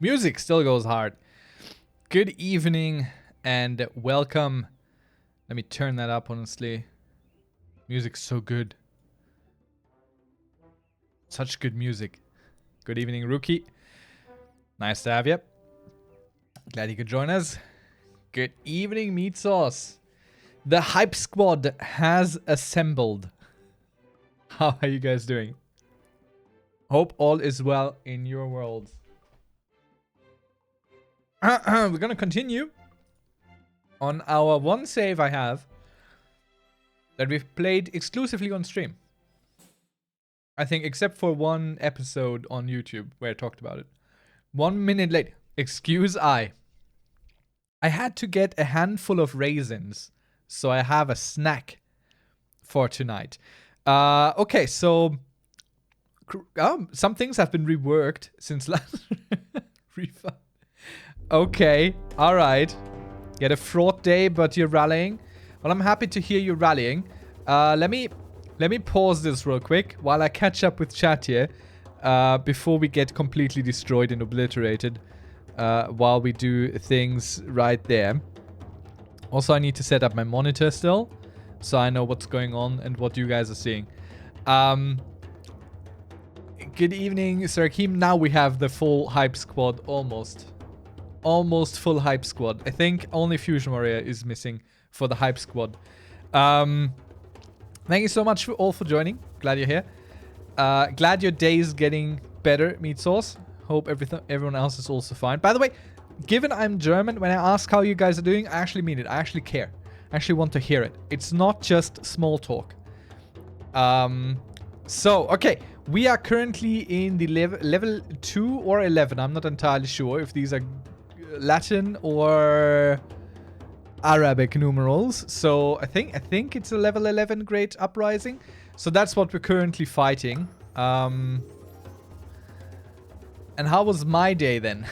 Music still goes hard. Good evening and welcome. Let me turn that up, honestly. Music's so good. Such good music. Good evening, Rookie. Nice to have you. Glad you could join us. Good evening, Meat Sauce. The Hype Squad has assembled. How are you guys doing? Hope all is well in your worlds. We're gonna continue on our one save I have that we've played exclusively on stream. I think except for one episode on YouTube where I talked about it. 1 minute late. Excuse I had to get a handful of raisins, so I have a snack for tonight. Okay, so some things have been reworked since last refund. Okay, all right. You had a fraught day, but you're rallying. Well, I'm happy to hear you rallying. Let me pause this real quick while I catch up with chat here, before we get completely destroyed and obliterated, while we do things right there. Also, I need to set up my monitor still, so I know what's going on and what you guys are seeing. Good evening, Sir Hakeem. Now we have the full Hype Squad, almost full Hype Squad. I think only Fusion Warrior is missing for the Hype Squad. Thank you so much all for joining. Glad you're here. Glad your day is getting better, Meat Sauce. Hope everyone else is also fine. By the way, given I'm German, when I ask how you guys are doing, I actually mean it. I actually care. I actually want to hear it. It's not just small talk. So, okay. We are currently in the level 2 or 11. I'm not entirely sure if these are Latin or Arabic numerals. So I think it's a level 11 Great Uprising. So that's what we're currently fighting. And how was my day then?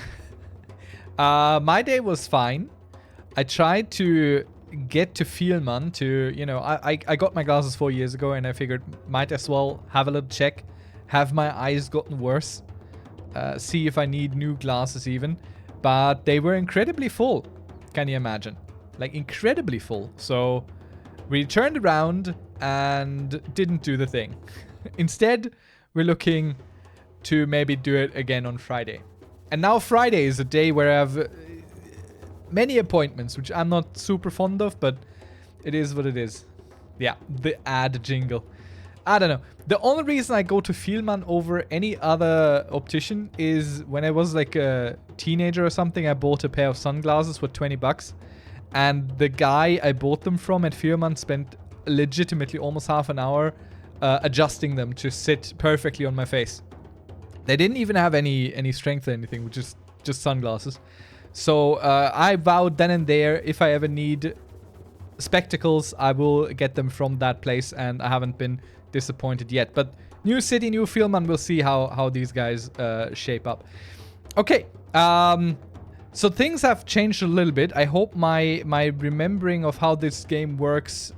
My day was fine. I tried to get to Fielmann to, you know, I got my glasses 4 years ago and I figured might as well have a little check. Have my eyes gotten worse? See if I need new glasses even. But they were incredibly full. Can you imagine? Like incredibly full. So we turned around and didn't do the thing. Instead, we're looking to maybe do it again on Friday. And now Friday is a day where I have many appointments, which I'm not super fond of, but it is what it is. Yeah, the ad jingle. I don't know. The only reason I go to Fielmann over any other optician is when I was like a teenager or something, I bought a pair of sunglasses for 20 bucks. And the guy I bought them from at Fielmann spent legitimately almost half an hour adjusting them to sit perfectly on my face. They didn't even have any strength or anything, which is just sunglasses. So I vowed then and there, if I ever need spectacles, I will get them from that place, and I haven't been disappointed yet. But new city, new Fielmann, we'll see how these guys shape up. Okay, so things have changed a little bit. I hope my remembering of how this game works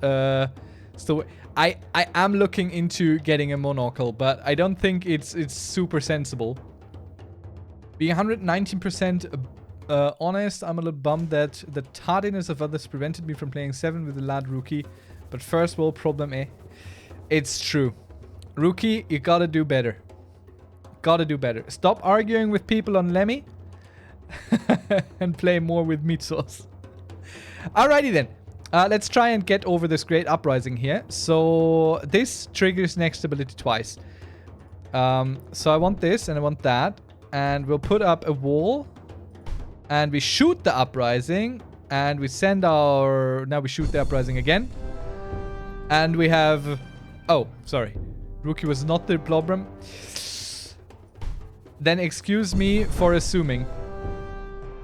still. I am looking into getting a monocle, but I don't think it's super sensible. Being 119% honest, I'm a little bummed that the tardiness of others prevented me from playing 7 with the lad Rookie. But first world problem, eh? It's true. Rookie, you gotta do better. Gotta do better. Stop arguing with people on Lemmy and play more with Meat Sauce. Alrighty then. Let's try and get over this Great Uprising here. So this triggers next ability twice. So I want this and I want that. And we'll put up a wall. And we shoot the Uprising. And we send our... Now we shoot the Uprising again. And we have... Oh, sorry. Rookie was not the problem. Then excuse me for assuming.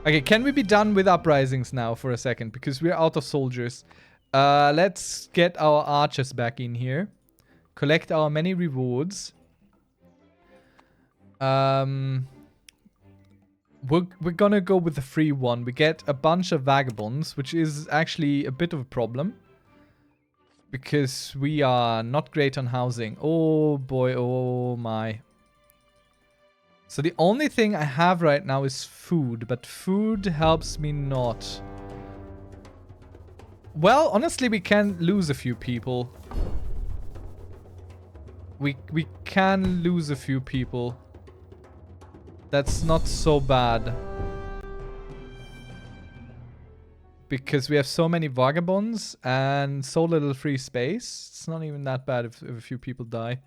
Okay, can we be done with Uprisings now for a second? Because we're out of soldiers. Let's get our archers back in here. Collect our many rewards. We're gonna go with the free one. We get a bunch of vagabonds, which is actually a bit of a problem. Because we are not great on housing. Oh boy, oh my. So the only thing I have right now is food, but food helps me not. Well, honestly, we can lose a few people. We can lose a few people. That's not so bad. Because we have so many vagabonds and so little free space. It's not even that bad if a few people die.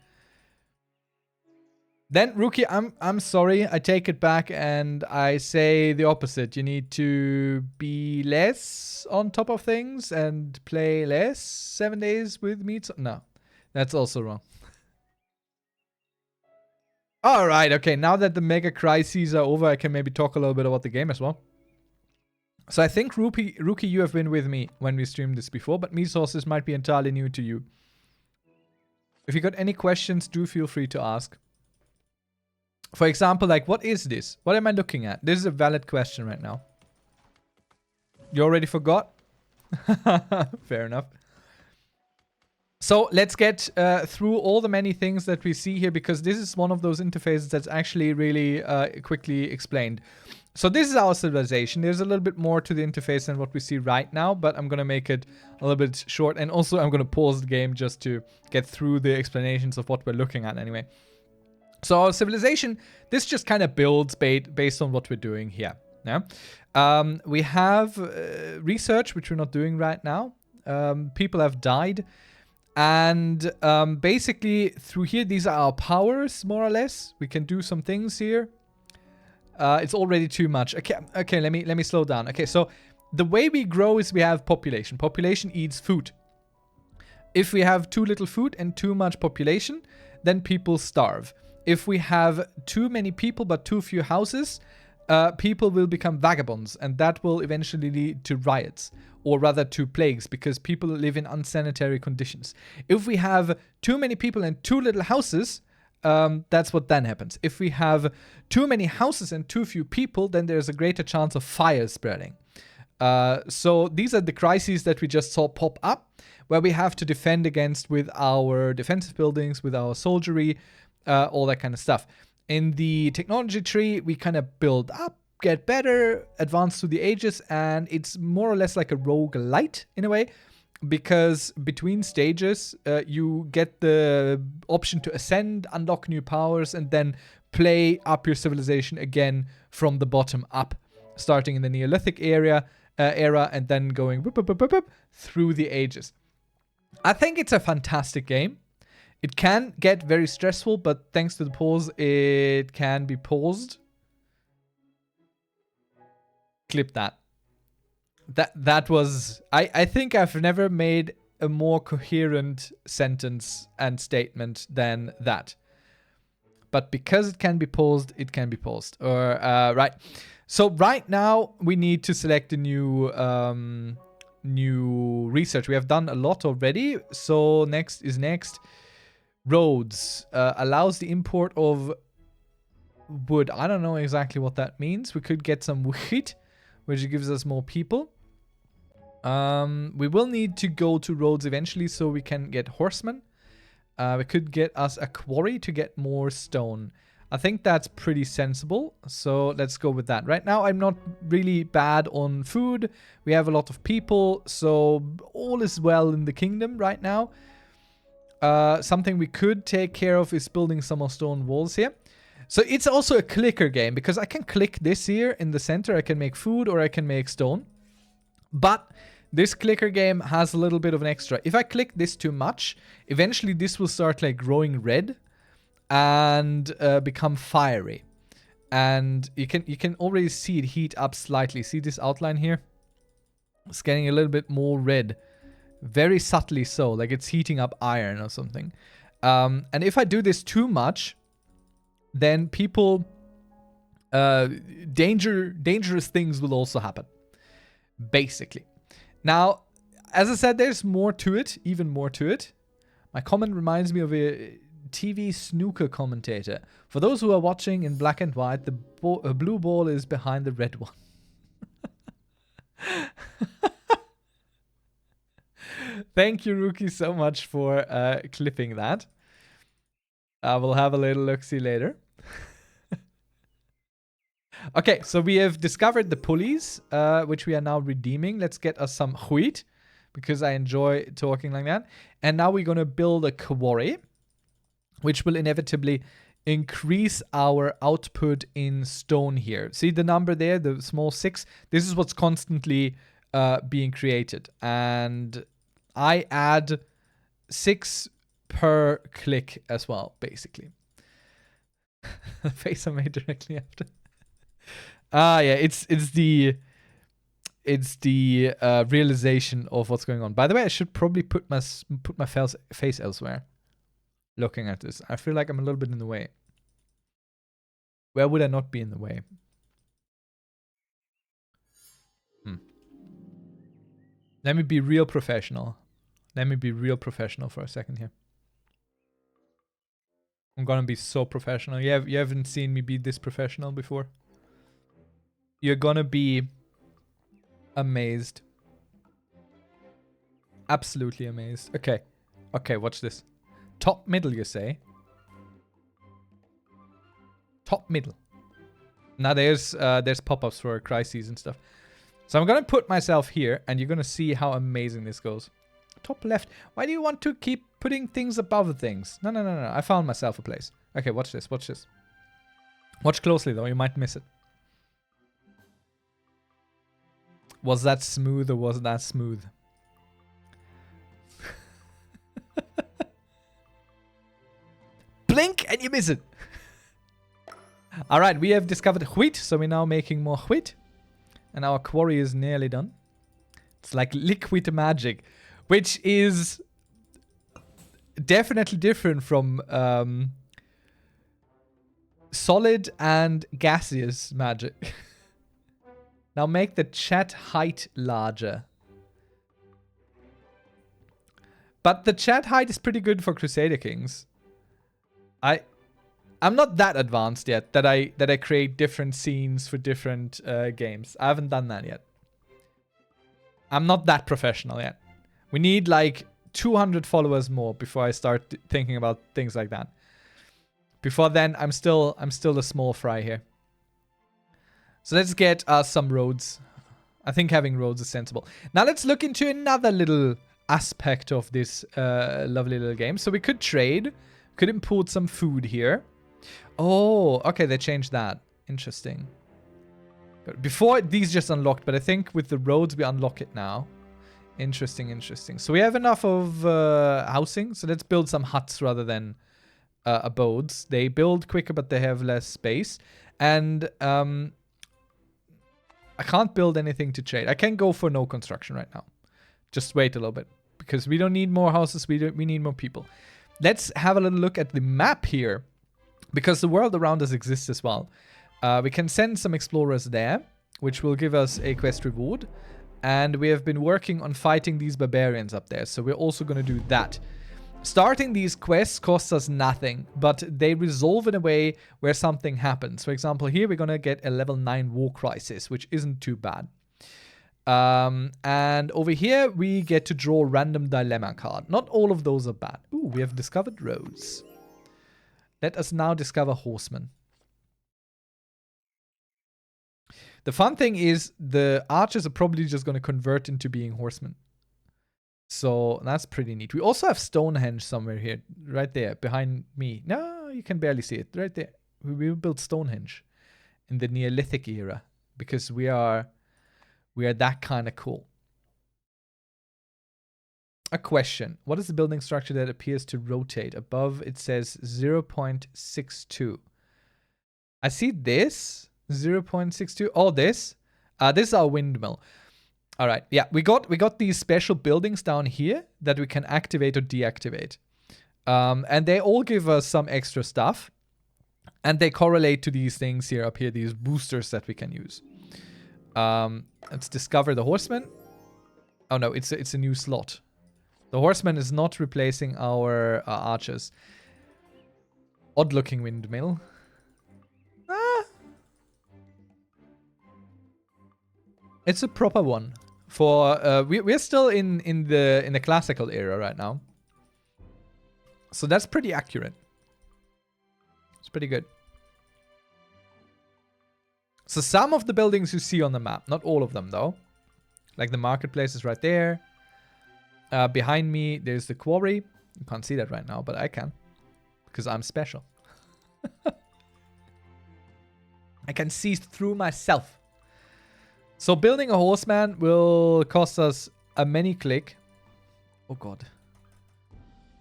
Then, Rookie, I'm sorry. I take it back and I say the opposite. You need to be less on top of things and play less 7 days with me. No, that's also wrong. All right, okay. Now that the mega crises are over, I can maybe talk a little bit about the game as well. So I think, Rookie, you have been with me when we streamed this before, but me sources might be entirely new to you. If you got any questions, do feel free to ask. For example, like, what is this? What am I looking at? This is a valid question right now. You already forgot? Fair enough. So let's get through all the many things that we see here, because this is one of those interfaces that's actually really quickly explained. So this is our civilization. There's a little bit more to the interface than what we see right now, but I'm going to make it a little bit short. And also I'm going to pause the game just to get through the explanations of what we're looking at anyway. So our civilization, this just kind of builds based on what we're doing here. Yeah? We have research, which we're not doing right now. People have died. And basically through here, these are our powers, more or less. We can do some things here. It's already too much. Okay, let me slow down. Okay, so the way we grow is we have population. Population eats food. If we have too little food and too much population, then people starve. If we have too many people but too few houses, people will become vagabonds, and that will eventually lead to riots, or rather to plagues, because people live in unsanitary conditions. If we have too many people and too little houses, that's what then happens. If we have too many houses and too few people, then there's a greater chance of fire spreading. So these are the crises that we just saw pop up, where we have to defend against with our defensive buildings, with our soldiery, all that kind of stuff. In the technology tree, we kind of build up, get better, advance through the ages, and it's more or less like a roguelite in a way, because between stages, you get the option to ascend, unlock new powers, and then play up your civilization again from the bottom up, starting in the Neolithic era, and then going through the ages. I think it's a fantastic game. It can get very stressful, but thanks to the pause, it can be paused. Clip that. That was... I think I've never made a more coherent sentence and statement than that. But because it can be paused, it can be paused. Or, right. So right now, we need to select a new research. We have done a lot already. So next is next. Roads. Allows the import of wood. I don't know exactly what that means. We could get some wood, which gives us more people. We will need to go to roads eventually so we can get horsemen. We could get us a quarry to get more stone. I think that's pretty sensible. So let's go with that. Right now, I'm not really bad on food. We have a lot of people. So all is well in the kingdom right now. Something we could take care of is building some more stone walls here. So it's also a clicker game, because I can click this here in the center. I can make food or I can make stone. But this clicker game has a little bit of an extra. If I click this too much, eventually this will start like growing red and become fiery. And you can already see it heat up slightly. See this outline here? It's getting a little bit more red. Very subtly so, like it's heating up iron or something. And if I do this too much, then people... dangerous things will also happen. Basically. Now, as I said, there's more to it, even more to it. My comment reminds me of a TV snooker commentator. For those who are watching in black and white, the blue ball is behind the red one. Thank you, Rookie, so much for clipping that. I will have a little look-see later. Okay, so we have discovered the pulleys, which we are now redeeming. Let's get us some wheat, because I enjoy talking like that. And now we're going to build a quarry, which will inevitably increase our output in stone here. See the number there, the small 6? This is what's constantly being created. And I add 6 per click as well, basically. Face I made directly after. Yeah, it's the realization of what's going on. By the way, I should probably put my face elsewhere. Looking at this, I feel like I'm a little bit in the way. Where would I not be in the way? Let me be real professional. Let me be real professional for a second here. I'm gonna be so professional. You haven't seen me be this professional before. You're gonna be amazed. Absolutely amazed. Okay. Okay, watch this. Top middle, you say? Top middle. Now there's pop-ups for crises and stuff. So I'm gonna put myself here, and you're gonna see how amazing this goes. Top left. Why do you want to keep putting things above things? No. I found myself a place. Okay, watch this. Watch this. Watch closely, though. You might miss it. Was that smooth or was that smooth? Blink and you miss it. All right, we have discovered wheat, so we're now making more wheat. And our quarry is nearly done. It's like liquid magic, which is definitely different from solid and gaseous magic. Now make the chat height larger. But the chat height is pretty good for Crusader Kings. I'm not that advanced yet that I create different scenes for different games. I haven't done that yet. I'm not that professional yet. We need like 200 followers more before I start thinking about things like that. Before then, I'm still a small fry here. So let's get some roads. I think having roads is sensible. Now let's look into another little aspect of this lovely little game. So we could trade. Could import some food here. Oh, okay, they changed that. Interesting. Before, these just unlocked, but I think with the roads, we unlock it now. Interesting. So we have enough of housing, so let's build some huts rather than abodes. They build quicker, but they have less space. And I can't build anything to trade. I can go for no construction right now. Just wait a little bit, because we don't need more houses, we need more people. Let's have a little look at the map here, because the world around us exists as well. We can send some explorers there, which will give us a quest reward. And we have been working on fighting these barbarians up there, so we're also going to do that. Starting these quests costs us nothing, but they resolve in a way where something happens. For example, here we're going to get a level 9 war crisis, which isn't too bad. And over here, we get to draw a random dilemma card. Not all of those are bad. Ooh, we have discovered roads. Let us now discover horsemen. The fun thing is the archers are probably just going to convert into being horsemen. So that's pretty neat. We also have Stonehenge somewhere here, right there, behind me. No, you can barely see it. Right there. We built Stonehenge in the Neolithic era because we are that kind of cool. A question. What is the building structure that appears to rotate? Above it says 0.62. I see this. 0.62. Oh, this. This is our windmill. All right. Yeah, we got these special buildings down here that we can activate or deactivate. And they all give us some extra stuff. And they correlate to these things here up here, these boosters that we can use. Let's discover the horseman. Oh no, it's a new slot. The horseman is not replacing our archers. Odd looking windmill. It's a proper one. For we're still in the classical era right now. So that's pretty accurate. It's pretty good. So some of the buildings you see on the map, not all of them though. Like the marketplace is right there. Behind me, there's the quarry. You can't see that right now, but I can. Because I'm special. I can see through myself. So building a horseman will cost us a many click. Oh god.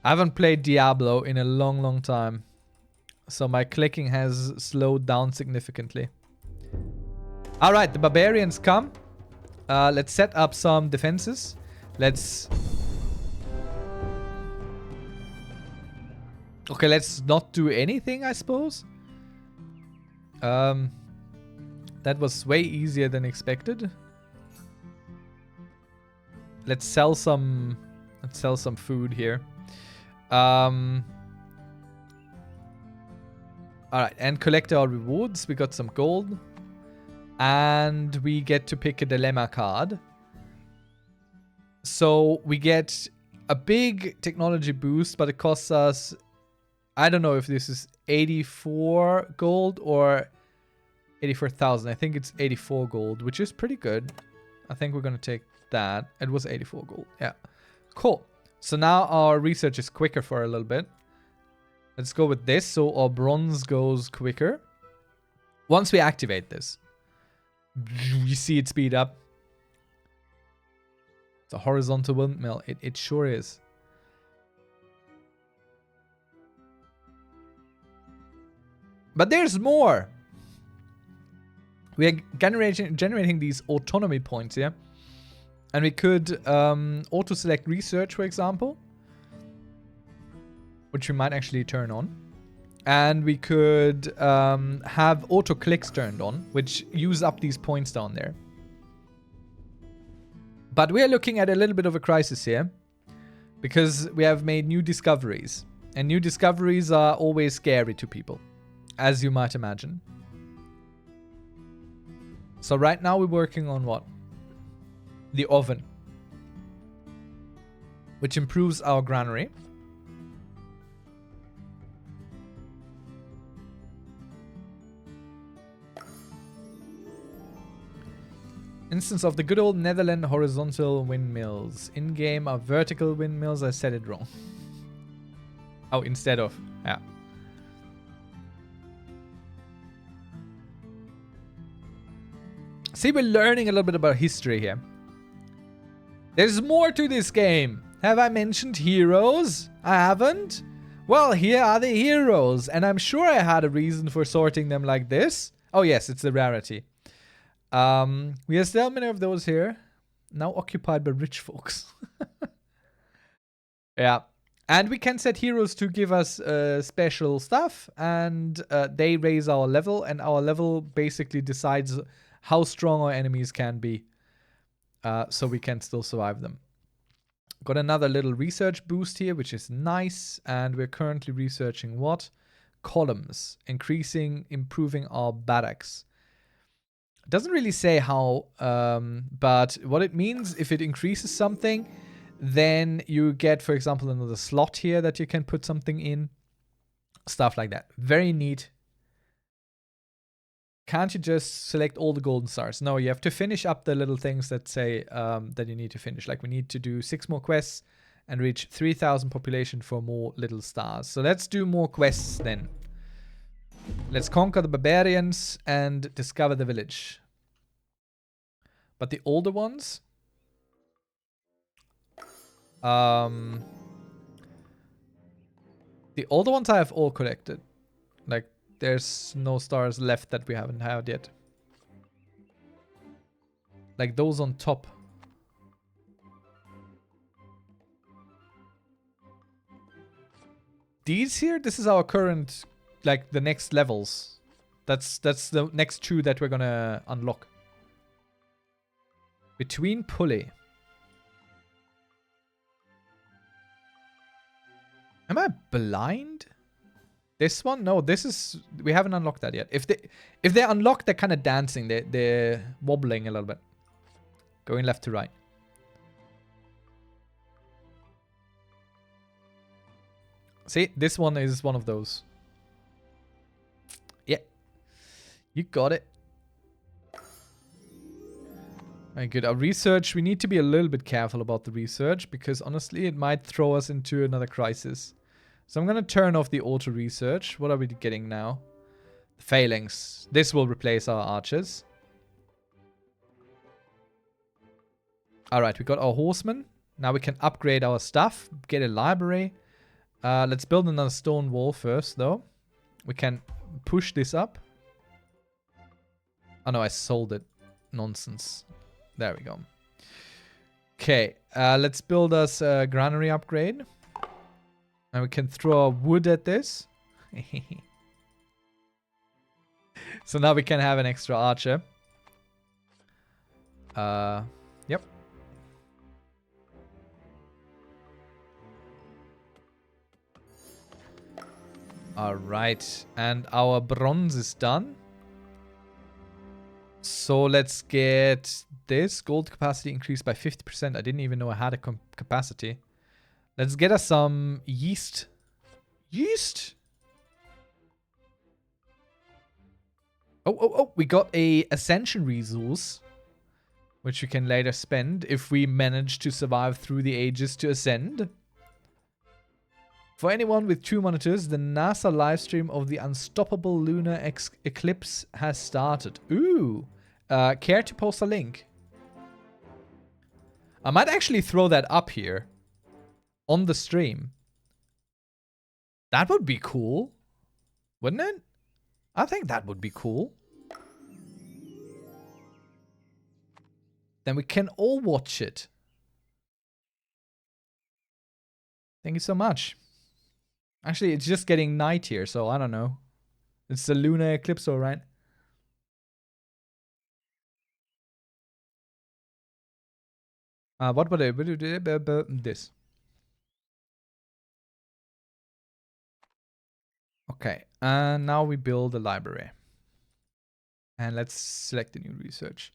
I haven't played Diablo in a long, long time. So my clicking has slowed down significantly. Alright, the barbarians come. Let's set up some defenses. Let's... Okay, let's not do anything, I suppose. That was way easier than expected. Let's sell some food here. Alright, and collect our rewards. We got some gold. And we get to pick a dilemma card. So we get a big technology boost, but it costs us... I don't know if this is 84 gold or 84,000. I think it's 84 gold, which is pretty good. I think we're going to take that. It was 84 gold. Yeah. Cool. So now our research is quicker for a little bit. Let's go with this. So our bronze goes quicker. Once we activate this, you see it speed up. It's a horizontal windmill. It sure is. But there's more. We are generating these autonomy points here. And we could auto-select research, for example. Which we might actually turn on. And we could have auto-clicks turned on, which use up these points down there. But we are looking at a little bit of a crisis here. Because we have made new discoveries. And new discoveries are always scary to people. As you might imagine. So right now we're working on what? The oven. Which improves our granary. Instance of the good old Netherlands horizontal windmills. In-game are vertical windmills. I said it wrong. Oh, instead of. Yeah. See, we're learning a little bit about history here. There's more to this game. Have I mentioned heroes? I haven't? Well, here are the heroes. And I'm sure I had a reason for sorting them like this. Oh yes, it's the rarity. We have still many of those here. Now occupied by rich folks. Yeah. And we can set heroes to give us special stuff. And they raise our level. And our level basically decides how strong our enemies can be. So we can still survive them. Got another little research boost here, which is nice. And we're currently researching what? Columns. Improving our barracks. It doesn't really say how, but what it means, if it increases something, then you get, for example, another slot here that you can put something in. Stuff like that. Very neat. Can't you just select all the golden stars? No, you have to finish up the little things that say that you need to finish. Like we need to do 6 more quests and reach 3,000 population for more little stars. So let's do more quests then. Let's conquer the barbarians and discover the village. But the older ones... the older ones I have all collected. Like, there's no stars left that we haven't had yet. Like those on top. These here, this is our current, like the next levels. That's the next 2 that we're gonna unlock. Between pulley. Am I blind? This one? No, this is... We haven't unlocked that yet. If they're unlocked, they're kind of dancing. They're wobbling a little bit. Going left to right. See, this one is one of those. Yeah. You got it. Very good. Our research, we need to be a little bit careful about the research because honestly, it might throw us into another crisis. So I'm going to turn off the auto research. What are we getting now? The failings. This will replace our archers. Alright, we got our horsemen. Now we can upgrade our stuff, get a library. Let's build another stone wall first, though. We can push this up. Oh no, I sold it. Nonsense. There we go. Okay, let's build us a granary upgrade. And we can throw wood at this. So now we can have an extra archer. Yep. Alright, and our bronze is done. So let's get this gold capacity increased by 50%. I didn't even know I had a capacity. Let's get us some yeast. Yeast? Oh, we got a ascension resource, which we can later spend if we manage to survive through the ages to ascend. For anyone with 2 monitors, the NASA livestream of the unstoppable lunar eclipse has started. Ooh. Care to post a link? I might actually throw that up here. On the stream. That would be cool. Wouldn't it? I think that would be cool. Then we can all watch it. Thank you so much. Actually, it's just getting night here, so I don't know. It's the lunar eclipse, alright? What would I do? This. Okay, and now we build a library. And let's select the new research.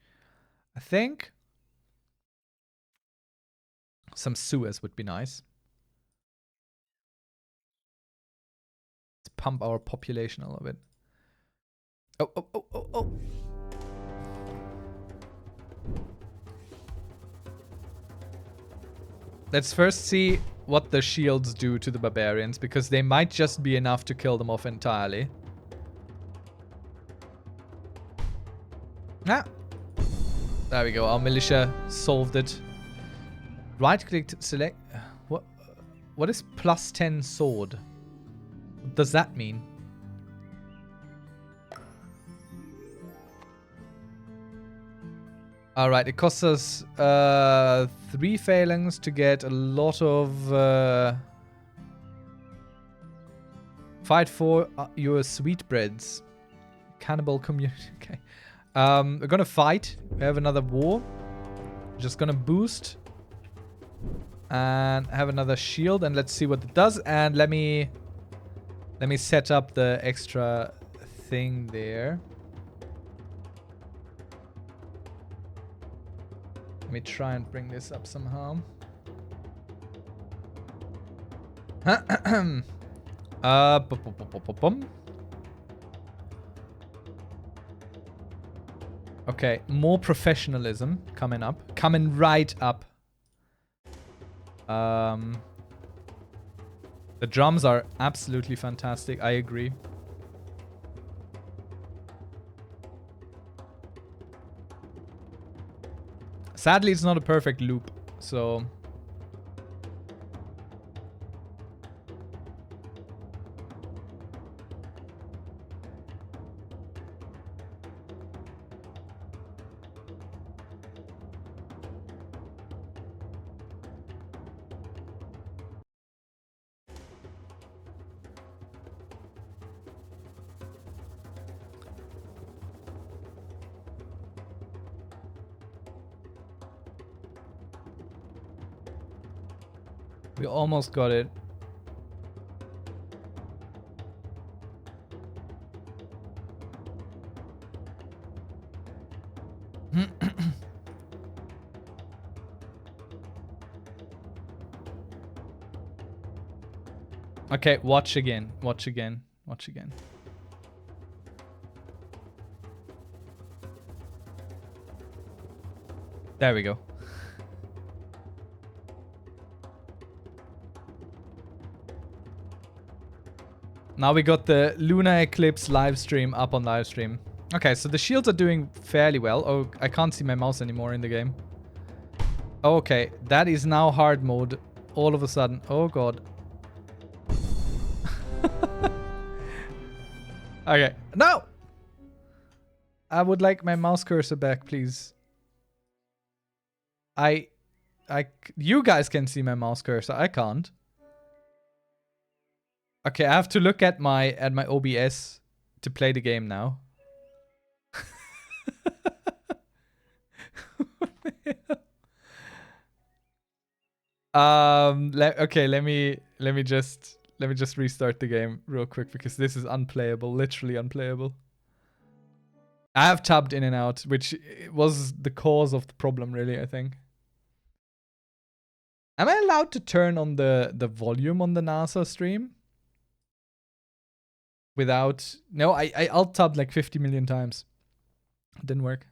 I think some sewers would be nice. Let's pump our population a little bit. Oh. Let's first see what the shields do to the barbarians, because they might just be enough to kill them off entirely. Ah! There we go, our militia solved it. Right-click to select... What is +10 sword? What does that mean? Alright, it costs us 3 failings to get a lot of... fight for your sweetbreads. Cannibal community. Okay. We're gonna fight. We have another war. Just gonna boost. And have another shield. And let's see what it does. And let me set up the extra thing there. Let me try and bring this up somehow. Okay, more professionalism coming up. Coming right up. The drums are absolutely fantastic, I agree. Sadly, it's not a perfect loop, so... We almost got it. Okay, watch again. Watch again. Watch again. There we go. Now we got the lunar eclipse live stream up on live stream. Okay, so the shields are doing fairly well. Oh, I can't see my mouse anymore in the game. Okay, that is now hard mode all of a sudden. Oh god. Okay, no! I would like my mouse cursor back, please. You guys can see my mouse cursor. I can't. Okay, I have to look at my OBS to play the game now. Okay, let me just restart the game real quick because this is unplayable, literally unplayable. I have tabbed in and out, which was the cause of the problem, really, I think. Am I allowed to turn on the volume on the NASA stream? Without... No, I alt-tabbed like 50 million times. It didn't work.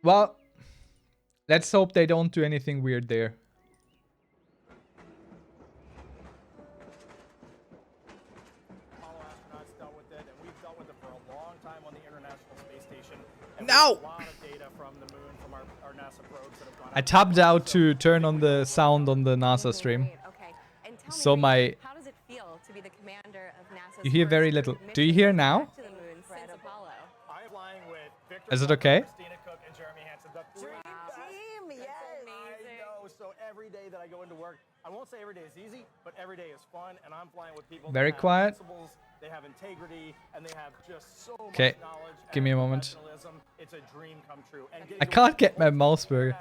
Well, let's hope they don't do anything weird there. No! I tapped out to turn on the sound on the NASA stream. So my... You hear very little. Do you hear now? Is it okay? So every day that I go into work, I won't say every day is easy, but every day is fun, and I'm flying with people very that quiet. Have principles, they have integrity, and they have just so much knowledge. Give me a moment. It's a dream come true. And I can't get my mouse burger.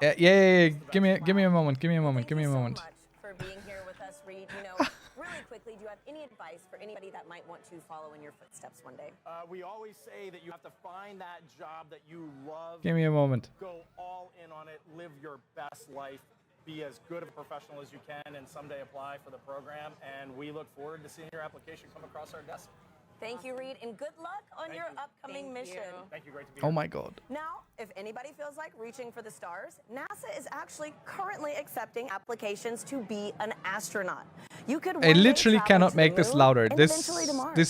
Yeah. Give me a moment. Give me a moment. Give me a moment. Thank you so much for being here with us, Reed. You know, really quickly, do you have any advice for anybody that might want to follow in your footsteps one day? We always say that you have to find that job that you love. Give me a moment. Go all in on it. Live your best life. Be as good of a professional as you can, and someday apply for the program. And we look forward to seeing your application come across our desk. Thank you, Reed, and good luck on your upcoming mission. Thank you. Great to be here. Oh my god. Now, if anybody feels like reaching for the stars, NASA is actually currently accepting applications to be an astronaut. You could I literally cannot make this louder. This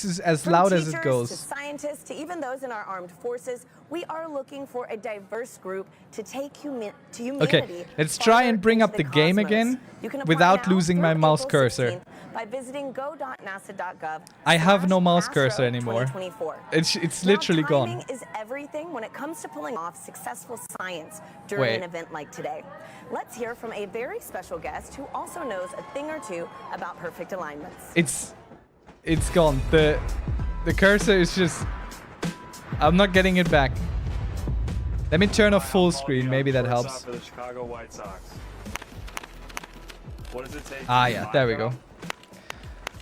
is as loud as it goes. To scientists to even those in our armed forces, we are looking for a diverse group to take humanity. Okay, let's try and bring up the game again without losing my mouse cursor. By visiting go.nasa.gov. I have no mouse cursor anymore. It's literally gone. Timing is everything when it comes to pulling off successful science during an event like today. Let's hear from a very special guest who also knows a thing or two about perfect alignments. It's gone. The cursor is just... I'm not getting it back. Let me turn off full screen. Maybe that helps. For the Chicago White Sox. What does it take? Ah, yeah. There we go.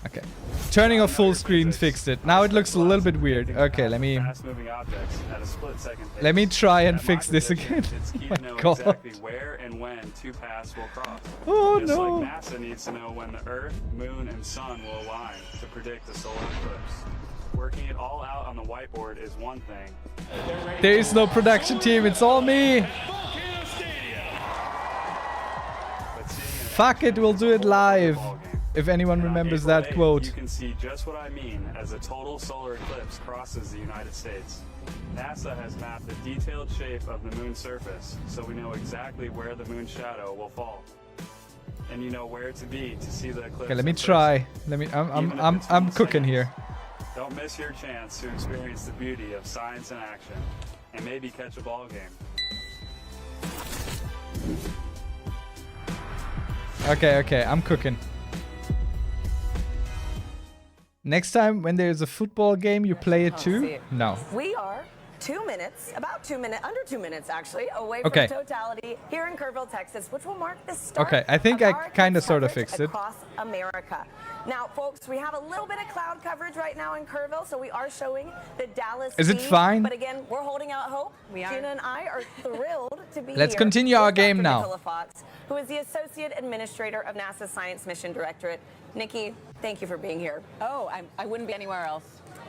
Okay. Turning off full screen fixed it. Now it looks a little bit weird. Okay, let me try and fix this again. Oh my god. Exactly where and when two paths will cross. Oh Just no. like NASA needs to know when the Earth, Moon, and Sun will align to predict the solar eclipse. Working it all out on the whiteboard is one thing. There is no production team. It's all me. Fuck it, we'll do it live. If anyone remembers that quote. You can see just what I mean as a total solar eclipse crosses the United States. NASA has mapped the detailed shape of the moon's surface, so we know exactly where the moon's shadow will fall. And you know where to be to see the eclipse. Okay, let me try. I'm cooking here. Don't miss your chance to experience the beauty of science in action and maybe catch a ball game. Okay, I'm cooking. Next time when there's a football game, you play it too? No. We are 2 minutes, under 2 minutes actually, away from totality here in Kerrville, Texas, which will mark the start. Okay, I think I kind of sort of fixed it. Across America. Now, folks, we have a little bit of cloud coverage right now in Kerrville, so we are showing the Dallas. Is it fine? But again, we're holding out hope. Gina and I are thrilled to be Let's here continue our with game Dr. now. Nicola Fox, who is the Associate Administrator of NASA's Science Mission Directorate. Nikki, thank you for being here. Oh, I wouldn't be anywhere else.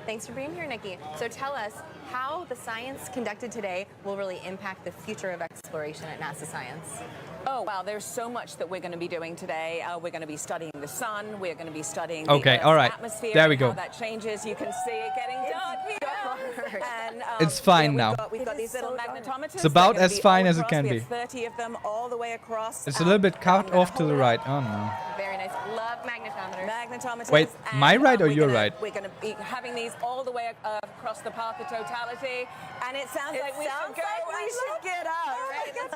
Thanks for being here, Nikki. So tell us how the science conducted today will really impact the future of exploration at NASA Science. Oh, wow, there's so much that we're going to be doing today. We're going to be studying the sun. We're going to be studying Okay, the Earth's all right. atmosphere. There we and go. How that changes. You can see it getting dark here. And, It's fine we've now. We've got these little magnetometers. It's about They're gonna as be fine all as it across. can We be. have 30 of them all the way across. It's a little bit cut I'm gonna off to the hold right. up. Oh no. Very nice. Love magnetometers. Magnetometers. Wait, and, my right or we're your gonna- right? We're going to be having these all the way across the path of totality, and it sounds like we should go. we should get up. All right, let's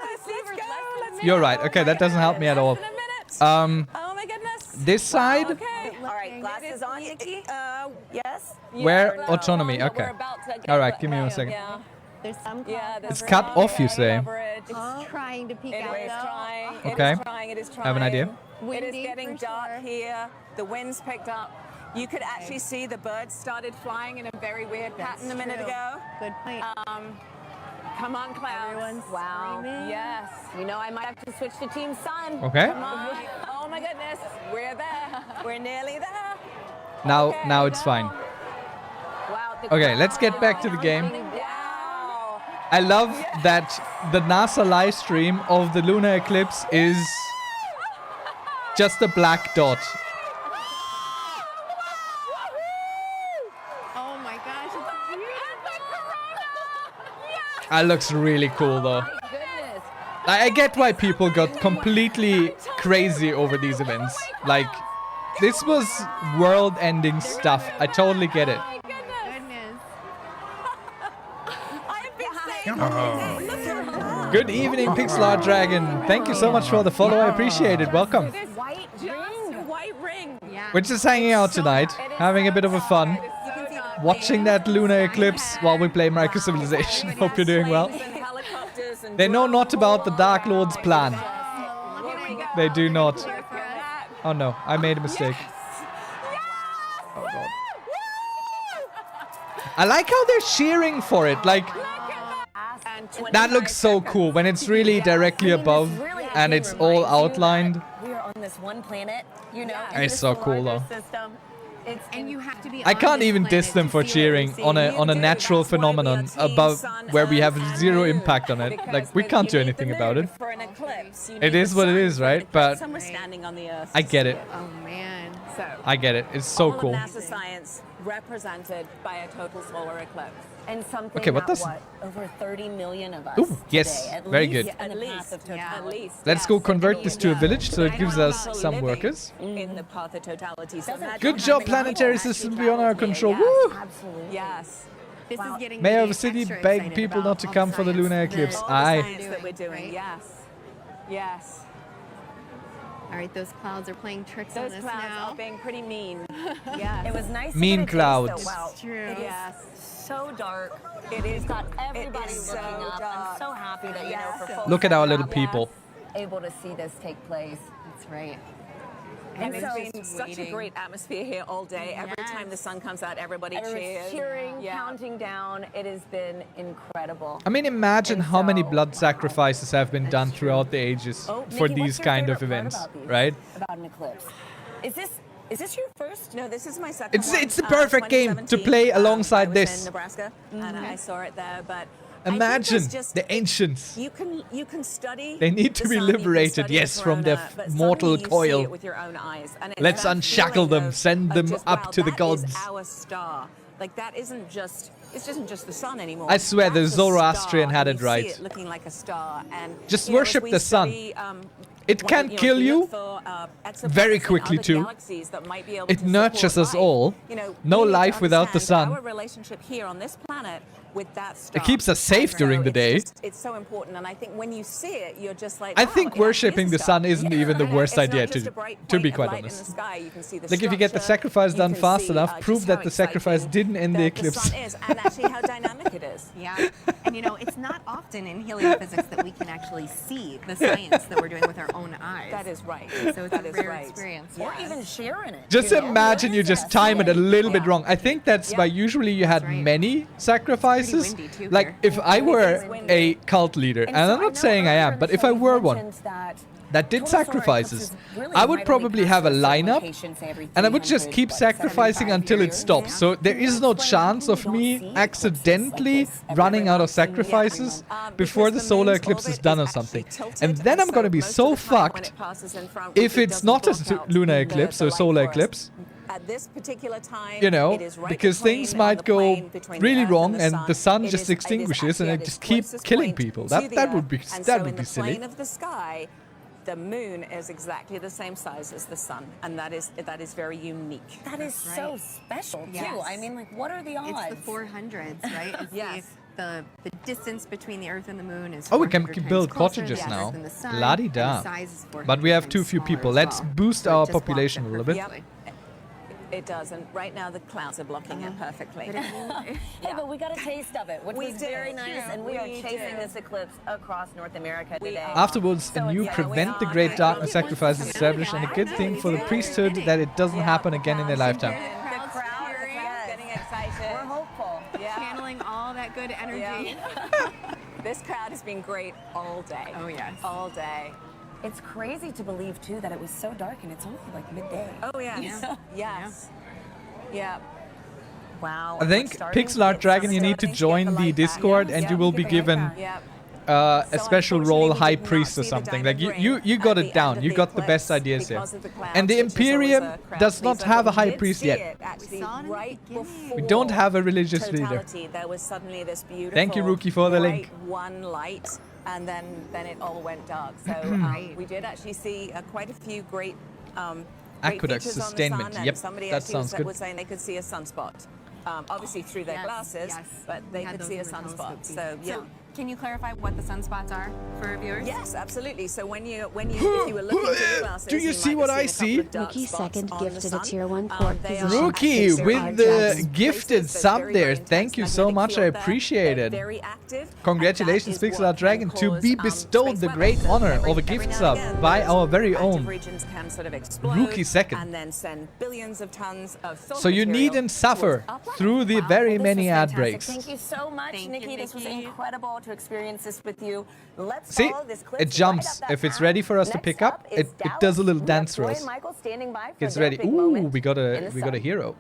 go. Let's You're go. right. Okay, that doesn't help me at all. Less than a minute. Oh my goodness. This side, Okay. All right, glasses on, Nikki? Yes? where Yeah, autonomy? but Okay. we're about to get All right, the- give me 1 second. Yeah. There's some Yeah, It's there's cut some off, you say? coverage. It's trying to peek It out is though. trying. Okay. It is trying. It is trying. Have an idea? It is Windy getting for dark sure. here. The wind's picked up. You could actually see the birds started flying in a very weird pattern a minute true. ago. Good point. Come on, clouds. Everyone's Wow. screaming. Yes. You know, I might have to switch to Team Sun. Okay. Come on. Oh my goodness. We're there. We're nearly there. Now, Okay, now it's now. fine. Wow. Okay, let's get back to the game. Wow. I love that the NASA live stream of the lunar eclipse is just a black dot. Oh my gosh, it's beautiful. That looks really cool though. Goodness. I get why people got completely crazy over these events. Like, this was world-ending stuff. I totally get it. Goodness. I've been saying Good evening, Pixel Art Dragon. Thank you so much for the follow. I appreciate it. Welcome. this White white ring. Yeah. We're just hanging out tonight, having a bit of a fun, You can see the watching that lunar eclipse while we play Microcivilization. Hope you're doing well. planes and helicopters and They know not about the Dark Lord's plan. Here we go. They do not. Look at that. Oh no, I made a mistake. Oh god. I like how they're cheering for it. Like, And that looks so cool when it's really directly above and it's all outlined. We are on this one planet, you know. Yeah. in It's this so cool, larger though. System. It's And you have to be I on can't this even planet diss them to for see what cheering we on see. a natural phenomenon above where we have zero impact on it. Like, we can't do anything about it. For an eclipse, you It need is the what it sun is, for an right? eclipse. But Sun was standing on the Earth. I get it. Oh man. So I get it. It's so all cool. of NASA science represented by a total solar eclipse. and something Okay, what that, does- over 30 million of us Ooh, yes, today, at very least good. in At the least, path of yeah. at totality. least. Let's go convert this to a village so it I gives know us about some living workers. in the path of totality. So imagine Good how job, many planetary people system actually beyond our traveled control. here. Woo! Absolutely. Yes. This is getting Mayor me of the city extra begged excited people about not to all come the for the lunar science eclipse. that- All the Aye. science that we're doing. Right? Yes. Yes. All right, those clouds are playing tricks Those on us clouds now. are being pretty mean. Yes. It was nice to Mean get a taste, clouds. though. Wow. It's true. It is Yes. so dark. It is. Got everybody It is looking so up. dark. I'm so happy that, you know, for folks Look at that our are little out people. able to see this take place. That's right. And And so it's been such a great atmosphere here all day. Every time the sun comes out, everybody everyone's cheers. cheering, Yeah. counting down. It has been incredible. I mean, imagine And how many so- blood sacrifices have been done throughout the ages Oh, for Nikki, these what's your kind of favorite part events, about these? right? About an eclipse. Is this your first? No, this is my second It's- one. it's the perfect game to 2017. play alongside I was this. in Nebraska, and I saw it there. But Imagine I think there's just, the ancients. you can study. They need to the be sun, you can liberated, study yes, the from their corona, but mortal suddenly you coil. See it with your own eyes, and it's Let's that unshackle feeling them, of- send of them just, up wow, to the that is gods. our star. Like that isn't just. It isn't just the sun anymore. I swear the That's a Zoroastrian star, had and it you right. See it looking like a star, and Just you know, as worship we the sun. study, It what- can you know, kill if we you look for, exoplanets very and quickly other too. galaxies that might be able It to nurtures support us life. all. You know, No we need to life without the understand sun. Our relationship here on this planet with that star. It keeps us safe And during so the day. it's so important, and I think when you see it, you're just like. I wow, think it actually worshipping is a the star. sun isn't even the And worst it's not idea just to a bright be point of quite light in honest. the sky. You can see the Like if you get the structure, sacrifice you done can fast see, enough, just prove how that the sacrifice exciting didn't end the eclipse. sun is, and actually how dynamic it is. Yeah, and you know, it's not often in heliophysics that we can actually see the science that we're doing with our own eyes. That is right. So it's That a is rare right. experience. Or even sharing it. Just you know? imagine you just time it a little bit Yeah. wrong. I think that's why usually you had That's right. many sacrifices. windy too Like here. if I were is windy. a cult leader, and I'm not saying I am, but if I were one that did sacrifices, I would probably have a lineup and I would just keep sacrificing until it stops. So there is no chance of me accidentally running out of sacrifices before the solar eclipse is done or something. And then I'm going to be so fucked if it's not a lunar eclipse or solar eclipse. At this particular time, You know, it is right because between things on might the go plane between really the Earth wrong and and the sun It just is extinguishes and actually it at just its keeps closest killing point people. to That the would be Earth. And that so would in be the silly. plane of the sky, the moon is exactly the same size as the sun, and that is very unique. That is so special, too. Yes. I mean, like, what are the odds? It's the 400s, right? It's Yes. The distance between the Earth and the moon is Oh, we can 400 times build closer cottages to the now. Earth than the sun, La-di-da. and the size is 400 But we have times too few smaller people. as Let's well. boost So it our just blocks population it a little bit. perfectly. It does, and right now the clouds are blocking it perfectly. Hey, but we got a taste of it, which We was did. very nice, Yeah, and we are we chasing did. this eclipse across North America today. Afterwards, a new yeah, prevent the we great are. darkness sacrifice is established, and a good thing for the priesthood that it doesn't happen again in their lifetime. The crowd is getting excited. We're hopeful. Yeah. Channeling all that good energy. Yeah. This crowd has been great all day. Oh, yes. All day. It's crazy to believe, too, that it was so dark, and it's only like midday. Oh, yes. Yes. Yeah. Wow. I think Pixel Art Dragon, you need to join the Discord, and you will be given Yeah. a special role, High Priest or something. Like you got it down. You got the best ideas here. And the Imperium does not have a High Priest yet. Actually, saw it in the right beginning. We don't have a religious leader. totality, there was suddenly this beautiful Thank you, Rookie, for the bright link. one light, and then it all went dark. So we did actually see quite a few great Aqueduct features on the sustainment. sun, yep, and somebody that actually sounds good. was saying they could see a sunspot. Obviously through their Yes, glasses, yes. but We they had could those see a in the sunspot. telescope view. So yeah. Can you clarify what the sunspots are for our viewers? Yes, absolutely. So if you were looking through your glasses, Do you see might what have I seen a couple see? of dark Rookie spots second on the gifted a sun. tier 1 port They are position. Rookie actually with very the places gifted that's sub very, there. very Thank you intense so magnetic much. I field there. appreciate They're it. very active. Congratulations, And that is Pixel Art what Dragon, can to cause, be bestowed space the weather. great So honor every of a gift now and sub again, by those our very active own regions can sort of explode Rookie second. and then send billions of tons of solar So you material needn't suffer towards our planet. through the Wow, very well, this many was ad fantastic. breaks. Thank you so much, Thank you, Nikki. This was Nikki. incredible to experience this with you. Let's See, follow this clip it right jumps. up that If it's path. ready for us to Next pick up, is it does a little Dallas. dance We for have us. Troy and Michael standing by for It's their ready. big Ooh, moment we got in a the we got a sun. hero.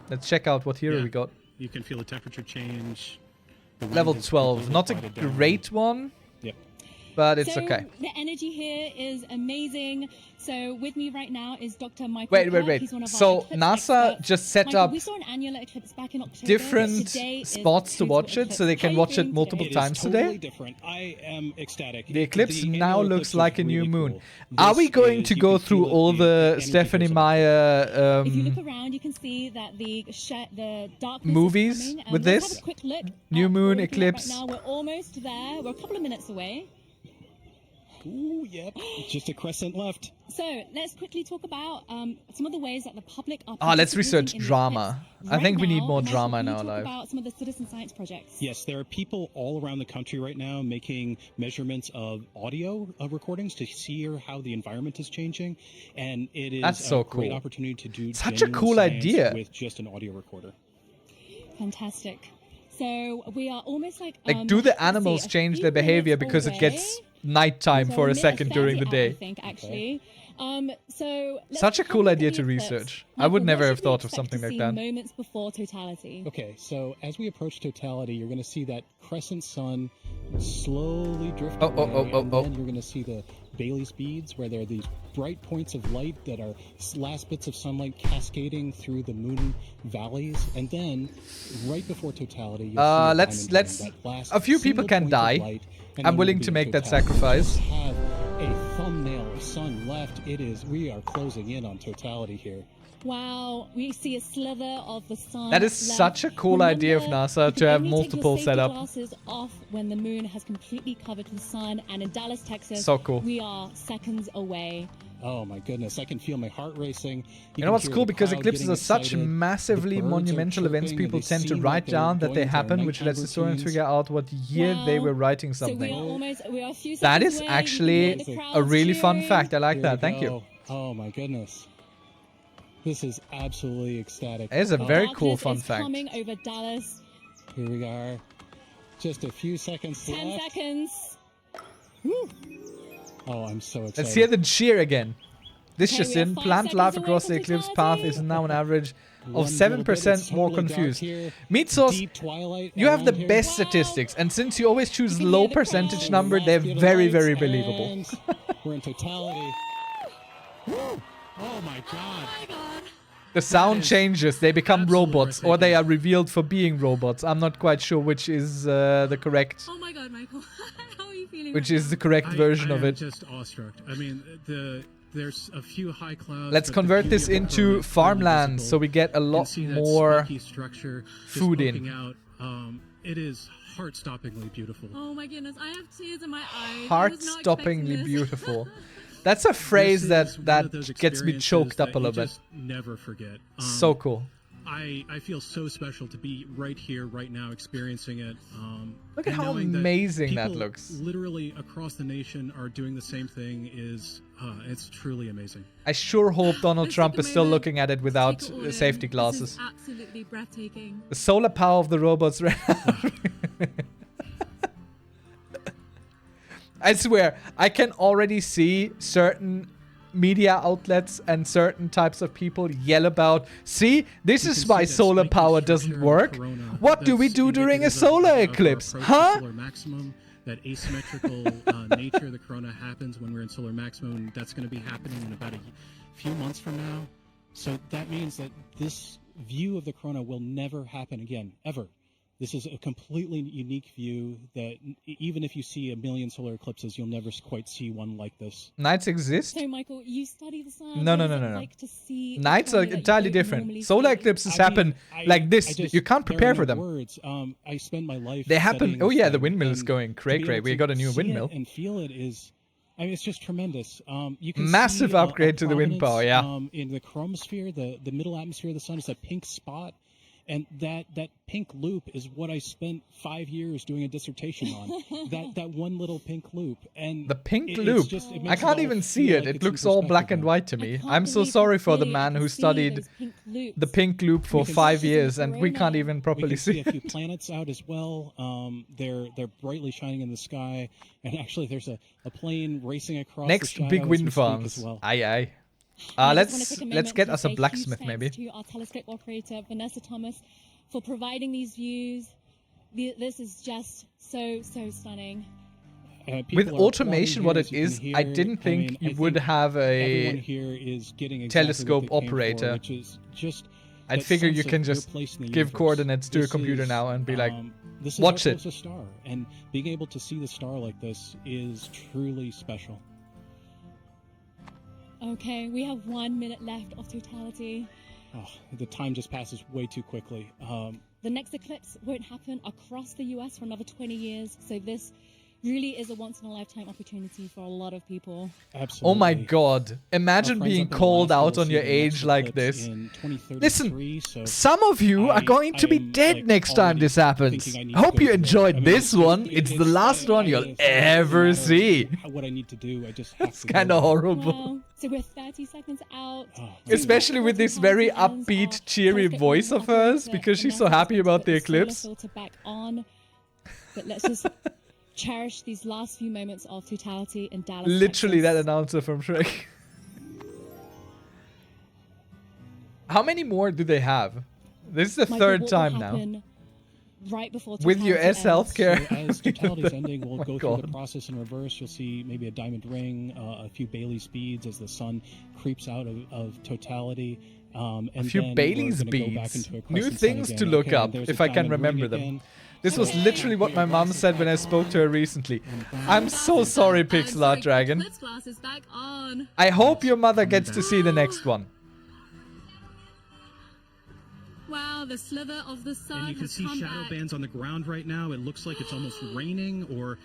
Let's check out what hero Yeah. we got. You can feel the temperature change. The wind Level has 12. completely Not a quieted down. great one, Yep. but it's So okay. the energy here is amazing. So with me right now is Dr. Michael. Wait. Kirk. He's one of our So eclipse NASA experts. just set Michael, up we saw an annular eclipse back in October. different Today is spots to total watch it, so they eclipse. How can are you watch it feeling multiple today? It is times totally today. different. I am ecstatic. The eclipse now annual looks eclipse like is a new really moon. cool. Are This we going is- to you go can through feel all the energy Stephanie goes up. Meyer If you look around, you can see that the darkness movies is coming. with Let's this? have a quick look New at moon, what we're looking at eclipse. Right now, we're almost there. We're a couple of minutes away. Ooh, yep. Just a crescent left. So let's quickly talk about some of the ways that the public are. let's participating research in the drama. eclipse. I think we Right need now, more Michael, drama can in you our talk life. about some of the citizen science projects. Yes, there are people all around the country right now making measurements of audio recordings to see how the environment is changing, and it is That's a so great cool. opportunity to do Such a genuine cool science idea. with just an audio recorder. Fantastic. So we are almost like Do the let's see, animals a change few their behavior minutes because it away. gets nighttime So for we're a second fairly during the out, day? I think actually. So let's Such a have cool look idea at the to eclipse. research. I Michael, would what never should have we thought of expect something to like see that. Moments before totality. Okay, so as we approach totality, you're going to see that crescent sun slowly drift away, and then you're going to see the Bailey's beads, where there are these bright points of light that are last bits of sunlight cascading through the moon valleys, and then right before totality, you'll see a let's diamond ring, that last a few people single can point of die. light, and I'm then willing we'll to be in make that totality. sacrifice. We just have a thumbnail of sun left. We are closing in on totality here. Wow, we see a slither of the sun. That is left. such a cool idea of Remember, NASA you to can have only take your multiple safety set up. glasses off when the moon has completely covered the sun, and in Dallas, Texas, So cool. we are seconds away Oh my goodness, I can feel my heart racing. You know what's cool? Because eclipses are such massively monumental events, people tend to write down that they happen, which lets historians figure out what year they were writing something. That is actually a really fun fact. I like that. Thank you. Oh my goodness. This is absolutely ecstatic. It is a very cool fun fact. Coming over Dallas. Here we are. Just a few seconds 10 left. seconds. Woo. Oh, I'm so excited. Let's hear the cheer again. This just in. Plant life across the eclipse path is now an average of 7% more confused. Meat Sauce, you have the best statistics, and since you always choose low percentage number, they're very, very believable. We're in totality. Oh my god. The sound changes. They become robots, or they are revealed for being robots. I'm not quite sure which is the correct. Oh my god, Michael. How are you feeling? Which is the correct version of it. I'm just awestruck. I mean, there's a few high clouds. Let's convert this into farmland so we get a lot more food in. Out. It is heart-stoppingly beautiful. Oh my goodness, I have tears in my eyes. Heart-stoppingly beautiful. That's a phrase that gets me choked up a little bit. Never forget. So cool. I feel so special to be right here, right now, experiencing it. Look at how amazing that looks. Literally across the nation are doing the same thing. It's truly amazing. I sure hope Donald Trump is still looking at it without safety glasses. This is absolutely breathtaking. The solar power of the robots. I swear, I can already see certain media outlets and certain types of people yell about, see, this is why solar power doesn't work. What do we do during a solar eclipse? Huh? Solar maximum, that asymmetrical nature, the corona happens when we're in solar maximum, and that's going to be happening in about a few months from now. So that means that this view of the corona will never happen again, ever. This is a completely unique view that even if you see a million solar eclipses, you'll never quite see one like this. Nights exist? So, Michael, you study the sun. No. Like to see Nights are entirely different. Solar eclipses happen like this. You can't prepare for them. Words. I spend my life. They happen. Oh yeah, the windmill is going cray. We got a new windmill. And feel it is. I mean, it's just tremendous. You can massive see upgrade to the wind power. Yeah. In the chromosphere, the middle atmosphere of the sun is a pink spot. And that pink loop is what I spent 5 years doing a dissertation on. that one little pink loop. And the pink loop. I can't even see it. It looks all black and white to me. I'm so sorry for the man who studied the pink loop for 5 years, and we can't even properly see a few planets out as well. They're brightly shining in the sky, and actually there's a plane racing across next the big wind farms. Well. Aye. Let's get us a blacksmith, maybe. To our telescope operator, Vanessa Thomas, for providing these views. This is just so stunning. With automation, what it is, I didn't think you would have a telescope operator. I'd figure you can just give coordinates to a computer now and be like, watch it. This is a star, and being able to see the star like this is truly special. Okay, we have 1 minute left of totality. Oh, the time just passes way too quickly. The next eclipse won't happen across the US for another 20 years, so this really is a once-in-a-lifetime opportunity for a lot of people. Absolutely. Oh my god. Imagine being called out on your age like this. Listen, some of you are going to be dead next time this happens. Hope you enjoyed this one. It's the last one you'll ever see. What I need to do, I just have It's kind of horrible. Wow. So we're 30 seconds out. Especially with this very upbeat, cheery voice of hers, because she's so happy about the eclipse. Back on. But let's just cherish these last few moments of totality in Dallas. Literally Texas. that announcer from Shrek. How many more do they have? This is the third time now. Right before with US healthcare. So as totality is ending, we'll go through the process in reverse. You'll see maybe a diamond ring, a few Bailey's beads as the sun creeps out of totality. And a few Bailey's beads. New things to look up, if I can remember them. This was literally what my mom said when I spoke to her recently. I'm so sorry, Pixel Art Dragon. I hope your mother gets to see the next one. Wow, the slither of the sun. And you can see shadow bands on the ground right now. It looks like it's almost raining, or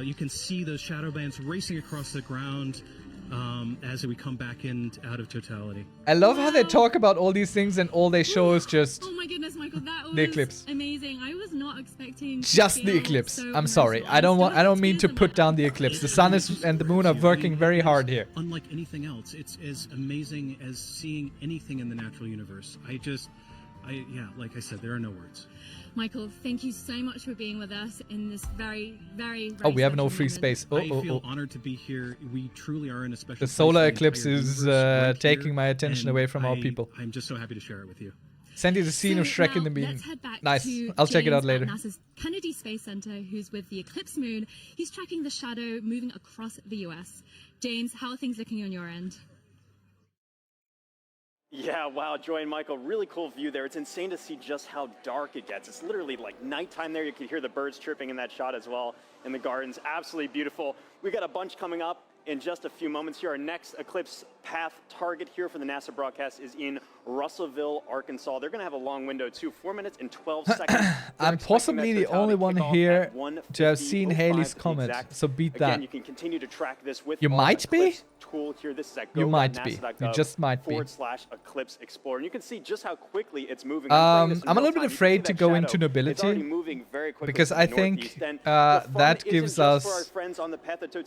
you can see those shadow bands racing across the ground. as we come back in out of totality. I love how they talk about all these things and all they show is just Oh my goodness, Michael, that was the eclipse. amazing. I was not expecting to Just the feel eclipse. so I'm sorry. emotional. I don't mean to put down the eclipse. The sun is and the moon are working very hard here. Unlike anything else, it's as amazing as seeing anything in the natural universe. Yeah, like I said, there are no words. Michael, thank you so much for being with us in this very, very, very Oh, we have no special free moment. space. I feel honored to be here. We truly are in a special The place solar in eclipse entire is universe right taking here, my attention and away from our people. I'm just so happy to share it with you. Send you the scene of So Shrek in now the beginning. let's head back Nice. to I'll check it out James later. at NASA's Kennedy Space Center, who's with the eclipse moon. He's tracking the shadow moving across the U.S. James, how are things looking on your end? Yeah, wow, Joy and Michael, really cool view there. It's insane to see just how dark it gets. It's literally like nighttime there. You can hear the birds chirping in that shot as well in the gardens. Absolutely beautiful. We've got a bunch coming up in just a few moments here. Our next eclipse path target here for the NASA broadcast is in Russellville, Arkansas. They're going to have a long window too, 4 minutes and 12 seconds. I'm possibly the only one here to have seen Halley's Comet, so beat that. Again, you can continue to track this with You our might be? Eclipse tool here. This is at You might be. You just might be. /Eclipse Explorer. And you can see just how quickly it's moving. I'm a little bit afraid to go into nobility because I think that gives us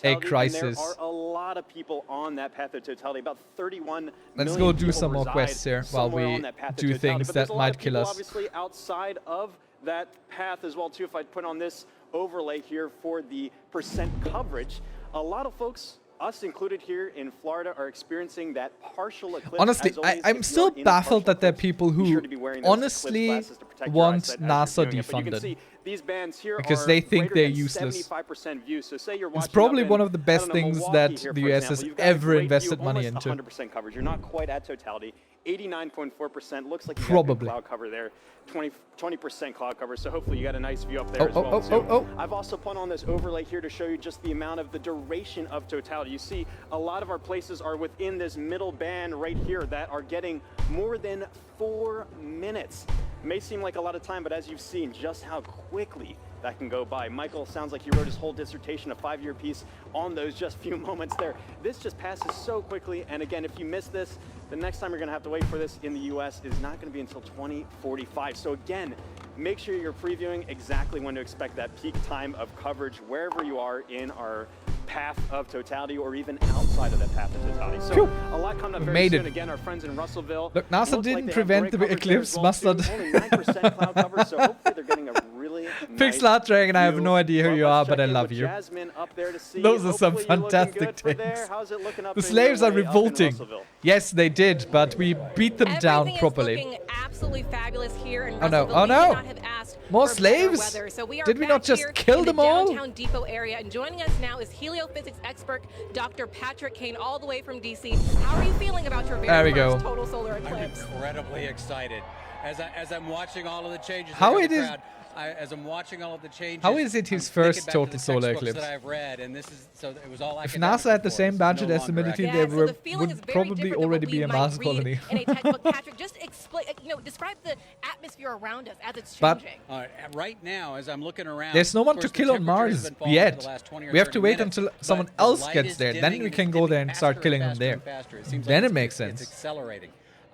a crisis. There are a lot of people on that path of totality. About 31 Let's million go do people some more reside quests here while somewhere we on that path of do totality. things But there's that a lot might of kill people, us. Obviously, outside of that path as well too. If I put on this overlay here for the percent coverage, a lot of folks, us included here in Florida, are experiencing that partial eclipse. Honestly, As always, I'm if still you're in a baffled partial that there are eclipse, people be who sure to be wearing those honestly eclipse glasses to protect your want eyesight as you're NASA doing it. But you can defunded. see these bands here Because are they think greater they're than useless. 75% view. So say you're It's watching probably up in, one of the best I don't know, things Milwaukee that here, the for US example. has You've got a ever great view, invested money almost into. 100% coverage. You're not quite at totality. 89.4%. Looks like you got Probably. good cloud cover there. 20% cloud cover. So hopefully you got a nice view up there as Oh, well. oh, too. oh, oh. I've also put on this overlay here to show you just the amount of the duration of totality. You see a lot of our places are within this middle band right here that are getting more than 4 minutes. It may seem like a lot of time, but as you've seen just how quickly that can go by. Michael sounds like he wrote his whole dissertation, a 5-year piece on those just few moments there. This just passes so quickly. And again, if you miss this, the next time you're going to have to wait for this in the US is not going to be until 2045. So again, make sure you're previewing exactly when to expect that peak time of coverage wherever you are in our path of totality or even outside of that path of totality. So Phew. a lot coming up We very made soon. it. Again, our friends in Russellville. Look, NASA looks like didn't they have prevent great the coverage there eclipse, as well, must too. not. Only 9% cloud cover, so hopefully they're getting a really Pixel nice Art Dragon, I have view. no idea who Well, you let's are, check but I in love with you. Jasmine up there to see. Those are some Hopefully you're looking fantastic good for there. things. How's it looking up The in slaves your are way up in revolting. Russellville? Yes, they did, but we beat them down Everything properly. is looking absolutely fabulous here in Oh no, Russellville. oh We no! could not have asked More for better slaves? weather. So we are Did we back not just here kill in them the all? downtown Depot area, and joining us now is heliophysics expert Dr. Patrick Kane, all the way from DC. How are you feeling about your There we very go. first total solar eclipse? I'm incredibly excited. As I'm watching all of the changes How in it the is- crowd, as I'm watching all of the changes. How is it his I'm thinking first back to total the solar textbooks eclipse? that I've read, and this is so it was all If academic NASA had the before. same It's budget no estimated, longer they Yeah, so the feeling is would very probably different than already what be we a might Mars read colony. in a textbook. Patrick, just explain, describe the atmosphere around us as it's But- changing. All right, right now, as I'm looking around, There's no one of to course, the kill on temperature has Mars been falling for yet. the last 20 or We have to 30 wait minutes, until but someone the else light gets is there. Then dimming we and can it's go dimming there and start faster killing them faster there. and faster. It seems Then like it makes it's sense. accelerating.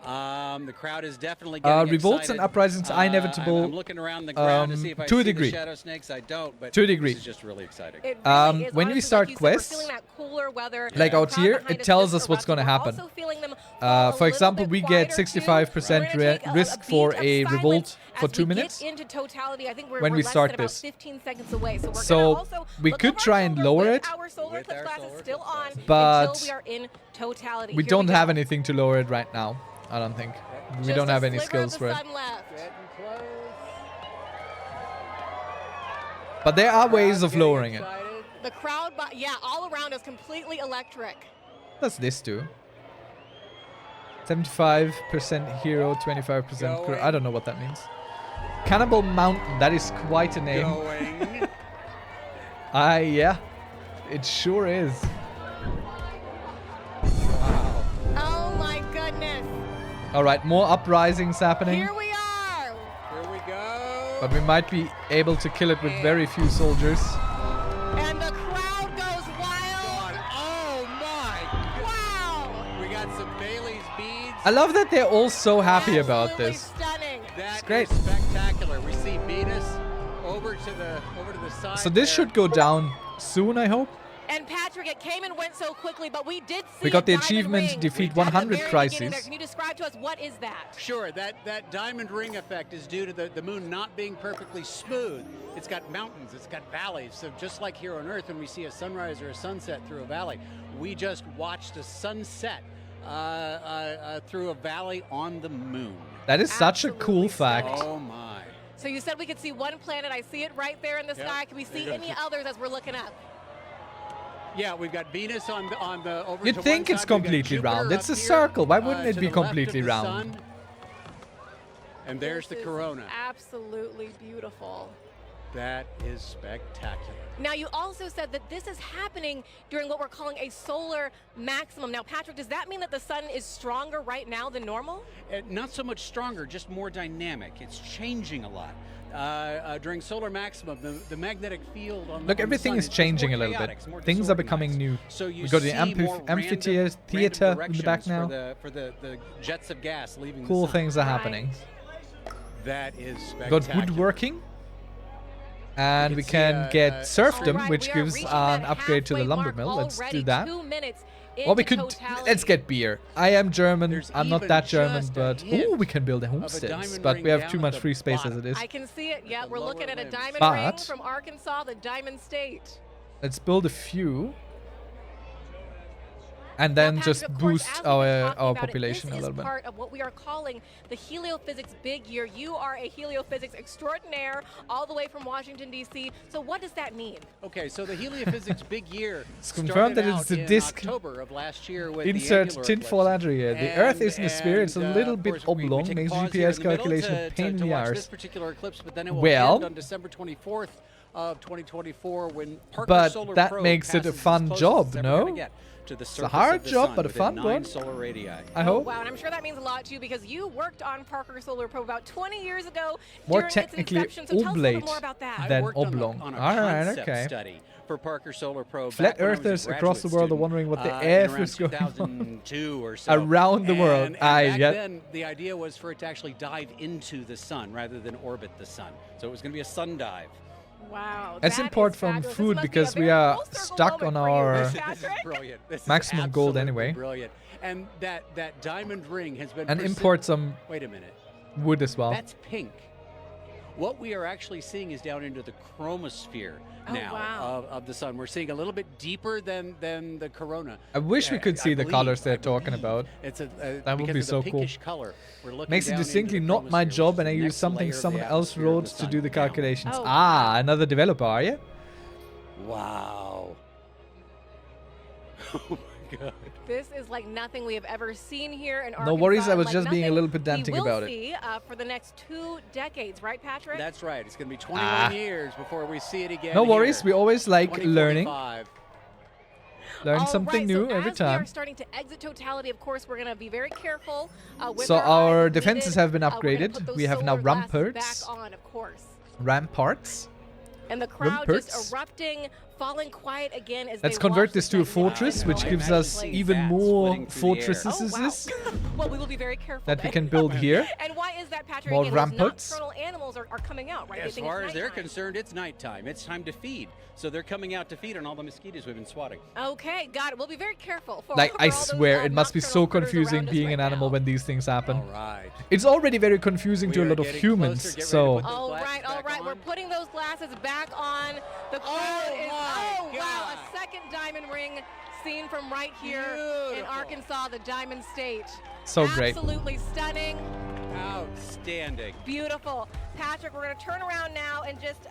The crowd is definitely getting Revolts excited. and uprisings are inevitable, I'm looking around the ground to see if I to a see degree. the shadow snakes. I don't, but To a degree. this is just really exciting. It really is. When we Honestly, start like you said, we're quests, feeling that cooler weather. like The out crowd here, behind it us tells just us what's erupted. going to We're happen. also feeling them fall a For little example, bit we get quieter, too. 65% We're gonna take a risk for beat of a silence revolt for as 2 we minutes get into totality. I think we're when we less start than about this. 15 seconds away. So we're So gonna also we look could over our try and shoulder lower with it, Our solar eclipse glasses still on but until we are in totality. we Here don't go. have anything to lower it right now. I don't think. We Just don't a have any sliver of skills the for it. sun left. But there are ways of lowering it. The crowd, yeah, all around us, completely electric. Does this do? 75% hero, 25% crew. I don't know what that means. Cannibal Mountain. That is quite a name. Going. Yeah. It sure is. Oh my goodness. All right, more uprisings happening. Here we are. Here we go. But we might be able to kill it with very few soldiers. And the crowd goes wild. Oh my I love that they're all so happy about this. Stunning. That It's great. is spectacular. We see Venus over to the side. So this should go down soon, I hope. And Patrick, it came and went so quickly, but we did see We got the a diamond achievement ring defeat at the 100 very beginning crises. there. Can you describe to us what is that? Sure, that diamond ring effect is due to the moon not being perfectly smooth. It's got mountains, it's got valleys. So just like here on Earth, when we see a sunrise or a sunset through a valley, we just watched a sunset through a valley on the moon. That is such a cool fact. Oh my. So you said we could see one planet. I see it right there in the sky. Can we see any others as we're looking up? Yeah, we've got Venus on the over You'd to think one it's side. We've got completely Jupiter round. It's up a here, circle. Why wouldn't it to be the left of completely the round? sun. And there's the This is corona. Absolutely beautiful. That is spectacular. Now, you also said that this is happening during what we're calling a solar maximum. Now, Patrick, does that mean that the sun is stronger right now than normal? Not so much stronger, just more dynamic. It's changing a lot. During solar maximum, the magnetic field on Look, the everything sun is just changing more a little chaotic, bit. it's more Things are becoming disorganized. new. So you We got the see more amphitheater random in the back directions now. for the jets of gas leaving the Cool sun. things are happening. That is We got spectacular. woodworking. And You we can can see, get serfdom, Alright, which we are gives reaching an that upgrade to the halfway lumber mark mill. Let's already. do that. 2 minutes Or we into could, totality. let's get beer. I am German. There's I'm not even that German, just a but hint ooh, we can build a of a homestead. diamond But ring we have down too at much the free space as bottom. it is. I can see it. Yeah, we're lower looking at a limbs. diamond But- ring from Arkansas, the Diamond State. Let's build a few. And Now, then Patrick, just of course, boost as we've been talking our about it, population a this little is bit. part of what we are calling the heliophysics big year. You are a heliophysics extraordinaire all the way from Washington, D.C. So what does that mean? Okay, so the heliophysics big year It's confirmed that started it's a out in disk. October of last year with Insert the annular tinfoil eclipse. adder here. The Earth isn't a sphere. It's a little of bit course, we oblong. take a Makes pause here GPS in the middle calculation a to pain in the watch this arse. particular eclipse, but then it will Well, end on December 24th of 2024 when Parker but Solar that Probe makes it a passes as fun close job, as it's ever gonna no? get to the It's a surface hard of the job, sun but a within fun 9 one. solar radii. I hope. Wow, and I'm sure that means a lot to you because you worked on Parker Solar Probe about 20 years ago More during technically its inception. So tell us a little oblate more about that. I than worked on oblong. on a Alright, concept okay. study for Parker Solar Probe. Flat back when I was a earthers across the graduate world are student, wondering what the in F around is going on 2002 or so. around the world. And Aye, back yeah. then, the idea was for it to actually dive into the sun rather than orbit the sun. So it was going to be a sun dive. Wow. Let's that import is from fabulous. This food must be a because we very are full circle stuck on moment for you, our This is Patrick. brilliant. This is maximum gold absolutely anyway. Brilliant. And that diamond ring has been And persi- import some Wait a minute. wood as well. That's pink. What we are actually seeing is down into the chromosphere Oh, now wow. of the sun. We're seeing a little bit deeper than the corona. I wish we could see the colors they're talking believe. about. It's That would because be of so the cool. pinkish color. We're looking Makes it down into distinctly the not my chromosphere, job, which and I is the use next something layer of the someone else atmosphere of wrote the to sun do the down. calculations. Oh, Ah, another developer, are you? Wow. Oh my God. This is like nothing we have ever seen here in Arkansas. No worries, I was like just being a nothing little pedantic we will about it. see, for the next 2 decades, right, Patrick? That's right. It's going to be 21 Ah. years before we see it again. No worries, here. we always like learning. 2045. Learn All something right, new so every as we are time. starting to exit totality, of course, we're going to be very careful with So our our eyes defenses needed. have been We're gonna upgraded. put those We have now solar glasses ramparts. back on, of course. Ramparts. And the crowd Ramparts. just erupting, falling quiet again as Let's they convert watch this the to a sun rise fortress, in which our gives place. us even Bats more splitting through the air. fortresses. Oh, wow. Well, we will be very careful That we then. can build here. And why is that, Patrick? More Again, those ramparts. nocturnal animals are coming out, right? They As think far it's as they're nighttime. concerned, it's nighttime. It's time to feed. So they're coming out to feed on all the mosquitoes we've been swatting. Okay, got it. We'll be very careful. Like, for I all those, swear, it must be so nocturnal critters confusing around us being right an animal now. when these things happen. All right. It's already very confusing to a We are lot of getting humans, closer. Get ready to so... put those All glasses right, all back right. on. We're putting those glasses back on. The crowd is. my Oh, wow. God. A second diamond ring seen from right here in Beautiful. Arkansas, the Diamond State. So great. Absolutely stunning. Outstanding. Beautiful. Patrick, we're going to turn around now and just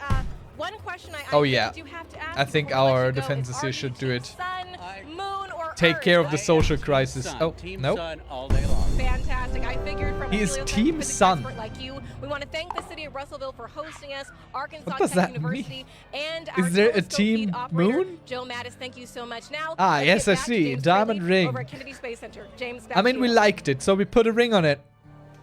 one question I Oh, really yeah. do have to ask I think before we let our you go is, defenses are here you should do team it. Sun, moon, or Take Earth? care of the I am social Team crisis. Sun. Oh, Team nope. Sun all day long. Fantastic. I figured from He a is heliophysics Team Sun. expert like you. We want to thank the city of Russellville for hosting us, Arkansas What does Tech that mean? University, and our Is there a telescope Team feed operator, Moon? Joe Mattis. Thank you so much. Now, Ah, let's yes, get I back to see. James Diamond Bradley ring. over at Kennedy Space Center. James, back I to mean, we you. liked it, so we put a ring on it.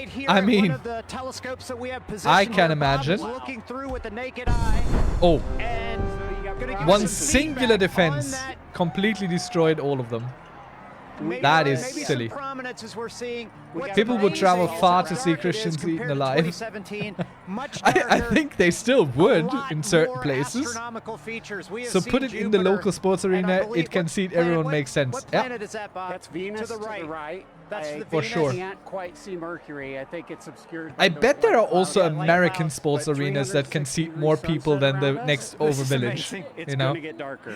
right here I at mean, one of the telescopes that we have positioned. I can where Bob is imagine. looking through with the naked eye. Oh. And One singular defense. on that completely destroyed all of them. That is maybe silly. Some prominences we're seeing. People would travel far to see Christians eaten alive. Much I think they still would in certain places. astronomical features. We have So seen put it in the Jupiter, local sports and I arena. believe It can what seat planet- everyone makes sense. What Yeah. planet is that, Bob? That's Venus to the right. That's the For Venus. sure. I can't quite see Mercury. I think it's obscured. by I the bet there are white also cloud. American sports But arenas that can seat 360 more degree people sunset than the around us? next This over is village. amazing. It's You know, going to get darker.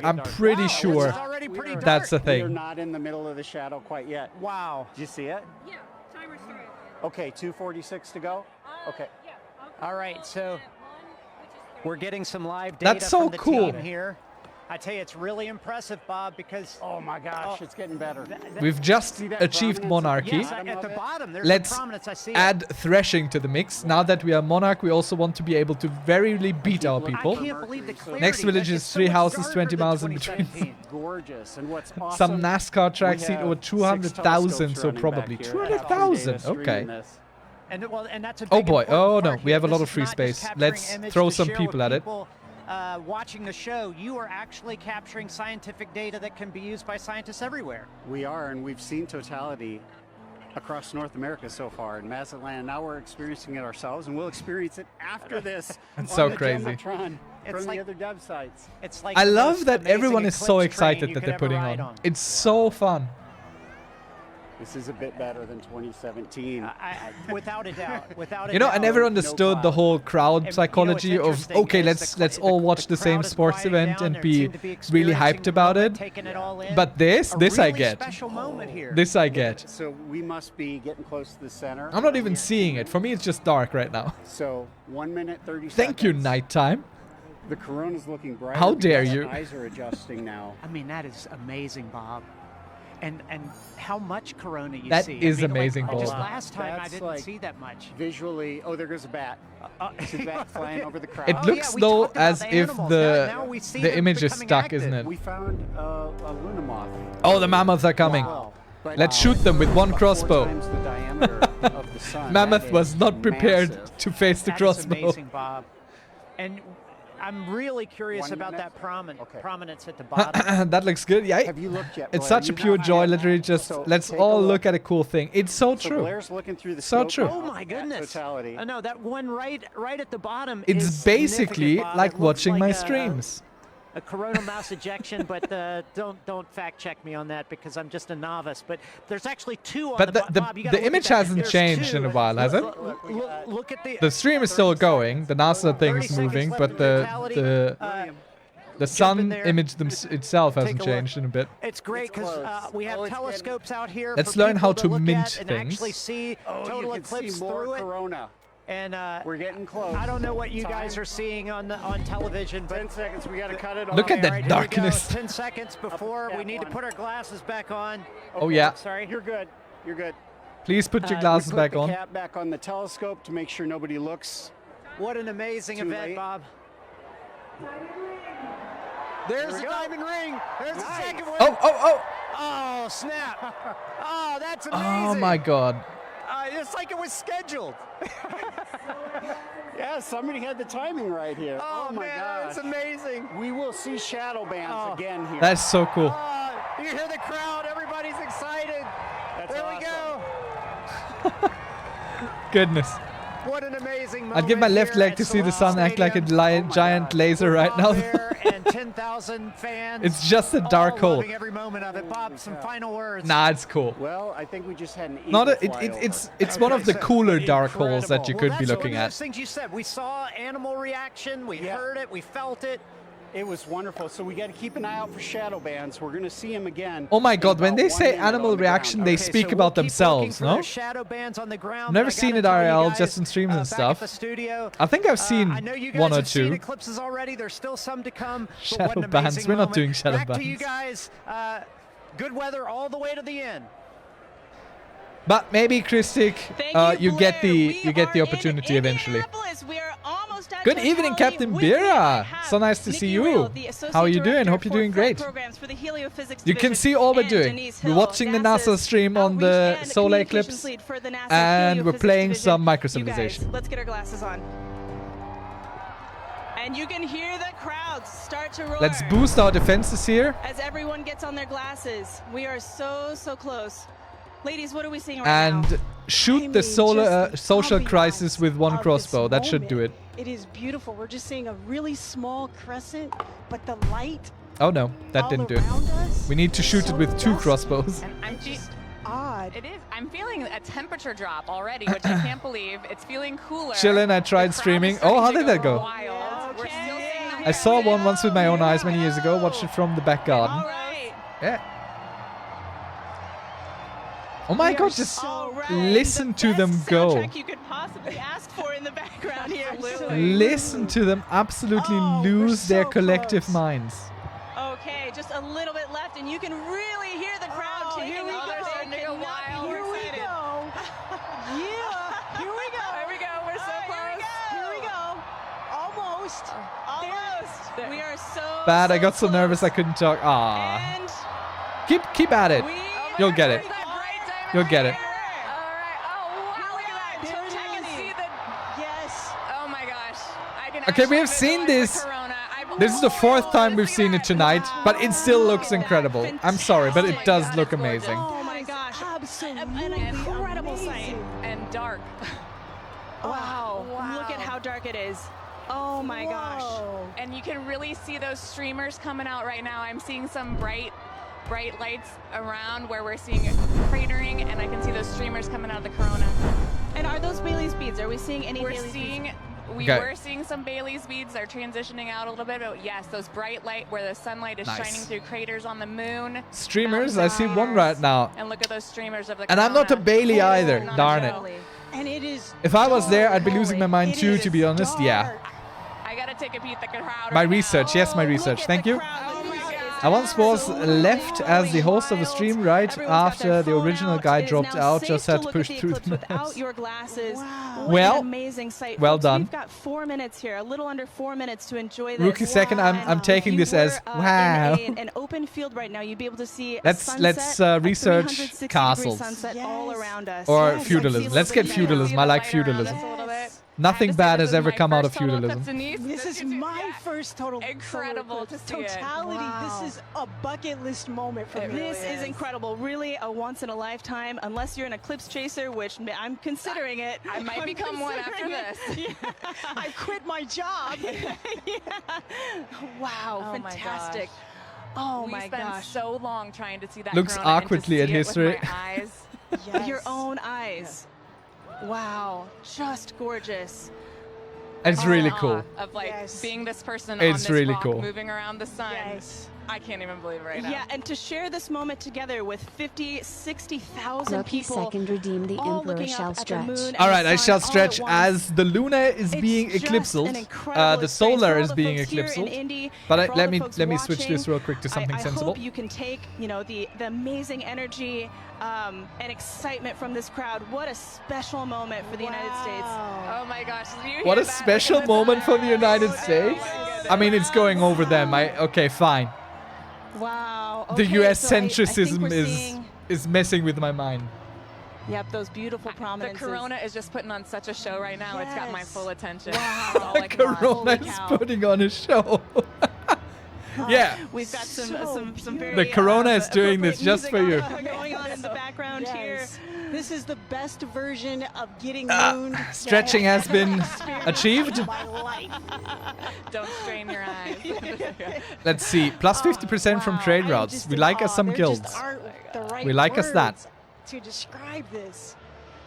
I'm pretty sure that's the We're thing. not in the middle of the shadow quite yet. Wow. Did you see it? Yeah, timer started. Okay, 2:46 to go. Okay. All right, so we're getting some live data That's so from the cool. team here. I tell you, it's really impressive, Bob, because oh my gosh, it's getting better. We've just achieved monarchy. Yes, at the bottom, there's Let's the prominence. I see it. add threshing to the mix. Now that we are monarch, we also want to be able to very really beat our people. I can't believe the clarity. Next village is 3 houses, 20 miles in between. Gorgeous. And what's awesome, Some NASCAR tracks we seat have over 6 200,000, telescopes so running probably back here. 200,000. Streaming Okay. this. And, well, and that's a Oh big boy. important Oh no, part we here. have a lot This of is free not just space. capturing Let's image throw to some share people with at it. people, watching the show, you are actually capturing scientific data that can be used by scientists everywhere. We are, and we've seen totality across North America so far in Mazatlan. Now we're experiencing it ourselves, and we'll experience it after this. That's on so the crazy. Jumbotron It's from like- the other dev sites. It's like I the love most that amazing everyone is so eclipse train excited you that could they're ever putting ride on. It's so fun. This is a bit better than 2017. Without a doubt. Without a You know, doubt. I never understood the whole crowd And, psychology you know, of what's okay, interesting let's is all the watch the same crowd is sports quieting event down. and They be seem to be really experiencing hyped the about moment, it. taking it all in. But this A I really get. special moment here. This I get. So we must be getting close to the center. I'm not even seeing it. For me, it's just dark right now. So 1 minute 30 seconds. Thank you, nighttime. The corona's looking brighter. How dare because you. Eyes are adjusting now. I mean, that is amazing, Bob. And how much corona you That see. is I mean, amazing, like, just Bob. last time I That's didn't like see that much. Visually, oh, there goes a bat. There's a bat flying over the crowd. It looks though as if the image is stuck, isn't it? We found a lunar moth. Oh, the mammoths are coming. Wow. Let's shoot them with one 4 crossbow. times the diameter of the sun. Mammoth That was is not prepared massive. to face the That is crossbow. amazing, Bob. And I'm really curious 1 about minute? that prominence at the bottom. That looks good. Yeah, Have you looked yet? it's Blair? such a You pure know I joy. have. Literally, just So let's take a all look. look at a cool thing. It's so So true. Blair's looking through the So scope true. now Oh my at goodness! Totality. No, that one right at the bottom. It's is basically significant, Bob. like It looks watching like my a- streams. A coronal mass ejection, but don't fact check me on that because I'm just a novice. But there's actually 2 on But the bottom. Bob, you gotta the look image at that. hasn't There's changed 2. in a while, has it? Look at the. The stream is still going. The NASA thing 30 is seconds moving, left but in the totality. the in sun there. image itself hasn't Take a look. changed in a bit. It's great because we have telescopes out here. Let's for learn how people to look mint at and things. actually see Oh, total you can eclipse see more through it. corona. And We're getting close. I don't know what you Time. guys are seeing on television, but 10 seconds. We got to cut it off. Look at all the right, here we go. darkness. 10 seconds before we that need to one. put our glasses back on. Oh, yeah. Sorry. You're good. You're good. Please put your We glasses put back the on. cap back on the telescope to make sure nobody looks. What an amazing Too event, late. Bob. There's There we the go. diamond ring. There's the Nice. second one. Oh! Oh, snap. Oh, that's amazing. Oh my God! It's like it was scheduled. Yeah, somebody had the timing right here. Oh, my man, gosh. that's amazing. We will see shadow bands again here. That's so cool. You hear the crowd. Everybody's excited. That's there we awesome. go. Goodness. What an amazing moment. I'd give my left here leg at to see the Solana sun act like a Stadium. giant laser right Bob now. there and 10,000 fans. It's just a dark all hole. loving every moment of it. Bob, some final words. Nah, it's cool. Well, I think we just had an Not a, eagle it, fly it's one of the cooler dark holes that you Well, could that's be one looking of at. those things you said. We saw animal reaction. We heard it. We felt it. It was wonderful. So we got to keep an eye out for shadow bands. We're going to see them again. Oh my in God, when about they 1 say minute animal on the reaction, ground. they Okay, speak so about we'll keep themselves, looking for no? their shadow bands on the ground. Never but I seen gotta it tell you IRL, guys, just in streams and back at stuff. the studio, I think I've seen I know you guys 1 or have seen 2. eclipses already. There's still some to come. but Shadow what an bands. amazing We're not moment. doing shadow Back to you bands. guys. Good weather all the way to the end. But maybe Christic, you get the opportunity eventually. Good evening, Captain Bira. So nice to see you. How are you doing? Hope you're doing great. You can see all we're doing. We're watching the NASA stream on the solar eclipse, and we're playing some Microcivilization. Let's get our glasses on. And you can hear the crowds start to roar. Let's boost our defenses here. As everyone gets on their glasses. We are so close. Ladies, what are we seeing right now? And shoot the social crisis with one crossbow. That should do it. It is beautiful. We're just seeing a really small crescent, but the light. Oh no, that didn't do it. We need to shoot it with 2 crossbows. And I'm odd. It is. I'm feeling a temperature drop already, which I can't believe. It's feeling cooler. Chillin', I tried streaming. Oh, how did that go? Wild. We're still seeing them. I saw one once with my own eyes many years ago. Watched it from the back garden. Yeah. Oh my god, just listen to them go. You could possibly ask for in the background here. Listen to them absolutely lose their collective minds. Okay, just a little bit left, and you can really hear the crowd taking over. They're starting to go wild. Here we go. Yeah. Here we go. There we go. We're so close. Here we go. Almost. Almost. We are so Bad, I got so nervous I couldn't talk. Ah. Keep at it. You'll get it. You'll get it. Oh my gosh. Okay, we have seen this. This is the 4th time we've seen it tonight, but it still looks incredible. I'm sorry, but it does look amazing. Oh my gosh. Absolutely. An incredible sight. And dark. Wow. Look at how dark it is. Oh my gosh. And you can really see those streamers coming out right now. I'm seeing some bright lights around where we're seeing cratering, and I can see those streamers coming out of the corona. And are those Bailey's beads? Are we seeing any We're seeing some Bailey's beads. They're transitioning out a little bit, but yes, those bright light where the sunlight is shining through craters on the moon. Streamers, I see one right now. And look at those streamers of the And I'm not a Bailey either, Not darn a it. Bailey. And it is. If I was there, I'd be losing my mind too, to be honest. Yeah. I gotta take a peek at the crowd. My research, yes, my research. Thank you. I once was left as the host of the stream right after the original guy dropped out. Just had to push through the without your glasses. Well, an amazing sight. well Folks, done. We've got 4 minutes here, a little under 4 minutes to enjoy this. Rookie second, I'm taking this as wow. In an open field right now, you'd be able to see Let's research castles all around us. or feudalism. Let's get feudalism. I like feudalism. Nothing bad has ever come out of feudalism. This is my first total incredible to see totality. Wow. This is a bucket list moment for me. This is incredible. Really a once in a lifetime, unless you're an eclipse chaser, which I'm considering it. I might become one after this. I quit my job. Wow, fantastic. Oh my gosh. We spent so long trying to see that. Looks corona and to awkwardly see at it history. With my eyes. With your own eyes. Wow, just gorgeous. It's really cool. Of like being this person It's on this really rock, cool. moving around the sun. I can't even believe it right now. Yeah, and to share this moment together with 50, 60,000 Lucky people. second redeem the all Emperor looking shall up at the stretch. moon and All right, the I sun shall all stretch at once. as the lunar is being Just eclipsed. an incredible The experience. solar For all is the being folks here in eclipsed. Indy, But for all let the me folks switch this watching, real quick to something I sensible. hope you can take, the amazing energy and excitement from this crowd. What a special moment for the United States. Oh my gosh. What a special moment for the United States. I mean, it's going over them. Okay, fine. Wow. The Okay, US so I think centricism we're seeing- is messing with my mind. Yep, those beautiful prominences. The corona is just putting on such a show right now. It's got my full attention. Wow. That's all I can watch. Corona is putting on a show. Yeah. We've got some very The corona is doing this just for you. going on in the background here. This is the best version of getting mooned. Stretching has been achieved. Don't strain your eyes. Let's see. Plus 50% from trade routes. We like us some guilds. We like us that. To describe this.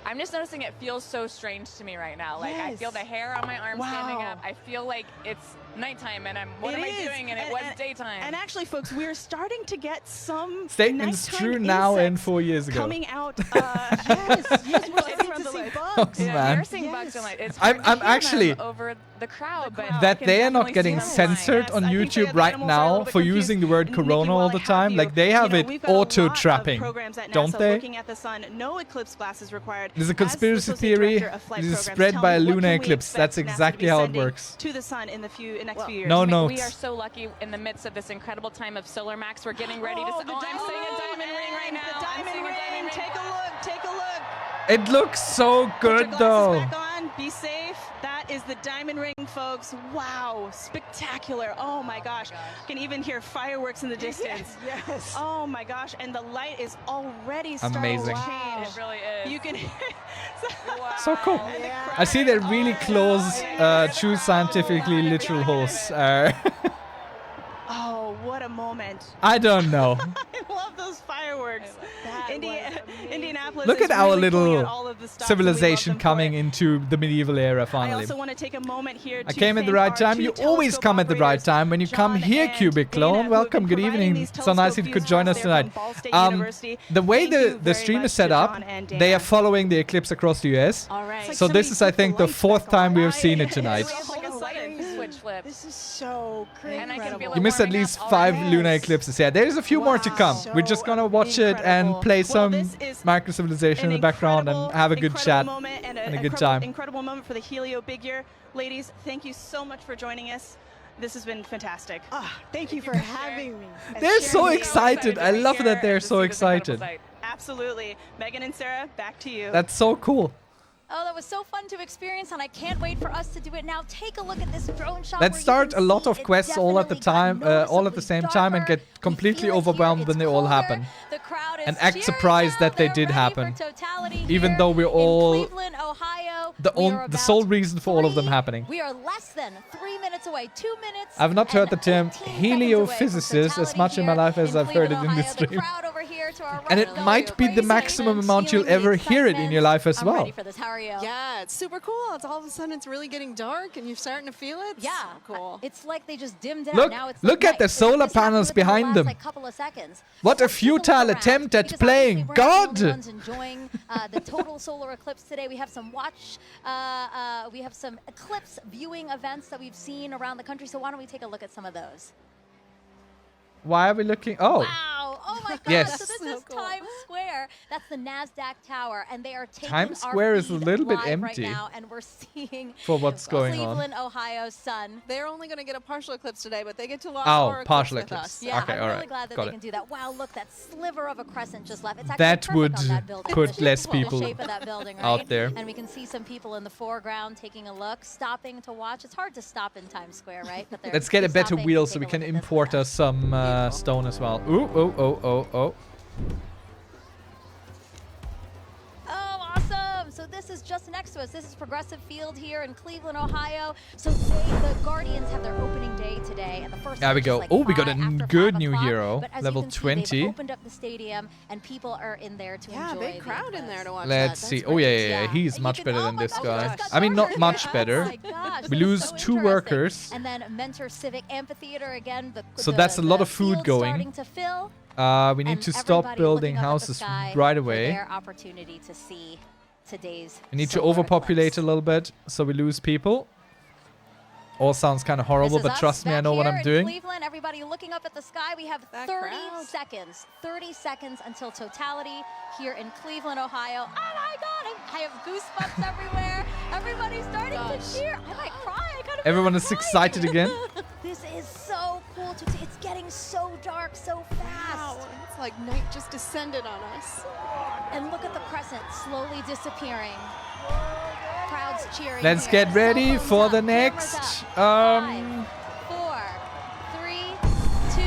I'm just noticing it feels so strange to me right now. Like I feel the hair on my arm standing up. I feel like it's nighttime and what am I doing? And it was daytime. And actually, folks, we're starting to get some Statements nighttime true now and insects 4 years ago. coming out. Yes, we're starting to see bugs. Oh, man. We're seeing bugs in light. It's I'm hard to hear actually them over the crowd, but that they are not getting censored on YouTube right now for using the word corona all the time. Like they have it auto trapping, don't they? Looking at the sun, no eclipse glasses required. There's a conspiracy theory. It is spread by a lunar eclipse. That's exactly how it works. To the sun in the next few years. No We notes. are so lucky in the midst of this incredible time of solar max. We're getting ready to. I'm seeing a diamond ring right now. The diamond ring. Take a look. Take a look. It looks so good Put your glasses though. back on. Be safe. That is the diamond ring folks. Wow, spectacular. Oh my gosh. Can even hear fireworks in the distance. Yes. Oh my gosh, and the light is already starting Amazing. to change. It really is. You can So cool. I see they're really close, true scientifically literal hosts. Oh, what a moment. I don't know. I love those fireworks. Indianapolis Look is at our really pulling little out all of the stops, and we love civilization them for coming it. into the medieval era I finally. also want to take a moment here I to came at the thank right our time. two You always telescope come at the right operators, time when you come John here, and Cubic Dana, Clone. who've Welcome. been Good providing evening. these So nice that you telescope could views join for us us there tonight. from Ball State University. The way Thank you the very stream much is set to up, John and they Dana. are following the eclipse across the US. All right. So this is, I think, the fourth time we have seen it tonight. It's like a sudden switch flip. This is so crazy. And I can feel You it missed at warming least up 5 already. lunar eclipses. Yeah, there's a few more to come. We're just gonna watch it and play some Microcivilization in the background and have a good chat Moment and a good time. Incredible moment for the Helio Big Year. Ladies, thank you so much for joining us. This has been fantastic. Thank you for having me. They're so excited. I love that they're so excited. Absolutely. Megan and Sarah, back to you. That's so cool. Oh, that was so fun to experience, and I can't wait for us to do it now. Take a look at this drone shot. Let's where you start can a lot see of it quests all at the time, all at the same time, and get completely overwhelmed when they all happen. The crowd is And act cheering surprised now. that they They're did ready happen. for totality Even here though we're all in Cleveland, Ohio. the sole reason for all of them happening. We are less than 3 minutes away. 2 minutes. I've not heard the term 18 heliophysicist as much in my life as I've heard it in this stream. And it might be the maximum amount you'll ever hear it in your life as well. Yeah, it's super cool. It's all of a sudden it's really getting dark and you're starting to feel it. Yeah, So cool. It's like they just dimmed out. Look, Now it's look like at the night. So solar this happened panels within the behind last, them. like, couple of seconds. What a futile attempt at playing. We're not the only God! ones enjoying the total solar eclipse today. We have some we have some eclipse viewing events that we've seen around the country. So why don't we take a look at some of those? Why are we looking? Oh. Wow! Oh my God! Yes. So this is Times Square. That's the NASDAQ tower, and they are taking Times our Square is a feed little bit live empty right now, and we're seeing for what's going on. Cleveland, Ohio sun. They're only going to get a partial eclipse today, but they get to watch Oh, more partial eclipse with eclipse. us. Yeah, Okay, I'm all really right. glad that Got they it. can do that. Wow, look, that sliver of a crescent just left. It's actually That perfect would on that building. put The less shape- people the shape of that building, right? out there. And we can see some people in the foreground taking a look, stopping to watch. It's hard to stop in Times Square, right? But they're Let's get a better stopping wheel to so we take a can look at this. import us some stone as well. Ooh, oh, oh, oh, oh. Oh, awesome! So this is just next to us. This is Progressive Field here in Cleveland, Ohio. So the Guardians have their opening day today, and the first. There we match is go. like Oh, we got a after good 5 new o'clock. hero, But as level you can see, 20. they've opened up the stadium, and people are in there to enjoy. Big crowd in there to watch Let's that. see. That's Oh, yeah, great. yeah, yeah. He's much better than this guy. gosh. I mean, not much better. Oh my gosh, We that is lose so 2 interesting. workers. And then Mentor Civic Amphitheater again. So that's a lot of food field's going. starting to fill. We need And to stop everybody building looking up at the houses sky right for away. their opportunity to see today's We need to solar overpopulate a little bit so we lose people. All sounds kind of horrible, This is but us trust me, I back know what here I'm in doing. Cleveland, everybody looking up at the sky. We have 30 seconds. 30 seconds until totality here in Cleveland, Ohio. Oh my God, I have goosebumps everywhere. Everybody's starting to cheer. I might cry. I gotta be Everyone is excited again. This is so cool to see. It's getting so dark so fast. Wow, it's like night just descended on us. And look at the crescent slowly disappearing. Crowds cheering. Let's here. get ready Cell phones for up, the cameras next. up. 5, 4, 3, 2,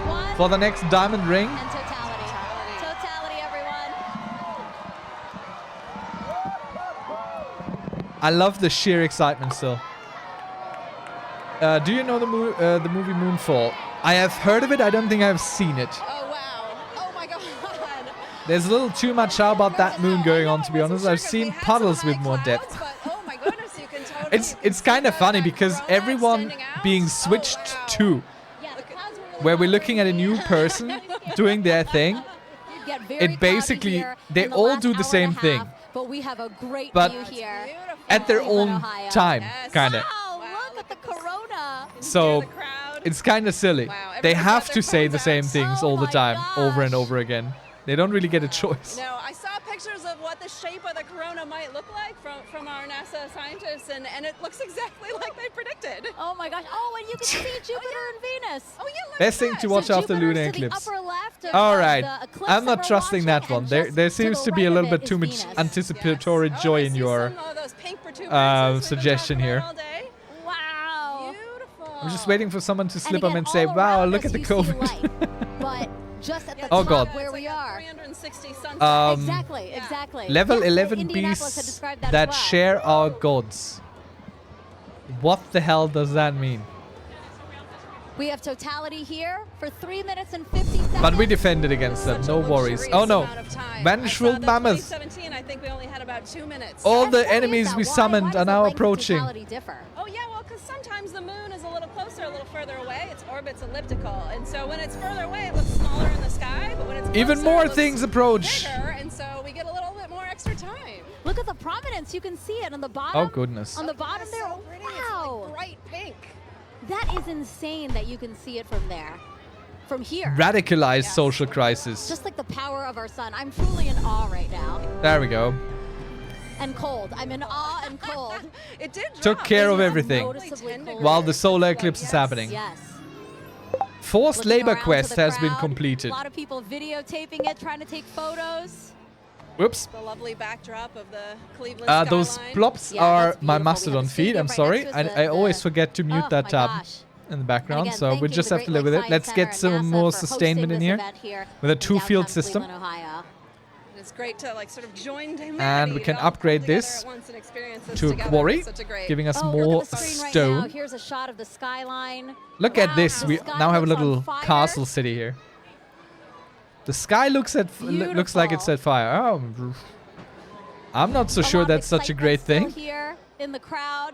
1. For the next diamond ring. And totality. Totality, everyone. I love the sheer excitement still. Do you know the movie Moonfall? I have heard of it. I don't think I've seen it. Oh, wow. Oh, my God. There's a little too much how about that moon going on, to be honest. I've seen puddles with more depth. Oh, my goodness, you can totally... It's kind of funny because everyone being switched to where we're looking at a new person doing their thing. Get very It basically, cloudy here they in the all last do the hour same and a thing, half, but we have a great but view here. at their Cleveland, own Ohio. time, kind of. Wow, look at the corona. So it's kind of silly. They have to say the same things all the time, over and over again. They don't really get a choice. No, I saw pictures of what the shape of the corona might look like from our NASA scientists, and it looks exactly like they predicted. Oh my gosh. Oh, and you can see Jupiter and Venus. Oh, yeah, look Best thing to watch after lunar eclipse. All right, I'm not trusting that one. There seems to be a little bit too much anticipatory joy in your suggestion here. I'm just waiting for someone to slip again, up and say, all wow, around look us at the you see COVID. light, but just at the Oh, top God. where we are. 360 sunsets. Exactly. Level Yes, 11 Indianapolis had beasts described that that as well. share our gods. What the hell does that mean? We have totality here for 3 minutes and 50 seconds. But we defended against them, no worries. Oh no, Vengeful Mammoth. 2017, I think we only had about 2 minutes. All the enemies we summoned are now approaching. Differ? Oh yeah, well, because sometimes the moon is a little closer, a little further away. Its orbit's elliptical, and so when it's further away, it looks smaller in the sky. But when it's closer, Even it more looks things approach. bigger, and so we get a little bit more extra time. Look at the prominence. You can see it on the bottom. Oh goodness. On the bottom there. So pretty. Wow. It's like bright pink. That is insane that you can see it from there. From here. Radicalized social crisis. Just like the power of our sun. I'm truly in awe right now. There we go. And cold. I'm in awe and cold. It did Took care of everything noticeably colder. while the solar eclipse is happening. Yes. Forced Looking labor around to quest the has been crowd. completed. A lot of people videotaping it, trying to take photos. Whoops. The lovely backdrop of the Cleveland Those skyline. plops Yeah, are that's my beautiful. We Mastodon have a feed. stadium I'm right sorry. next to us, I always forget to mute oh that my tab gosh. in the background. again, So we thanking just the have to Great live with it. Lakes Let's Science get Center and some NASA more for sustainment in hosting here this event here with a in two-field downtown system. Cleveland, Ohio. It's great to like sort of join humanity. And we can you know, upgrade come together this at once and experience this to a together. quarry, It's such a great- giving us Oh, more look at the screen right stone. now. Here's a shot of the skyline. Look Wow, at this. the We sky now have a looks on little fire. castle city here. The sky looks looks like it's at fire. Oh, I'm not so sure lot of that's such a great excitement thing. still here in the crowd.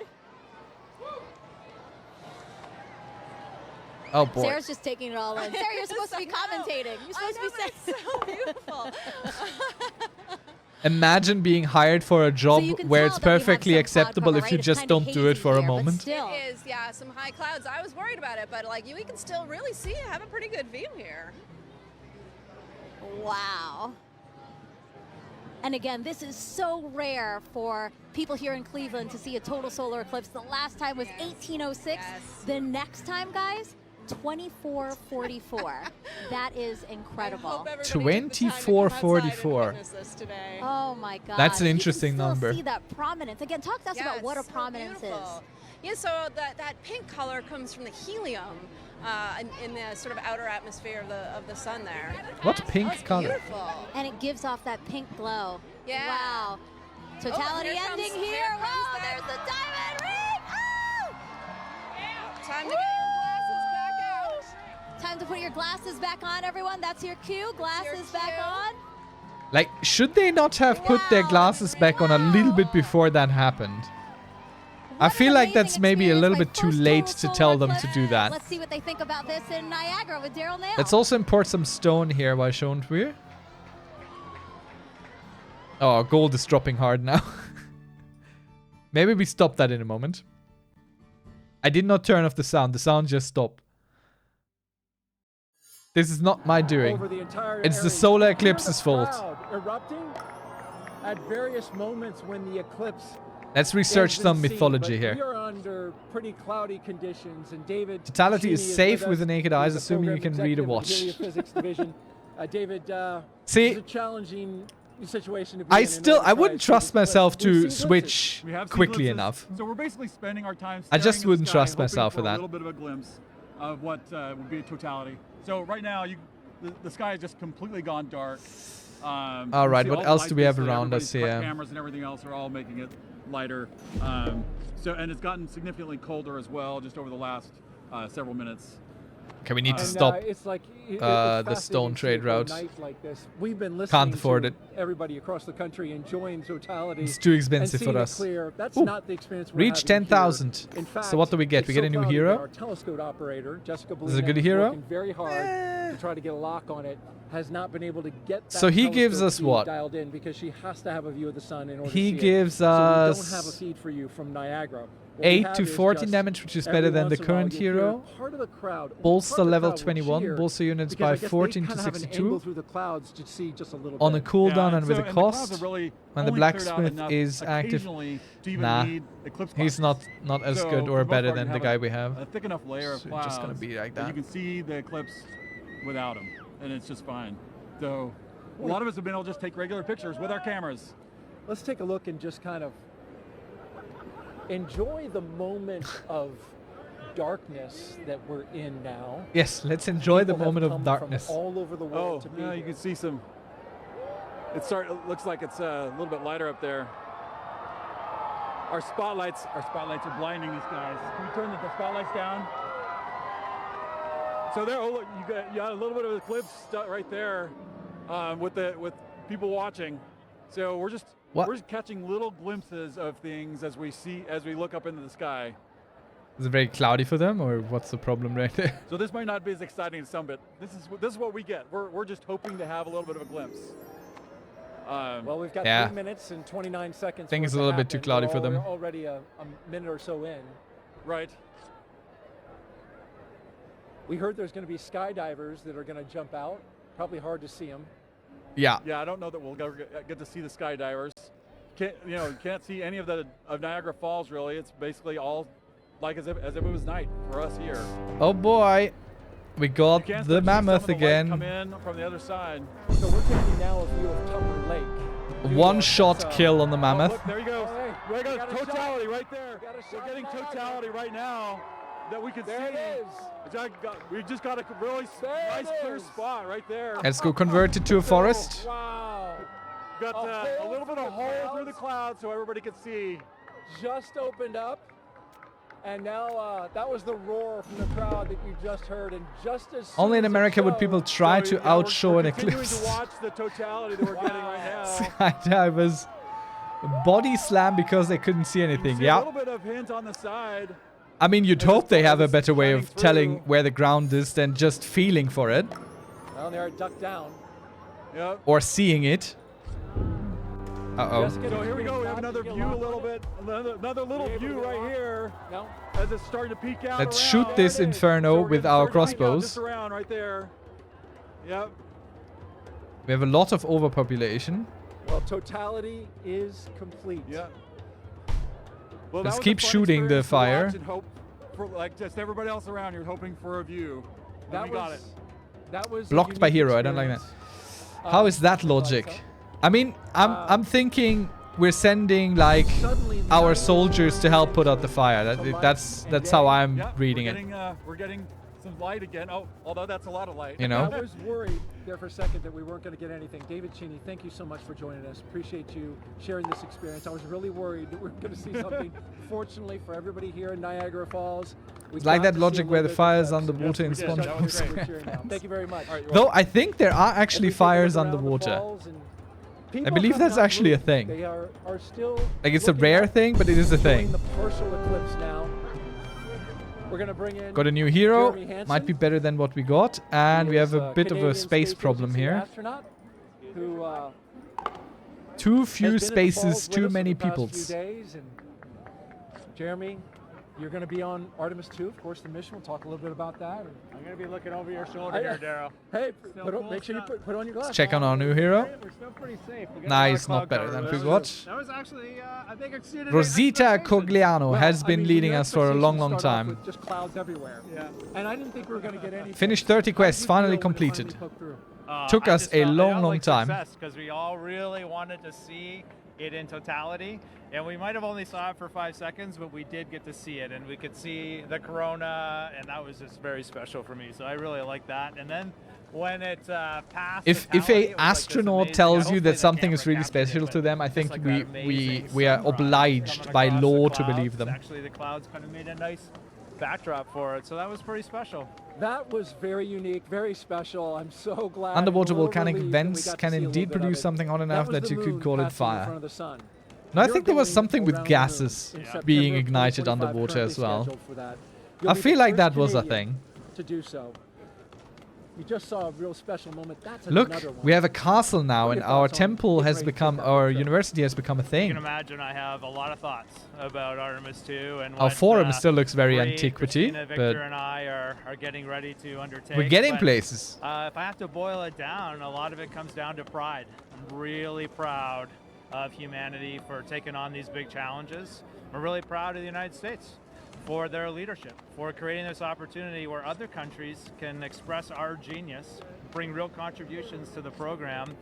Oh boy. Sarah's just taking it all in. Sarah, you're supposed to be commentating. You're supposed to be saying. It's so beautiful. Imagine being hired for a job you can where tell it's that we have perfectly some cloud acceptable cover, if you right? It's just kinda don't do it hazy for a here, but moment. still. It is, yeah, some high clouds. I was worried about it, but like we can still really see, have a pretty good view here. Wow. And again, this is so rare for people here in Cleveland to see a total solar eclipse. The last time was 1806. The next time, guys, 2444. That is incredible. 2444. Oh my God. That's an interesting number. See that prominence. Again, talk to us about what a prominence is. Yeah, so that pink color comes from the helium in the sort of outer atmosphere of the sun there. What pink color? Beautiful. And it gives off that pink glow. Yeah. Wow. Totality here ending comes- here. here comes Wow, that- there's the diamond ring. Oh! Time to get your glasses back out. Time to put your glasses back on, everyone. That's your cue. Glasses back on. Like, should they not have put their glasses back on a little bit before that happened? I feel like that's maybe a little bit too late to tell them to do that. Let's see what they think about this in Niagara with Daryl Nail. Let's also import some stone here, why shouldn't we? Oh, gold is dropping hard now. Maybe we stop that in a moment. I did not turn off the sound. The sound just stopped. This is not my doing. It's the solar eclipse's fault. Erupting at various moments when the eclipse. Let's research has some been mythology seen, but here. We are under pretty cloudy conditions, and David. Totality is Cheney safe with with the us. naked eyes, He's the assuming you program can read a executive of watch. the Heliophysics Division. David, See, it's a challenging situation to be I in. I wouldn't trust myself to We've seen switch We have seen quickly glimpses. enough. So we're basically spending our time. I just staring at the wouldn't sky, trust hoping myself for a that. little bit of a glimpse of what would be totality. So right now, the sky has just completely gone dark. All right, what else do we have around us here? Cameras and everything else are all making it lighter. And it's gotten significantly colder as well, just over the last several minutes. Okay, we need to And, stop it's like, it's the fascinating stone to trade see a route. night like this. We've been listening Can't afford to it. everybody across the country enjoying totality. It's too expensive and seeing for it us. Clear. That's Ooh. not the experience we're Reach having 10,000. here. In So fact, what do we get? We it's get a so new cloudy hero? that Our telescope operator, Jessica Is it a Blumenthal, good is hero? working very hard to try to get a lock on it. Has not been able to get that So he gives telescope us feed what? dialed in because she has to have a view of the sun in order He to see gives it. So we us don't have a feed for you from Niagara. What we 8 have to is 14 just damage, which is every better than the once in a while current you'll hear hero. part of the crowd, Bolster part of the level crowd will 21, cheer bolster units because by I guess they 14 to kind of have an 62. angle through the clouds to see just a little On a bit. cooldown and with so- a and the clouds cost, have really when the only cleared out blacksmith enough is active, occasionally to even nah, need eclipse he's clouds. not as So, good for or the most better part, than you the have guy we have. A thick enough layer of So clouds it's just gonna be like that that. you can see the eclipse without him, and it's just fine. So a lot of us have been able to just take regular pictures with our cameras. Let's take a look and just kind of enjoy the moment of darkness that we're in now. Yes, let's enjoy the People have moment of come darkness. from all over the world to be yeah, you here. can see some. It looks like it's a little bit lighter up there. Our spotlights are blinding these guys. Can we turn the spotlights down? So there, oh look, you got a little bit of eclipse right there, with people watching. So we're just catching little glimpses of things as we look up into the sky. Is it very cloudy for them, or what's the problem right there? So this might not be as exciting as some, but this is what we get. We're just hoping to have a little bit of a glimpse. Well, we've got 3 minutes and 29 seconds. I think it's a little bit too cloudy for them. We're already a minute or so in. Right. We heard there's going to be skydivers that are going to jump out. Probably hard to see them. Yeah. Yeah, I don't know that we'll get to see the skydivers. Can't see any of Niagara Falls really. It's basically all like as if it was night for us here. Oh boy, we got the mammoth again. Come in from the other side. So we're taking now a view of Tupper Lake. One-shot kill on the mammoth. Look, there you go. There you go. Totality right there. We're getting totality right now that we can see. There it is. We just got a really nice clear spot right there. Let's go convert it to a forest. Wow. Got a little bit of hole through the clouds so everybody could see. Just opened up. And now that was the roar from the crowd that you just heard. And just as Only in America would people try to outshow an eclipse. Continuing to watch the totality that we're getting right now. Skydivers body slam because they couldn't see anything. See Yeah. a little bit of hint on the side. I mean, you'd hope they have a better way of telling where the ground is than just feeling for it. Well, they're ducked down. Yep. Or seeing it. Uh-oh. So here we go. We have another view a little bit. Another little view right here. No. As it's starting to peek out. Let's shoot this inferno with our crossbows. Just around right there. Yep. We have a lot of overpopulation. Well, totality is complete. Yeah. Well, Let's keep shooting the fire. And hope for, like just everybody else around, you're hoping for a view. That we got it. That was Blocked by hero. I don't like that. How is that logic? I mean, I'm thinking we're sending like our soldiers to help put out the fire. That's how I'm reading it. We're getting some light again. Oh, although that's a lot of light. You know? I was worried there for a second that we weren't going to get anything. David Cheney, thank you so much for joining us. Appreciate you sharing this experience. I was really worried that we were going to see something. Fortunately for everybody here in Niagara Falls, It's like that logic where the fire's underwater in SpongeBob. Thank you very much. Though I think there are actually fires underwater. I believe that's actually a thing. They are still Like it's a rare thing, but it is a thing. the partial eclipse now. We're going to bring in Got a new hero. Jeremy Hansen. Might be better than what we got. And we have a bit of a Canadian space problem Agency here. astronaut who, Too few has been at the spaces, falls with too us for many the past peoples. few days, and Jeremy, you're going to be on Artemis 2, of course, the mission. We'll talk a little bit about that. I'm going to be looking over your shoulder here, Daryl. Hey, Still cool make sure you stuff. put on your glasses. Let's check on our new hero. We're still pretty safe. We got Nice, a lot not of better cloud than cover. we got. That was actually, I think, exceeded Rosita Cogliano has been leading us for a long, long time. With just clouds everywhere. Yeah. And I didn't think we were going to get anything. Finished 30 quests, finally completed. Took us a long, long time. Because we all really wanted to see it in totality, and we might have only saw it for 5 seconds, but we did get to see it, and we could see the corona, and that was just very special for me. So I really like that. And then when it passed, If a astronaut tells you that something is really special to them, I think we are obliged by law to believe them. Actually, the clouds kind of made a nice backdrop for it, so that was pretty special. That was very unique, very special. I'm so glad. Underwater I'm a little volcanic relieved that we vents got to can see a little indeed bit of produce it. something hot enough was that the you could moon call it passing in fire. front of the sun. No, I You're think there was going something with around the moon gases in September being of ignited 2025, underwater as currently well. scheduled for that. I You'll be feel the like first that was a Canadian thing. to do so. You just saw a real special moment. That's Look, another one. we have a castle now, What are and your our thoughts on temple getting has ready to become, take that our picture? university has become a You thing. can imagine I have a lot of thoughts about Artemis 2 and Our what, forum still looks very Ray, antiquity, Christina, but Victor and I are getting ready to undertake. we're getting But, places. if I have to boil it down, a lot of it comes down to pride. I'm really proud of humanity for taking on these big challenges. We're really proud of the United States for their leadership, for creating this opportunity where other countries can express our genius, bring real contributions to the program,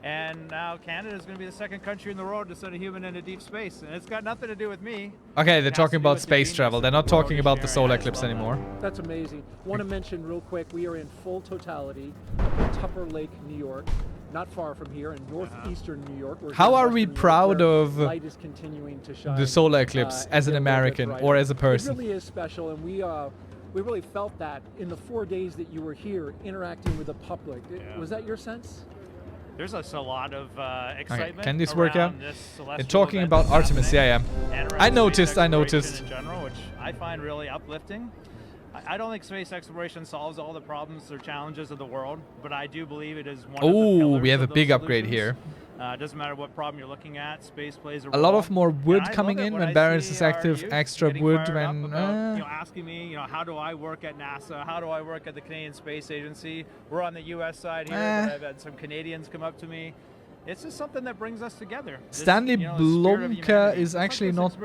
And now Canada is going to be the second country in the world to send a human into deep space. And it's got nothing to do with me. Okay, they're talking about space travel. They're not talking about the solar eclipse anymore. That's amazing. Want to mention real quick, we are in full totality in Tupper Lake, New York. Not far from here in northeastern New York. How are we proud of light is continuing to shine, the solar eclipse as an American or as a person? It really is special, and we really felt that in the 4 days that you were here interacting with the public. Was that your sense? There's a lot of excitement. Okay. Can this work out? They're talking about Artemis. Yeah. I noticed. In general, which I find really uplifting. I don't think space exploration solves all the problems or challenges of the world, but I do believe it is one of the pillars we have a of big those upgrade solutions. here. Doesn't matter what problem you're looking at, space plays a A role. lot of more wood And I coming love it in when when I Barons see is our active, youth extra getting wood fired up when... about, asking me, how do I work at NASA? How do I work at the Canadian Space Agency? We're on the U.S. side here, but I've had some Canadians come up to me. It's just something that brings us together. Stanley Blomka is actually not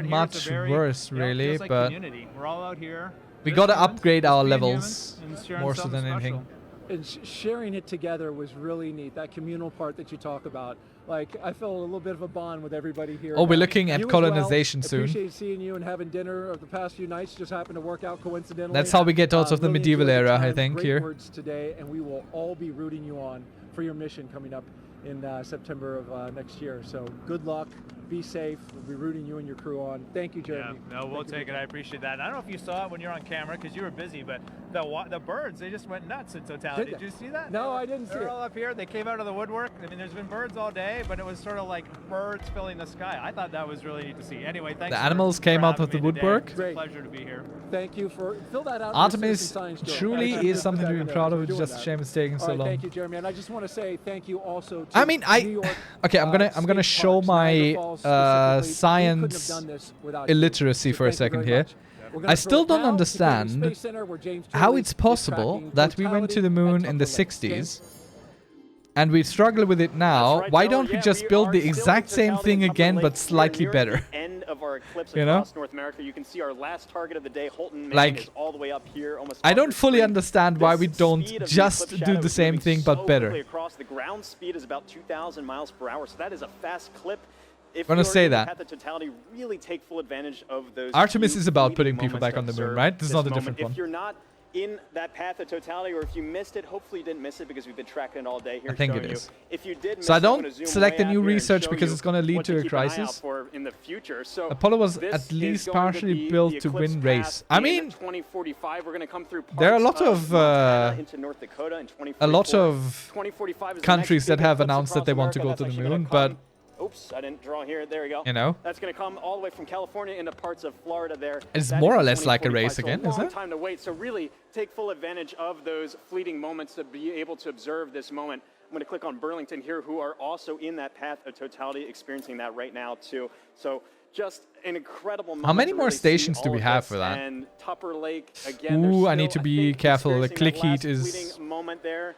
much worse, really, like but community. We're all out here. we gotta upgrade our levels more so than anything. And sharing it together was really neat. That communal part that you talk about. Like, I felt a little bit of a bond with everybody here. Oh, we're looking at colonization soon. Appreciate seeing you and having dinner of the past few nights. Just happened to work out coincidentally. That's how we get out of the really medieval enjoyed the era, I time. think, Great here. words today, and we will all be rooting you on for your mission coming up in September of next year. So good luck. Be safe. We'll be rooting you and your crew on. Thank you, Jeremy. Yeah, no, we'll take it. I appreciate that. And I don't know if you saw it when you're on camera because you were busy, but the birds, they just went nuts in totality. Did you see that? No, I didn't see it. They're all up here. They came out of the woodwork. I mean, there's been birds all day, but it was sort of like birds filling the sky. I thought that was really neat to see. Anyway, thanks. The animals came out of the woodwork. It's a pleasure to be here. Thank you for fill that out. Artemis truly is something to be proud of. It's just a shame it's taking so long. Thank you, Jeremy. And I just want to say thank you also to I mean, okay, I'm gonna show my science illiteracy for a second here. I still don't understand how it's possible that we went to the moon in the 60s and we struggle with it now. Why don't we just build the exact same thing again but slightly better? End of our eclipse You know? across North America. You can see our last target of the day, Holton Maine, Like, is all the way up here. Almost I don't fully understand why we don't speed of the just eclipse do shadow the is same moving thing so but better. quickly across. The ground speed is about 2,000 miles per hour, so that is a fast clip. If I'm gonna you're say able to that. have the totality, really take full advantage of those Artemis few is about fleeting putting people moments back to on the moon, observe right? This is not a moment. different one. If you're not in that path of totality, or if you missed it, hopefully you didn't miss it because we've been tracking it all day here. I think it showing is. You. If you did miss So I it, I'm gonna don't zoom select way the out new here and research show because you it's going to lead what to a keep an eye out crisis. for in the future. So Apollo was this at is least going to partially be built the to eclipse win path race. I in mean, 2045. We're going to come through there are a parts lot of Montana into North Dakota in 2044. a lot of 2045 is the countries next big that have eclipse announced that across they want to America. go to That's the actually moon, gonna but come- Oops, I didn't draw here. There we go. You know? That's going to come all the way from California into parts of Florida there. It's That more is or in less like a 2045, race so again, a is long it? time to wait. So really take full advantage of those fleeting moments to be able to observe this moment. I'm going to click on Burlington here, who are also in that path of totality, experiencing that right now too. So just an incredible moment. How many to more really see stations do all we of have this. for that? And Tupper Lake again. they're Ooh, I still, need to be think, careful. The experiencing click that heat last is fleeting moment there.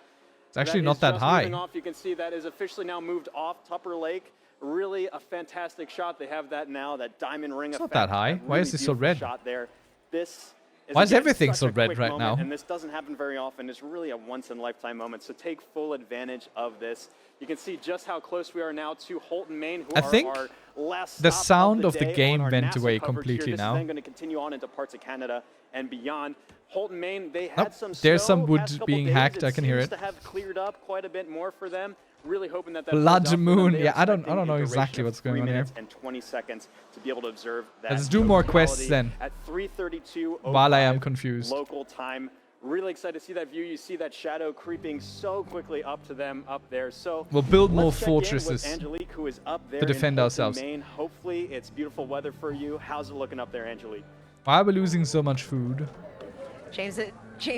it's actually not is that just high. moving off. You can see that is officially now moved off Tupper Lake. Really a fantastic shot. They have that now, that diamond ring It's effect. not that high. That Why is really this so beautiful red? Shot there. This is Why is again, everything such so a red quick right moment, now? And this doesn't happen very often. It's really a once-in-a-lifetime moment. So take full advantage of this. You can see just how close we are now to Holton, Maine, who I are think our last the stop sound of of the day game on our went NASA away coverage completely here. This now. is then going to continue on into parts of Canada and beyond. Holton, Maine, they had Nope, some there's snow some wood past couple being days. hacked. I can hear seems it. to have cleared up quite a bit more for them. Really hoping that Blood holds out for them. moon. They are Yeah, I don't expecting know a duration exactly of what's going 3 on here. minutes and 20 seconds to be able to observe that. Let's do more quests totality then. At 3:32 While I am confused. local time. Really excited to see that view. You see that shadow creeping so quickly up to them up there. So We'll build more let's check in with fortresses Angelique, who is up there to defend in Holton, ourselves. Maine. Hopefully, it's beautiful weather for you. How's it looking up there, Angelique? Why are we losing so much food? James,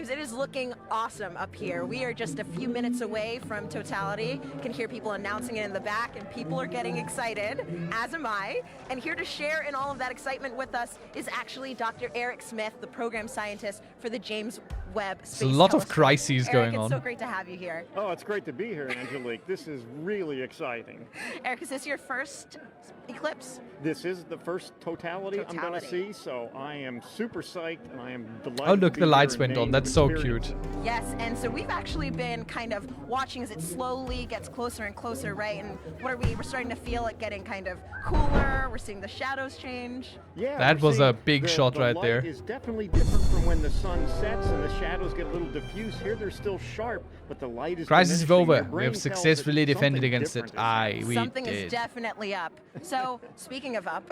it is looking awesome up here. We are just a few minutes away from totality. You can hear people announcing it in the back, and people are getting excited, as am I. And here to share in all of that excitement with us is actually Dr. Eric Smith, the program scientist for the James Webb Space There's a lot of Telescope. crises Eric, going it's on. so great to have you here. Oh, it's great to be here, Angelique. This is really exciting. Eric, is this your first eclipse? This is the first totality I'm going to see, so I am super psyched and I am delighted. Oh, look, to the be lights here went and on. named That's so experience cute. it. Yes, and so we've actually been kind of watching as it slowly gets closer and closer, right? And what are we? We're starting to feel it getting kind of cooler. We're seeing the shadows change. Yeah, That we're was a seeing big shot right light there. is definitely different from when the sun sets and the shadows get a little diffuse. Here they're still sharp, but the light is Crisis is diminishing. over. Your We brain have tells successfully that defended something against it. different is Aye, we Something did. is definitely up. So, speaking of up,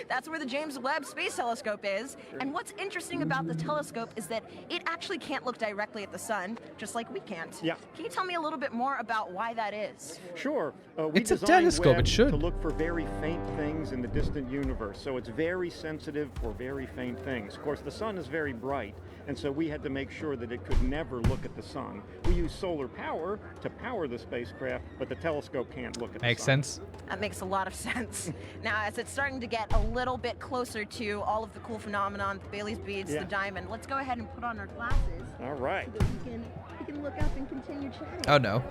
that's where the James Webb Space Telescope is. And what's interesting about the telescope is that it actually can't look directly at the sun, just like we can't. Yeah. Can you tell me a little bit more about why that is? Sure. We It's a designed telescope, Webb it should. to look for very faint things in the distant universe. So it's very sensitive for very faint things. Of course, the sun is very bright, and so we had to make sure that it could never look at the sun. We use solar power to power the spacecraft, but the telescope can't look at Makes the sun. sense. That makes a lot of sense. Now, as it's starting to get a little bit closer to all of the cool phenomenon, the Bailey's beads, Yeah. the diamond, let's go ahead and put on our glasses All right. so that we can look up and continue chatting. Oh no.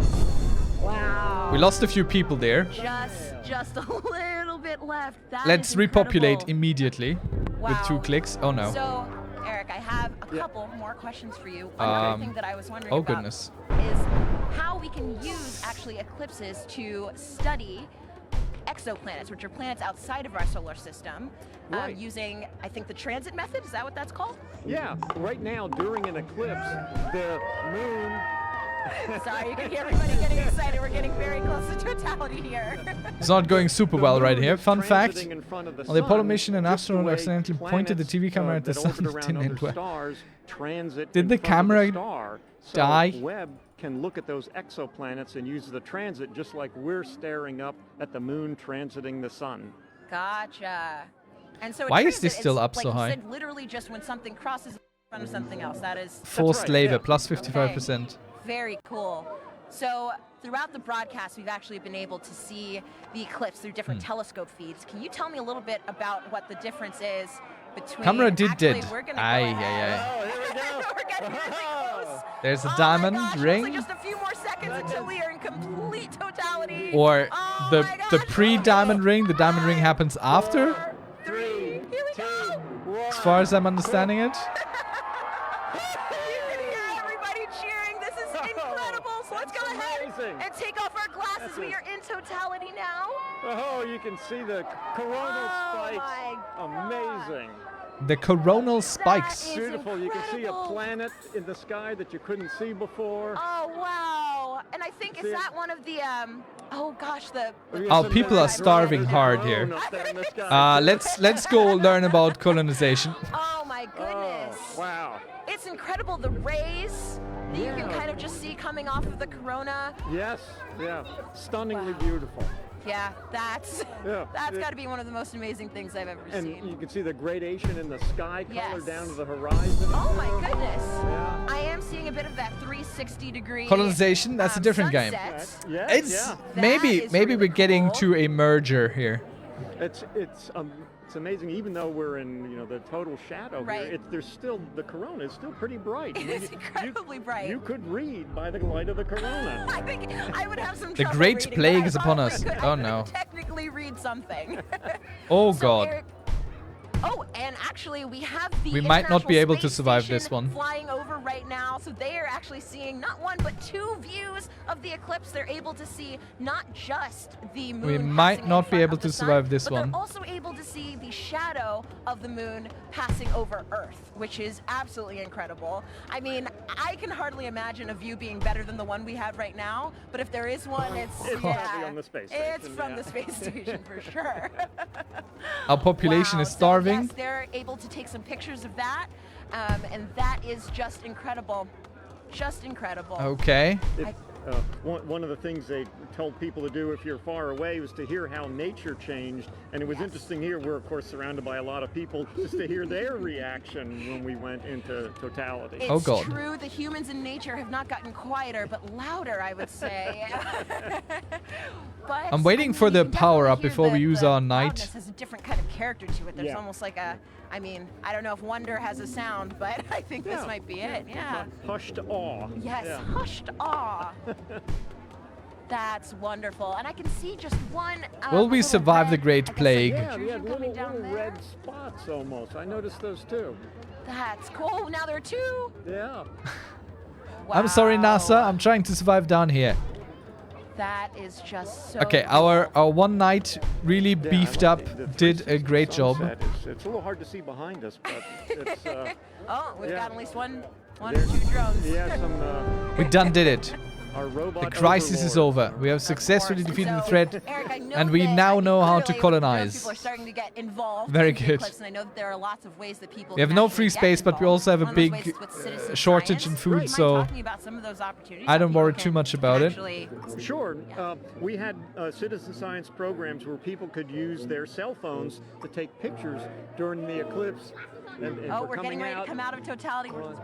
Wow. We lost a few people there. Just a little bit left. That Let's is repopulate incredible. immediately with 2 Wow. clicks. Oh no. So, Eric, I have a couple more questions for you. One other thing that I was wondering oh about goodness. is how we can use actually eclipses to study exoplanets, which are planets outside of our solar system, Right. using, I think, the transit method. Is that what that's called? Yeah, right now during an eclipse, the moon. Sorry, you can hear everybody getting excited. We're getting very close to totality here. It's not going super well right here. Fun fact, transiting in front of the on the Apollo sun, mission, an just the astronaut way accidentally pointed the TV camera at the planets, sun. that orbit It around didn't end other well. stars transit Did in the front of camera star. So die? Webb can look at those exoplanets and use the transit just like we're staring up at the moon transiting the sun. Gotcha. And so it Why is turns this it- still it's, up like so you high? said, literally just when something crosses in front of something else. That is Forced labor, plus 55%. very cool. So throughout the broadcast, we've actually been able to see the eclipse through different telescope feeds. Can you tell me a little bit about what the difference is between? Camera did actually, did. We're gonna Aye, go ahead. aye, aye. Oh, here we go. We're getting really close. There's a Oh my diamond gosh, ring. Looks like just a few more seconds until we are in complete totality. Or Oh the my gosh. the pre-diamond ring. The diamond ring happens after, 3, 2, 1. as far as I'm understanding it. You can hear everybody cheering. This is incredible. So let's go ahead amazing. and take off our glasses. We are in totality now. Oh, you can see the coronal spikes. my Amazing. The coronal spikes. Beautiful. You can see a incredible. planet in the sky that you couldn't see before. Oh wow! And I think See is it? that one of the oh gosh the. Oh, people are starving hard here. Let's go learn about colonization. Oh my goodness! Wow. It's incredible the rays that you can kind of just see coming off of the corona. Yes. Yeah. Stunningly beautiful. Yeah, that's Yeah. got to be one of the most amazing things I've ever And seen. you can see the gradation in the sky color Yes. down to the horizon. Oh my goodness! Yeah. I am seeing a bit of that 360-degree Colonization. That's a different game. sunset. Yeah. It's yeah. maybe is maybe really we're getting cool. to a merger here. It's amazing. Even though we're in the total shadow Right. here, there's still the corona is still pretty bright. It's incredibly bright. You could read by the light of the corona. I think I would have some The trouble Great reading, Plague but I is upon probably us. could- Oh, I could no. technically read something. Oh So, God. Eric, oh, and actually we have the We might not be International able to Space survive Station this one. flying over right now, so they are actually seeing not one but 2 views of the eclipse. They're able to see not just the moon. We might passing in not be front able of the to sun, survive this but one. They're also able to see the shadow of the moon passing over Earth, which is absolutely incredible. I mean, I can hardly imagine a view being better than the one we have right now, but if there is one, it's probably on the space It's station, from yeah. the space station for sure. Our population Wow. is starving. So yes, they're able to take some pictures of that, and that is just incredible. Just incredible. Okay. One of the things they told people to do if you're far away was to hear how nature changed. And it was interesting here. We're, of course, surrounded by a lot of people just to hear their reaction when we went into totality. It's Oh, God. true, the humans in nature have not gotten quieter, but louder, I would say. But I'm waiting for the power up before we use our night. Loudness has a different kind of character to it. There's almost like a, I mean, I don't know if wonder has a sound, but I think this might be it. Yeah. Hushed awe. Yes, hushed awe. That's wonderful. And I can see just one. Will we survive the Great Plague? Yeah, we had little red spots almost. I noticed those too. That's cool. Now there are two. Yeah. I'm sorry, NASA. I'm trying to survive down here. That is just so Okay, our one night really beefed up, did a great job. It's a little hard to see behind us, but it's... oh, we've got at least one or two drones. Yeah, some... We done did it. Our robot The crisis is over. We have successfully defeated the threat, and we now know how to colonize. People are starting to get involved. Very in the good. eclipse, and I know that there are lots of ways that people We have can no actually free get space, but we involved. also have a One of those big ways is with citizen shortage in science. food, Do you mind so talking about some of those opportunities I that don't people worry can too much about it. actually- Sure. We had citizen science programs where people could use their cell phones to take pictures during the eclipse. And Oh, we're getting ready to come out of totality. We're just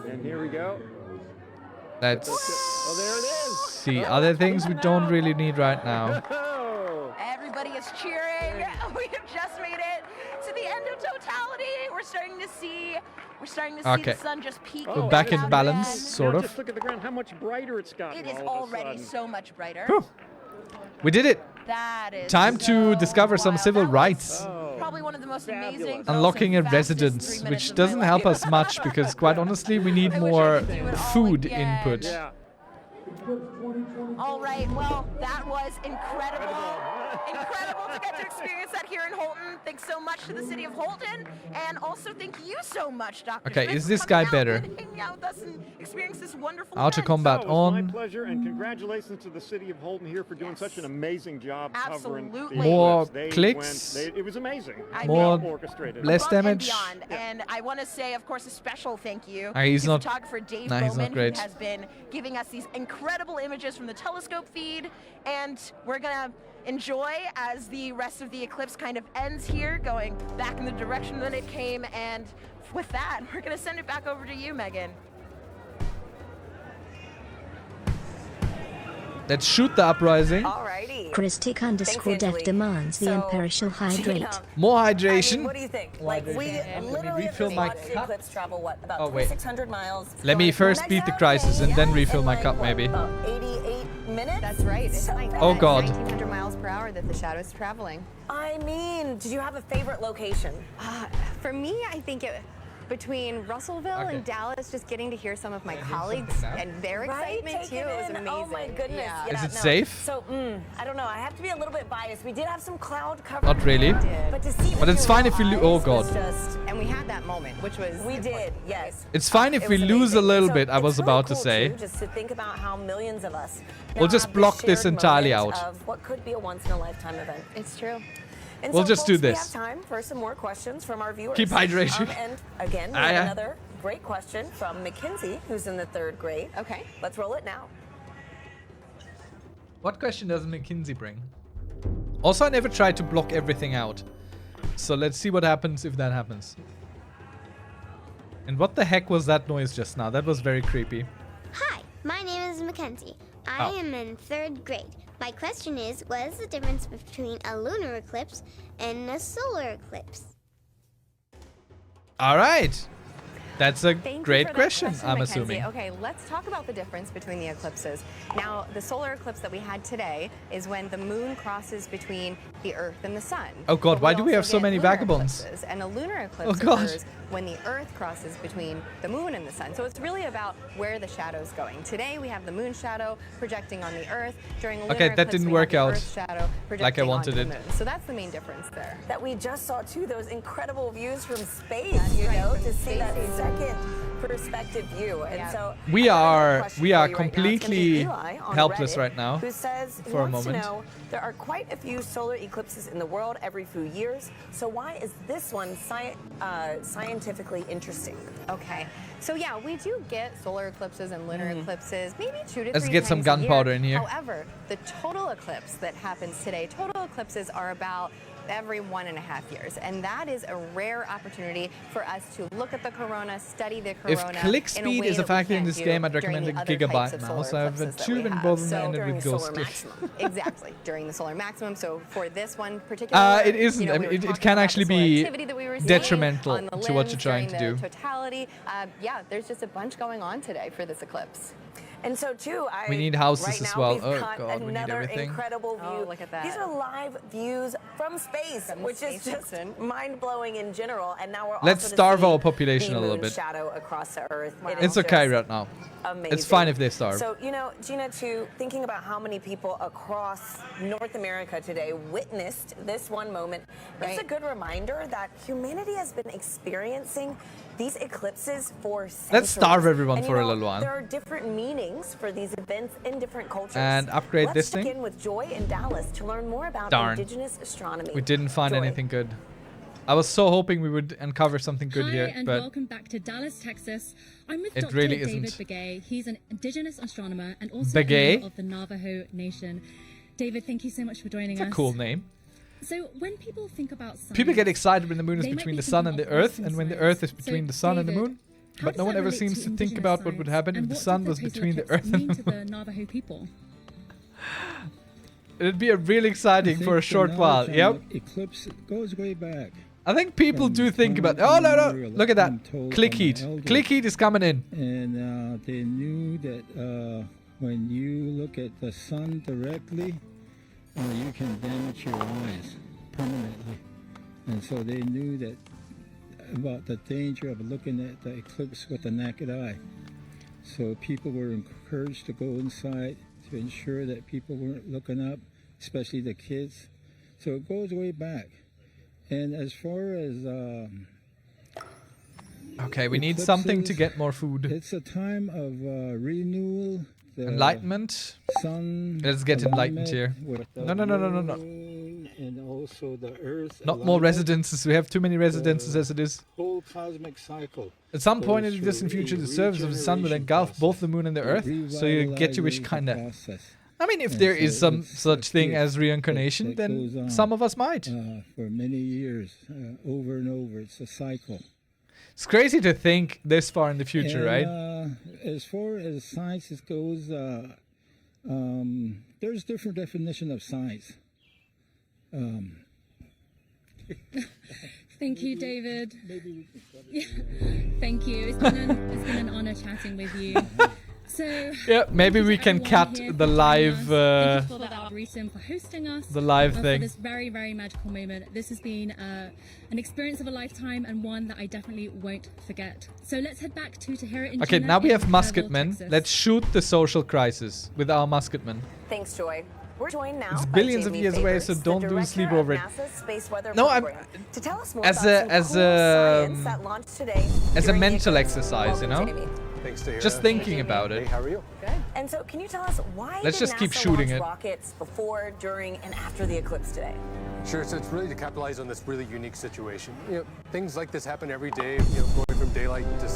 And here we go. Let's Oh, there it is. see other things we don't really need right now. Everybody is cheering. We have just made it to the end of totality. We're starting to see Okay. the sun just peak. We're back in balance, sort of. Just look at the ground. How much brighter it's gotten. It is all of a already sudden. so much brighter. Whew. We did it. That is Time to discover some civil rights. probably one of the most amazing. Unlocking a residence, which doesn't help us much because, quite honestly, we need more food input. All right, well, that was incredible. Incredible to get to experience that here in Holton. Thanks so much to the city of Holton, and also thank you so much, Dr. Okay, Schmitz, is for this coming guy out better? and hanging out with us and experience this wonderful Auto event. combat It was my on. pleasure, and congratulations to the city of Holton here for doing such an amazing job covering the Absolutely. More eclipse. They clicks. it was amazing. More- Well orchestrated. less Above and damage. beyond. And I want to say, of course, a special thank you He's to not- photographer Dave nah, he's not Bowman, great. who has been giving us these incredible images from the telescope feed. And we're going to enjoy as the rest of the eclipse kind of ends here, going back in the direction that it came. And with that, we're going to send it back over to you, Megan. Let's shoot the uprising. Alrighty. Christic_Def demands the Emperor shall hydrate. More hydration. What do you think? Like, we literally refill my watched the cup. eclipse travel, what, about Oh, wait. 2,600 miles? Let me first beat the crisis and then refill my cup, maybe. 88 minutes? That's right. It's like Oh, God. 1,900 miles per hour that the shadow's traveling. I mean, did you have a favorite location? For me, I think between Russellville and Dallas, just getting to hear some of my colleagues and their excitement too was amazing. Oh my goodness. Yeah. Yeah, Is it no. safe? So, I don't know. I have to be a little bit biased. We did have some cloud cover. Not really. But to see But it's fine if we lose. Oh, God. And we had that moment, which was We did, yes. It's fine if It we was lose a amazing. little So bit, I it's was really about to cool, say. too, just to think about how millions of us We'll now just have block this shared entirely moment out. Of what could be a once-in-a-lifetime event. It's true. And We'll so, just do folks, this. We have time for some more questions from our viewers. Keep hydration. And again, we Ah, have yeah. another great question from Mackenzie, who's in the 3rd grade. Okay. Let's roll it now. What question does McKinsey bring? Also, I never tried to block everything out. So let's see what happens if that happens. And what the heck was that noise just now? That was very creepy. Hi, my name is Mackenzie. I Oh. am in 3rd grade. My question is, what is the difference between a lunar eclipse and a solar eclipse? All right. That's a Thank you great for that question, I'm Mackenzie. assuming. Okay, let's talk about the difference between the eclipses. Now, the solar eclipse that we had today is when the moon crosses between the Earth and the sun. Oh, God, But why do we also have so get many lunar vagabonds? eclipses, and a lunar eclipse Oh, God. occurs when the Earth crosses between the moon and the sun. So it's really about where the shadow's going. Today we have the moon shadow projecting on the Earth. During a lunar Okay, that eclipse, didn't we work have the out Earth shadow projecting like I wanted onto the it. moon. So that's the main difference there. That we just saw too, those incredible views from space, you know, to see that second perspective view. And so We I have another are question for you right now. It's gonna be completely Eli on helpless Reddit, right now who says he for a wants moment. to know there are quite a few solar eclipses in the world every few years. So why is this one scientifically interesting? Okay, so yeah, we do get solar eclipses and lunar eclipses, maybe 2 to 3 Let's get some times a year. gunpowder in here. However, the total eclipse that happens today, total eclipses are about every 1.5 years. And that is a rare opportunity for us to look at the corona, study the corona. If click speed is a factor in this game, I'd recommend a gigabyte mouse. I have a tube and both and ended with ghostly. Exactly, during the solar maximum. So for this one particular, it isn't. I mean, it can actually be detrimental to what you're trying to do. Totality, yeah, there's just a bunch going on today for this eclipse. And so too, we need houses right as now well. We've Oh got god, we need another everything. Incredible view. Oh, look at that. These are live views from space, which is just mind-blowing in general. And now we're Let's also starve to see our population the a little moon bit. shadow across the Earth. Wow. It's okay right now. Amazing. It's fine if they starve. So, you know, Gina, too, thinking about how many people across North America today witnessed this one moment, it's a good reminder that humanity has been experiencing these eclipses for centuries. Let's starve everyone and, for you a know, little while. There are different meanings for these events in different cultures. And upgrade Let's this thing. Let's begin with Joy in Dallas to learn more about Darn. indigenous astronomy. We didn't find Joy. anything good. I was so hoping we would uncover something good Hi, here, and but welcome back to Dallas, Texas. I'm with it Dr. really David isn't. Begay. He's an indigenous astronomer and also a Begay? member of the Navajo Nation. David, thank you so much for joining us. It's a cool name. So when people think about science, People get excited when the moon is they might between be the sun and the thinking of earth, and when the earth is between the sun and the David, moon. how But does no one that ever relate seems to to think indigenous about what would science, happen if and the what sun does was the total between the eclipse earth and mean the to moon. the Navajo people? It'd be a really exciting for a short while. Yep. Eclipse goes way back. I think people do think about. Oh no! Look at that! Click heat. Click heat is coming in. And they knew that when you look at the sun directly, you can damage your eyes permanently. And so they knew that about the danger of looking at the eclipse with the naked eye. So people were encouraged to go inside to ensure that people weren't looking up, especially the kids. So it goes way back. And as far as Okay, we need something to get more food. It's a time of renewal. Enlightenment. Sun. Let's get enlightened here. No. And also the earth. Not more residences. We have too many residences as it is. Whole cosmic cycle. At some point in goes the distant through future, a the surface of the sun will regeneration engulf process. both the moon and the earth, so you get your wish, Revitalizing kinda. process. I mean, if And there so is some it's such a thing gift as reincarnation, that then goes on, some of us might. For many years, over and over. It's a cycle. It's crazy to think this far in the future, right? As far as science goes, there's different definition of science. Thank you, David. Thank you. It's been an honor chatting with you. So Yeah, maybe we can cut the live, thank you for the Arboretum for hosting us. the live For thing. this very, very magical moment. This has been an experience of a lifetime and one that I definitely won't forget. So let's head back to Tahira and Okay, Gina now we in have Fayetteville, musketmen. Texas. Let's shoot the social crisis with our musketmen. Thanks, Joy. We're joined now It's by billions of Jamie years away, Favors, so the don't do director sleep of over it. NASA's Space Weather No, I'm Program, to tell us more as about a some cool science that launched today as a during the mental eclipse. exercise, you know. Welcome, Jamie. Thanks, Tahira. Just thinking about it. Hey, how are you? Good. And so, can you tell us why Let's did just keep NASA shooting launch it. rockets before, during, and after the eclipse today? Sure, so it's really to capitalize on this really unique situation. You know, things like this happen every day, going from daylight to,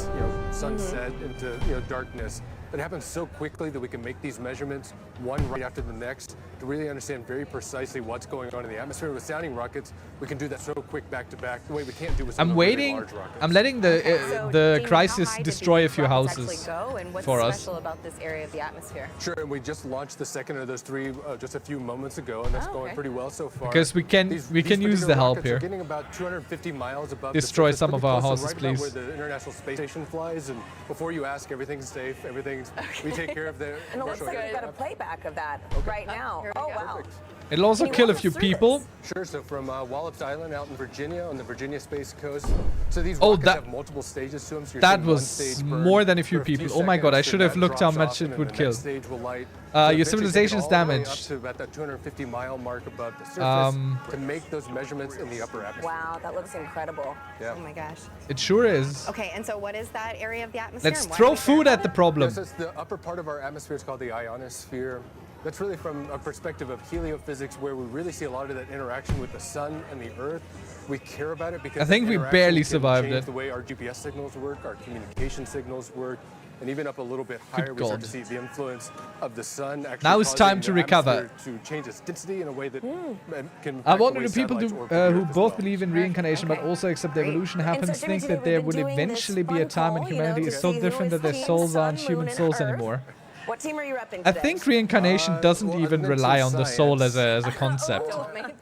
sunset into, darkness. It happens so quickly that we can make these measurements one right after the next to really understand very precisely what's going on in the atmosphere. With sounding rockets, we can do that so quick back to back, the way we can't do with some I'm of the very waiting. large rockets. I'm letting the So, the Jamie, crisis how high did destroy a these few rockets houses actually go, and what's for us. special about this area of the atmosphere? Sure, and we just launched the second of those three just a few moments ago, and that's going pretty well so far. Because we can These use particular the help rockets are here. getting about 250 miles above Destroy the surface, some of pretty our close to houses, right about please. where the International Space Station flies, and before you ask, everything's safe, everything's we take care of the. And it looks like we've got a playback of that right now. Oh, wow. It'll also Can you kill a walk us few through people. Sure, so from Wallops Island out in Virginia, on the Virginia Space Coast. So these Oh, rockets that- have multiple stages to them. So you're That seeing one was stage burn more than a few for people. Oh my god, I seconds, should and have that looked how drops much off, it and then would the kill. next stage will light. Your eventually take it civilization's all the way damaged. Up to about that 250-mile mark above the surface Um, to make those measurements in the upper atmosphere. Wow, that looks incredible. Yeah. Oh my gosh. It sure is. Okay, and so what is that area of the atmosphere? Let's and why throw do we care food about at the it? problem. Yes, it's the upper part of our atmosphere. It's called the ionosphere. That's really from a perspective of heliophysics, where we really see a lot of that interaction with the sun and the earth. We care about it because I think the we interaction barely can survived change it. the way our GPS signals work, our communication signals work. and even up a little bit higher, we start to see the influence of the sun actually Now it's time to causing the recover. atmosphere to change its density in a way that can I impact wonder the do way people satellites who orbit the Earth as both well. believe in reincarnation but also accept the evolution happens think that there will eventually be a time when humanity is so different that their souls aren't human souls anymore? What team are you repping I today? think reincarnation doesn't even rely on the soul as a concept.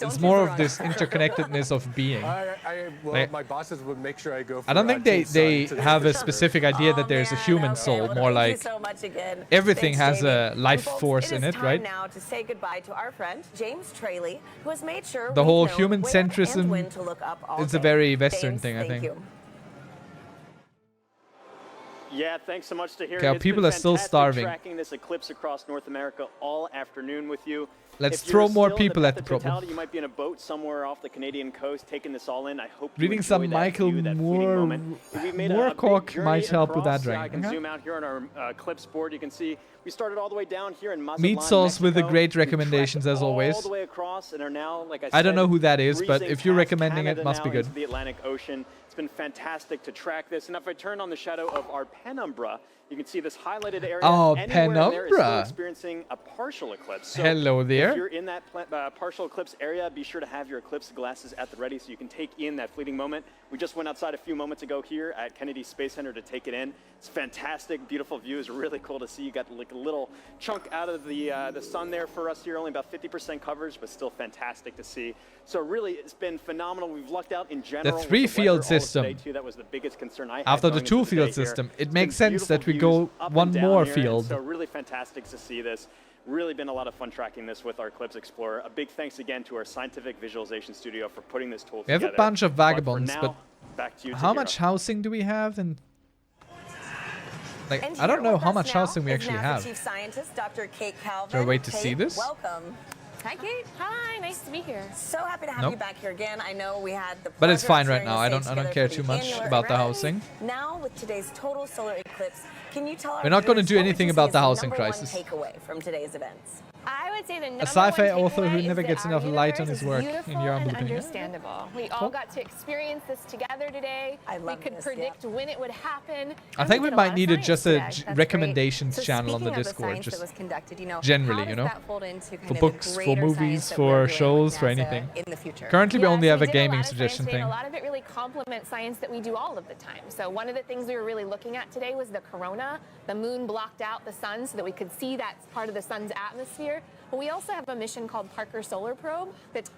It's more of this interconnectedness of being. Well, my bosses would make sure I go for I don't think they Team Sun to have a sure. specific idea that there's a human soul. More like so much again. everything Thanks, has a Jamie. life Folks, force in it, time right? now to say goodbye to our friend James Traley, who has made sure The we whole know human where and centrism when to look up all is a day. very Western James, thing, I thank think. you. Yeah, thanks so much to hear. Okay, our It's people been are still fantastic starving. Tracking this eclipse across North America all afternoon with you. Let's If you're throw more still in people at the path of problem. totality, you might be in a boat somewhere off the Canadian coast taking this all in. I hope you Reading enjoy some that Michael view, that fleeting moment. We've made a big Moorcock journey might help with that across. drink. I can Okay. zoom out here on our eclipse board. You can see we started all the way down here in Mazatlan, Meat sauce with the Mexico. great We recommendations trekked as all always. the way across and are now, like I don't said, know who that is, but breezing if you're past recommending it, Canada must be now good. into the Atlantic Ocean. It's been fantastic to track this. And if I turn on the shadow of our penumbra, you can see this highlighted area. Oh, Anywhere there is still penumbra. experiencing a partial eclipse. So Hello there. If you're in that partial eclipse area, be sure to have your eclipse glasses at the ready so you can take in that fleeting moment. We just went outside a few moments ago here at Kennedy Space Center to take it in. It's fantastic, beautiful view. It's really cool to see. You got like a little chunk out of the sun there for us here, only about 50% coverage, but still fantastic to see. So really, it's been phenomenal. We've lucked out in general. with three-field weather all of system. today, too. That was the biggest concern I had After the going into two-field day here. system, it It's makes been sense that we beautiful go views up one and down more here, and field. So really fantastic to see this. Really been a lot of fun tracking this with our Eclipse Explorer. A big thanks again to our scientific visualization studio for putting this tool We have together. a bunch of vagabonds, for but now, back to you, how Tahira. much housing do we have? And like, And I don't here know with how us much now housing we is actually NASA have. Chief Scientist Dr. Kate Calvin. Is there a way to Kate, see this? Welcome. Hi, Kate. Hi, nice to be here. So happy to have Nope. you back here again. I know we had the But it's pleasure fine of right sharing now. the I stage don't together care for too the much annular about the event. housing. Now with today's total solar eclipse, can you tell our We're not gonna viewers do what would anything you about say the is housing number one crisis. takeaway from today's events? I would say the number A sci-fi one author who takeaway never is gets that enough our light on universe his is work, in beautiful your and humble opinion. understandable. We all Cool. got to experience this together today. love we could this, predict when it would happen. I and think we did a might lot of need science just a today. That's great. recommendations So channel on the speaking of Discord, science that just was conducted, you know, generally, how you does know, that fold into kind for of books, the for greater movies, science that for we're doing shows, with for NASA anything. in the future? Currently, we only so have a did lot gaming of science suggestion today, and thing. A lot of it really complements science that we do all of the time. So one of the things we were really looking at today was the corona. The moon blocked out the sun so that we could see that part of the sun's atmosphere. But we also have a mission called Parker Solar Probe that's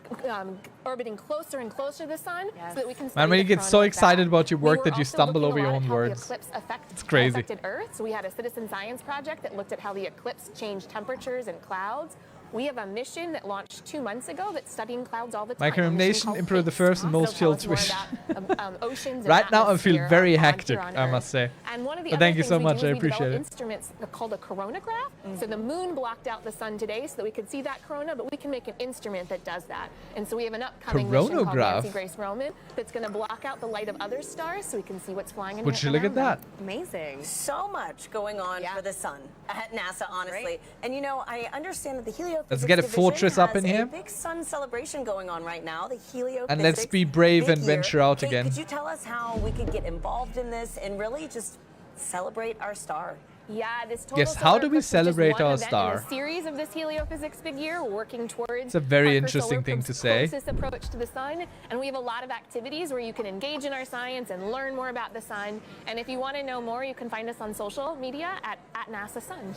orbiting closer and closer to the sun so that we can study Man, when you the get corona so with excited that. about your We work were that you also stumble looking over a your lot own at how the words. eclipse It's crazy. affected Earth. So we had a citizen science project that looked at how the eclipse changed temperatures and clouds. We have a mission that launched 2 months ago that's studying clouds all the time. My a mission recommendation, called Emperor the FACE. First and So most tell filled us more wish. about, oceans and Right now I feel atmosphere very on hectic, on I Earth. must say. And one of the But other thank you things so we much, do I is we appreciate develop it. instruments called a coronagraph. So the moon blocked out the sun today so that we could see that corona, but we can make an instrument that does that. And so we have an upcoming mission called Coronograph? Nancy Grace Roman that's going to block out the light of other stars so we can see what's flying in Would you look at that? Amazing. So much going on for the sun at NASA, honestly. And you know, I understand that the Heliophysics Let's get a division fortress up has in here. a big sun celebration going on right now. The Heliophysics And let's be brave big and year. venture out Kate, again. Could you tell us how we could get involved in this and really just celebrate our star? Yeah, this total Yes, how solar do we eclipse is just celebrate one our event in star? a series of this heliophysics big year, working towards It's a very Parker interesting Solar thing Probe's to say. closest approach to the sun, and we have a lot of activities where you can engage in our science and learn more about the sun. And if you want to know more, you can find us on social media at NASA Sun.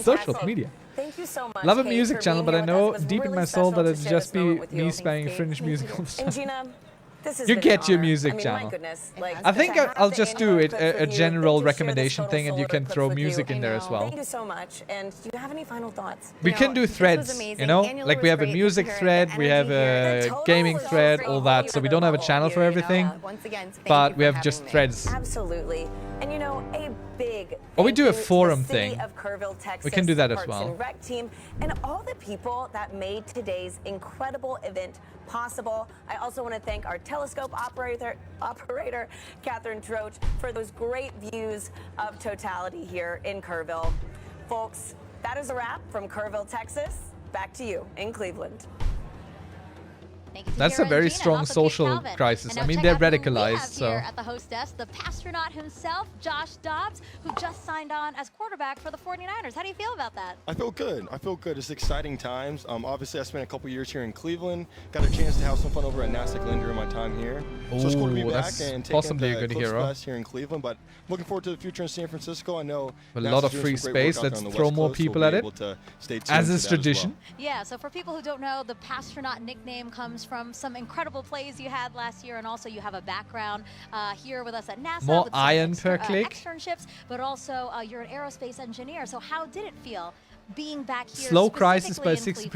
Social media. Thank you so much. Love a Kate, music for channel, being but I here with know us. It was deep in really my soul special that to it'd share just this be moment with you. me Thanks, spamming Kate. fringe music all the time. And Gina, this has You been get an your honor. music I mean, channel. My goodness, like, I think to have I'll the just do annular it eclipse a with you, general get to share this recommendation total thing, and you solar can eclipse throw with you. music in there as well. Thank you so much. And do you have any final thoughts? We can do threads, you know, like we have a music thread, we have a gaming thread, all that. So we don't have a channel for everything, but we have just threads. Absolutely. And you know, a big Or we do a thank you to forum the city thing. of Kerrville, Texas, We can do that as Parks well. and Rec team, and all the people that made today's incredible event possible. I also want to thank our telescope operator Catherine Troach, for those great views of totality here in Kerrville. Folks, that is a wrap from Kerrville, Texas. Back to you in Cleveland. That's a very strong social crisis. I mean, they're radicalized, so. Here at the host desk, the astronaut himself, Josh Dobbs, who just signed on as quarterback for the 49ers. How do you feel about that? I feel good. I feel good. It's exciting times. Obviously, I spent a couple years here in Cleveland. Got a chance to have some fun over at NASA Glenn during my time here. So it's cool to be back and taking the Eclipse class here in Cleveland. But looking forward to the future in San Francisco. I know a lot of free space. Let's throw more people at it, as is tradition. Yeah, so for people who don't know, the Pastronaut nickname comes from some incredible plays you had last year, and also you have a background here with us at NASA. More with iron per click. Externships, but also you're an aerospace engineer. So how did it feel being back here? Slow crisis by 60%,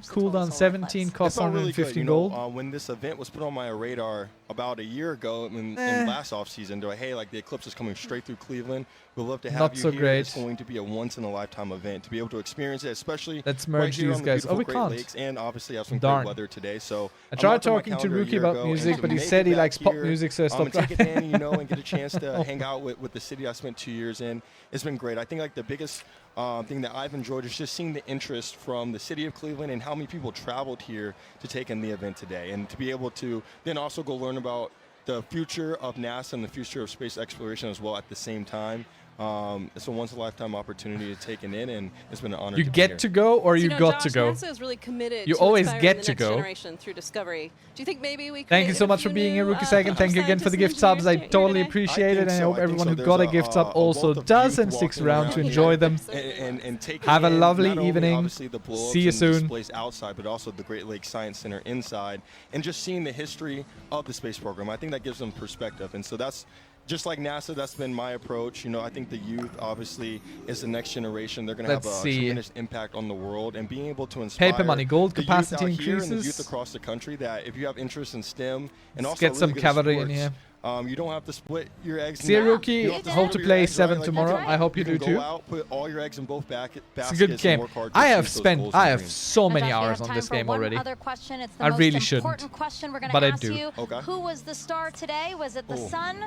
cooldown 17, cost 150 gold. When this event was put on my radar about a year ago in last off season, hey, like the eclipse is coming straight through Cleveland. We'd love to have you here. Great. It's going to be a once-in-a-lifetime event to be able to experience it, especially Let's merge right here these on the guys. beautiful we Great can't. Lakes, and obviously have some great weather today. So I tried talking to Rookie about music, but he said he likes pop music, so I stopped. Take it in, and get a chance to hang out with the city I spent 2 years in. It's been great. I think like the biggest thing that I've enjoyed is just seeing the interest from the city of Cleveland and how many people traveled here to take in the event today, and to be able to then also go learn about the future of NASA and the future of space exploration as well at the same time. It's a once-in-a-lifetime opportunity to take it in, and it's been an honor. You get to go, or you got Josh, to go. NASA is really committed you to always inspiring get the to next go. generation through discovery. Do you think maybe we? Thank you so much for being here, Rookie Second. Thank you again for the gift subs. I totally appreciate it, and I hope everyone who got a gift sub also does and sticks around to enjoy them. And take Have a lovely not only evening. Obviously the See you soon. Displays outside, but also the Great Lakes Science Center inside, and just seeing the history of the space program. I think that gives them perspective, and so that's. Just like NASA, that's been my approach. I think the youth obviously is the next generation. They're going to have a tremendous impact on the world, and being able to inspire paper money, gold the capacity youth out here increases. And the youth across the country that if you have interest in STEM and Let's also get really some good cavalry sports, in here. you don't have to split your eggs. See you, Rookie. Hope to play 7 tomorrow. Right. I hope you do can too. Go out, put all your eggs in both baskets. It's a good game. I have so many hours on this game already. Other question. It's the I most really shouldn't, question we're going but to I ask do. you. Okay. Who was the star today? Was it the sun,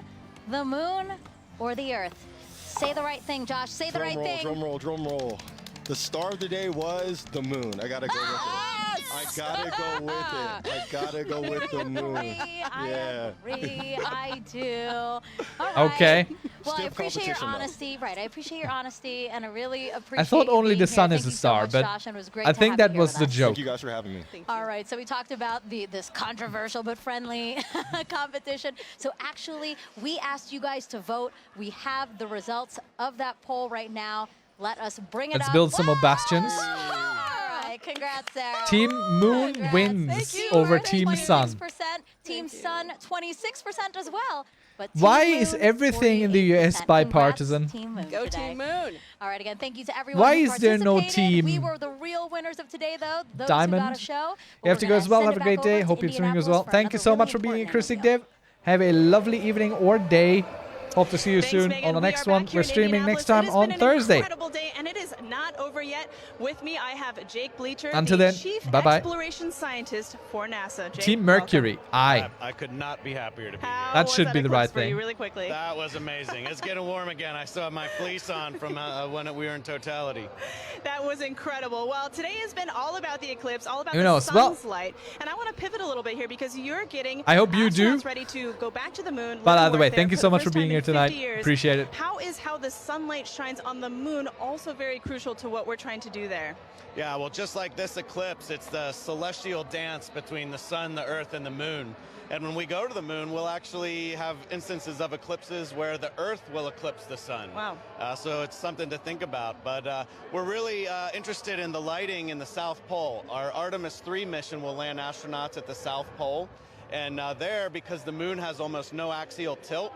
the moon, or the earth? Say the right thing, Josh. Say the right thing. Drum roll, drum roll. The star of the day was the moon. I gotta go with it. I gotta go with it. I gotta go with the moon. I agree. I do. All right. Okay. Well, I appreciate your honesty. Right. I appreciate your honesty, and I really appreciate. I thought only the sun here. is Thank a you star, so much, but Josh, and it was great I to think have that you here was with the us. joke. Thank you guys for having me. All right, so we talked about this controversial but friendly competition. So actually, we asked you guys to vote. We have the results of that poll right now. Let us bring it up. Let's build some more bastions. All right, congrats, Sarah. Team Moon wins over Team Sun. 26%, Team Sun 26% as well. But Team Why Moon, is everything in the US 48%. bipartisan? Congrats, Team Moon Go today. Team Moon. All right, again, thank you to everyone Why who is there no participated. We team were the real winners of today, though. Those Diamond? who got a show. You have to go as well. Have a great day. Hope you're streaming as well. Thank you so much for being here, Chris Dev. Have a lovely evening or day. Hope to see you soon on the next one. We're streaming next time on Thursday. Incredible day, and it is not over yet. With me, I have Jake Bleacher, Until the then, Chief bye-bye. Exploration Scientist for NASA. Jake, Team Mercury. I could not be happier to be here. That should be the right thing. Really quickly. That was amazing. It's getting warm again. I still have my fleece on from when we were in totality. That was incredible. Well, today has been all about the eclipse, all about Who the knows? sun's light. And I want to pivot a little bit here because you're getting I hope you do. astronauts ready to go back to the moon. But live either and way, work thank there you so the much for first being time here in 50 tonight. years. Appreciate it. How the sunlight shines on the moon also very crucial to what we're trying to do there? Yeah, well, just like this eclipse, it's the celestial dance between the sun, the earth, and the moon. And when we go to the moon, we'll actually have instances of eclipses where the earth will eclipse the sun. Wow. So it's something to think about. But we're really interested in the lighting in the South Pole. Our Artemis 3 mission will land astronauts at the South Pole. And there, because the moon has almost no axial tilt,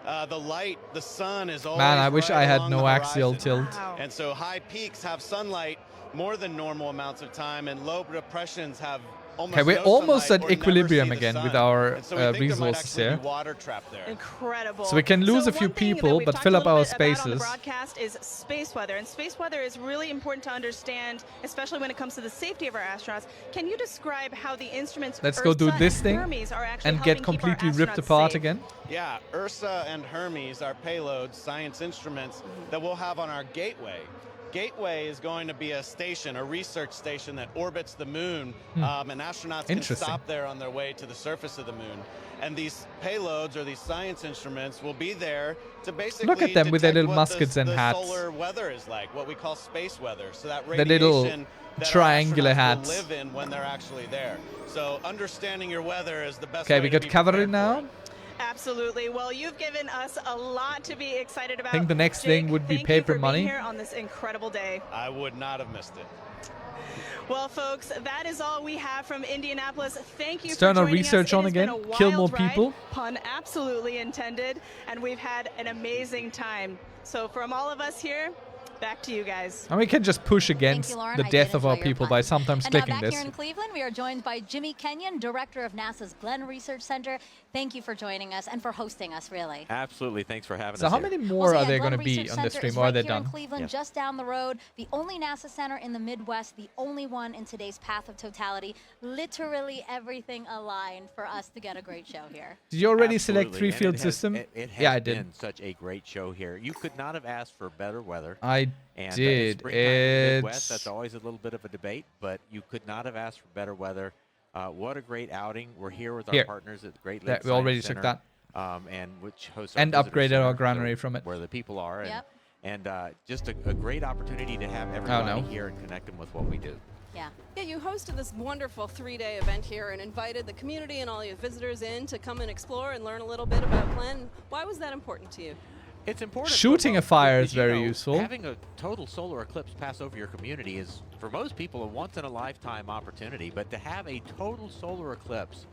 the sun is always Man, I wish I had along no the axial horizon. tilt. Wow. And so high peaks have sunlight more than normal amounts of time, and low depressions have almost Okay, we're no almost sunlight at or never equilibrium see the again sun. with our And so we think there might resources actually here. be water trapped there. Incredible. So we can lose a few one thing that people, we've but talked fill a up little our bit about on the spaces. broadcast is space weather, and space weather is really important to understand, especially when it comes to the safety of our astronauts. Can you describe how the instruments Let's go do Ursa this and thing Hermes are actually and helping get keep our completely ripped astronauts apart safe? again. Yeah, Ursa and Hermes are payloads, science instruments that we'll have on our gateway. Gateway is going to be a station, a research station that orbits the moon, and astronauts can stop there on their way to the surface of the moon. And these payloads or these science instruments will be there to basically Look at them with their little what muskets and the hats. solar weather is like, what we call space weather. So that The little radiation that triangular our astronauts hats. will live in when they're actually there. So understanding your weather is the best Okay, way we to got be cavalry prepared now. for it. Absolutely. Well, you've given us a lot to be excited about. I think the next Jake, thing would be thank paper you for money. being here on this incredible day. I would not have missed it. Well, folks, that is all we have from Indianapolis. Thank you Let's for turn our joining research us. It on has again, been a kill more wild ride, people. pun absolutely intended, and we've had an amazing time. So from all of us here, back to you guys. And we can just push against you, Lauren. the I death did of our enjoy your people pun. by sometimes And now clicking back this. here in Cleveland, we are joined by Jimmy Kenyon, director of NASA's Glenn Research Center. Thank you for joining us and for hosting us, really. Absolutely. Thanks for having us So how here. many more are there Glenn going to be Research on the Center stream, is or are right they here done? in Cleveland, just down the road. The only NASA center in the Midwest, the only one in today's path of totality. Literally everything aligned for us to get a great show here. Did you already select Absolutely. three And field it has- system? It has Yeah, I been did. such a great show here. You could not have asked for better weather. I and, did. springtime in the Midwest, It's- that's always a little bit of a debate, but you could not have asked for better weather. What a great outing. We're here with our Here. partners at the Great Yeah, Lakes we already Science took Center, that. and which hosts And our visitor upgraded center, our granary from it. where the people are. Yep. And just a great opportunity to have everybody no. here and connect them with what we do. Yeah. Yeah, you hosted this wonderful 3-day event here and invited the community and all your visitors in to come and explore and learn a little bit about Glenn. Why was that important to you? It's important. Shooting a fire is because, very useful. Having a total solar eclipse pass over your community is, for most people, a once-in-a-lifetime opportunity. But to have a total solar eclipse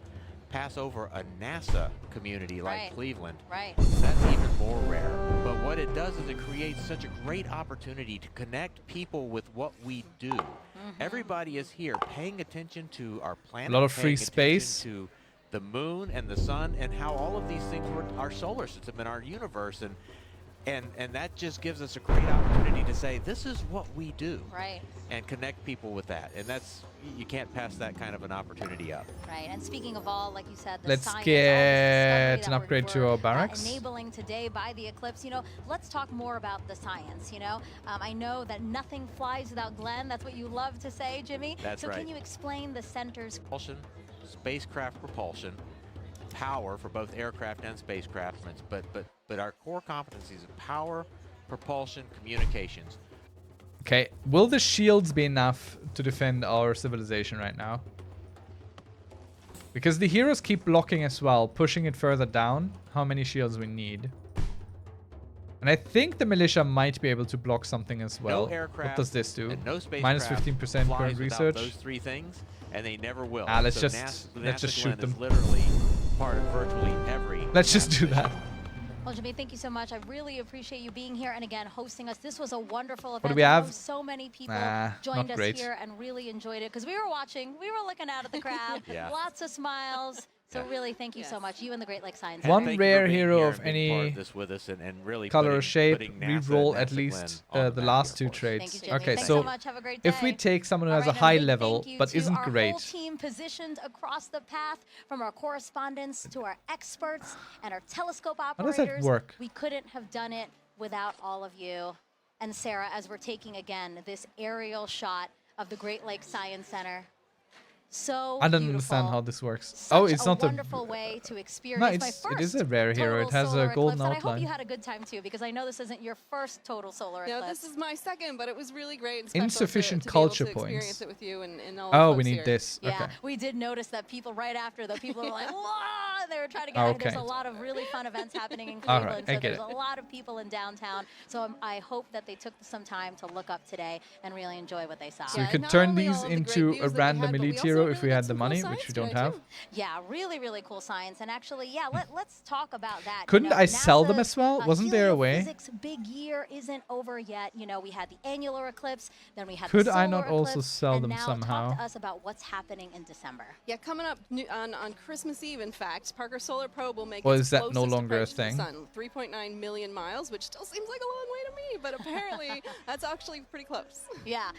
pass over a NASA community like Right. Cleveland, Right. that's even more rare. But what it does is it creates such a great opportunity to connect people with what we do. Everybody is here paying attention to our planet, lot of free paying attention space. to the moon and the sun and how all of these things work, our solar system and our universe, and that just gives us a great opportunity to say this is what we do, Right. and connect people with that. And that's, you can't pass that kind of an opportunity up. Right, and speaking of all, like you said, the Let's science, all get the an discovery that upgrade to we're, our barracks. enabling today by the eclipse. You know, let's talk more about the science. You know, I know that nothing flies without Glenn. That's what you love to say, Jimmy. That's so right. can you explain the center's Propulsion, spacecraft propulsion, power for both aircraft and spacecraft, but our core competencies of power, propulsion, communications. Okay, will the shields be enough to defend our civilization right now? Because the heroes keep blocking as well, pushing it further down. How many shields we need? And I think the militia might be able to block something as well. No aircraft What does this do? and no spacecraft Minus 15% flies current without research. those three things, and they never will. Ah, let's So just NASA let's just shoot Glenn them. is literally part of virtually every. Let's just do that. Well, Jimmy, thank you so much. I really appreciate you being here and again hosting us. This was a wonderful event. What do we I know have? so many people Nah, joined not us great. here and really enjoyed it because we were watching. We were looking out at the crowd. Yeah. Lots of smiles. So really, thank you so much. You and the Great Lakes Science One Center. Thank you for rare being hero here of and being part any of this with us and really color or putting shape, NASA re-roll and at NASA least Glenn on the map last here two for us. Thank you, traits. Jimmy. Okay, Thanks so so much. Have a great day. if we take someone who All has right, a and high big level thank you but to isn't our great, whole team positioned across the path, from our correspondents to our experts and our telescope does operators. that work? We couldn't have done it without all of you. And Sarah, as we're taking again this aerial shot of the Great Lakes Science Center. So I don't beautiful. understand how this works. Such Oh, it's not a. wonderful way to experience No, my it's, first it is a rare hero. It total has solar a golden eclipse, and I hope outline. you had a good time too, because I know this isn't your first total solar No, eclipse. this is my second, but it was really great and special Insufficient to be able culture to experience points. it with you and all Oh, the we folks need here. this. Yeah, Okay. we did notice that people right after the people were like, "Whoa!" They were trying to get. Oh, There's okay. a lot of really fun events happening in All Cleveland, right, I so get there's it. a lot of people in downtown. So I hope that they took some time to look up today and really enjoy what they saw. So we could turn these into a random elite hero if we had the money, which we don't have. Yeah, really, really cool science. And actually, yeah, let's talk about that. You Couldn't know, I sell them NASA's, as well? Wasn't there a way? Heliophysics big year isn't over yet. You know, we had the annular eclipse, then we had Could the solar I not also eclipse, sell and them now somehow? talk to us about what's happening in December. Yeah, coming up on Christmas Eve, in fact, Parker Solar Probe will make Or its is that no closest longer a approach to the thing? sun, 3.9 million miles, which still seems like a long way to me, but apparently that's actually pretty close. Yeah,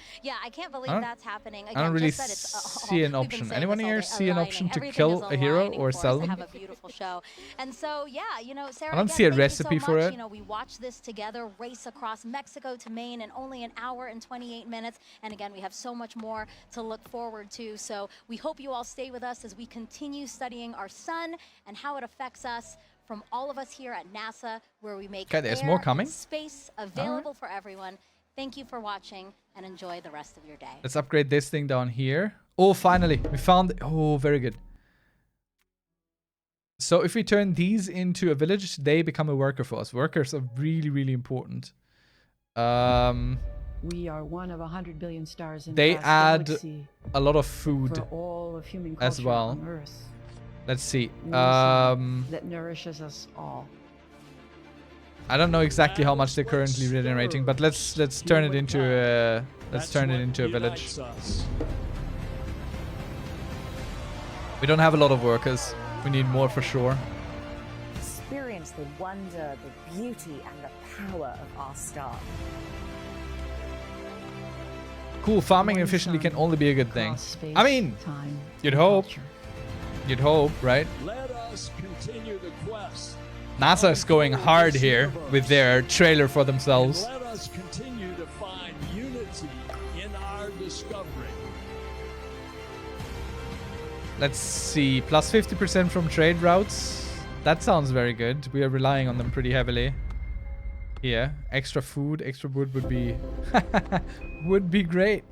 I can't believe I don't- that's happening. Again, I don't really just that it's see an we've been option. saying Anyone this all here day, see an aligning. option to Everything kill is a hero aligning or for us sell to them? have a beautiful show. And so, yeah, you know, Sarah, I don't again, see a thank you recipe so for much. it. You know, we watched this together, race across Mexico to Maine in only an hour and 28 minutes. And again, we have so much more to look forward to. So we hope you all stay with us as we continue studying our sun and how it affects us from all of us here at NASA, where we make Okay, there's air more coming. and space available for everyone. Thank you for watching and enjoy the rest of your day. Let's upgrade this thing down here. Oh, finally, we found it. Oh, very good. So if we turn these into a village, they become a worker for us. Workers are really, really important. We are one of 100 billion stars in They the vast add galaxy a lot of food for all of human as culture well. on Earth. Let's see. We sun that nourishes us all. I don't know exactly how much they're currently regenerating, but let's turn it into a village. We don't have a lot of workers. We need more for sure. Experience the wonder, the beauty, and the power of our star. Cool, farming efficiently can only be a good thing. I mean, you'd hope. You'd hope, right? Let us continue the quest. NASA is going hard here with their trailer for themselves. Let us continue to find unity in our discovery. Let's see, plus 50% from trade routes. That sounds very good. We are relying on them pretty heavily. Here, extra food, extra wood would be would be great.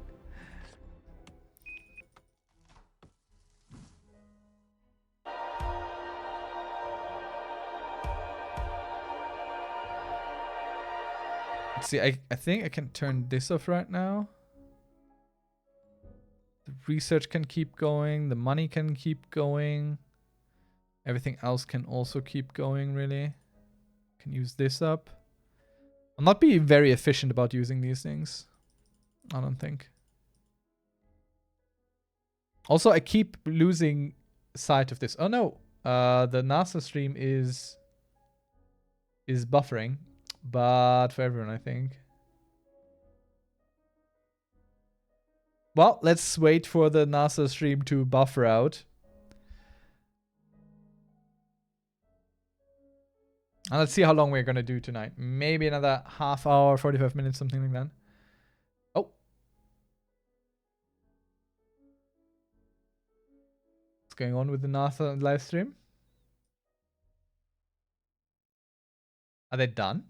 Let's see, I think I can turn this off right now. The research can keep going, the money can keep going. Everything else can also keep going, really. Can use this up. I'll not be very efficient about using these things. I don't think. Also, I keep losing sight of this. Oh no, the NASA stream is buffering, but for everyone, I think. Well, let's wait for the NASA stream to buffer out. And let's see how long we're going to do tonight. Maybe another half hour, 45 minutes, something like that. Oh. What's going on with the NASA live stream? Are they done?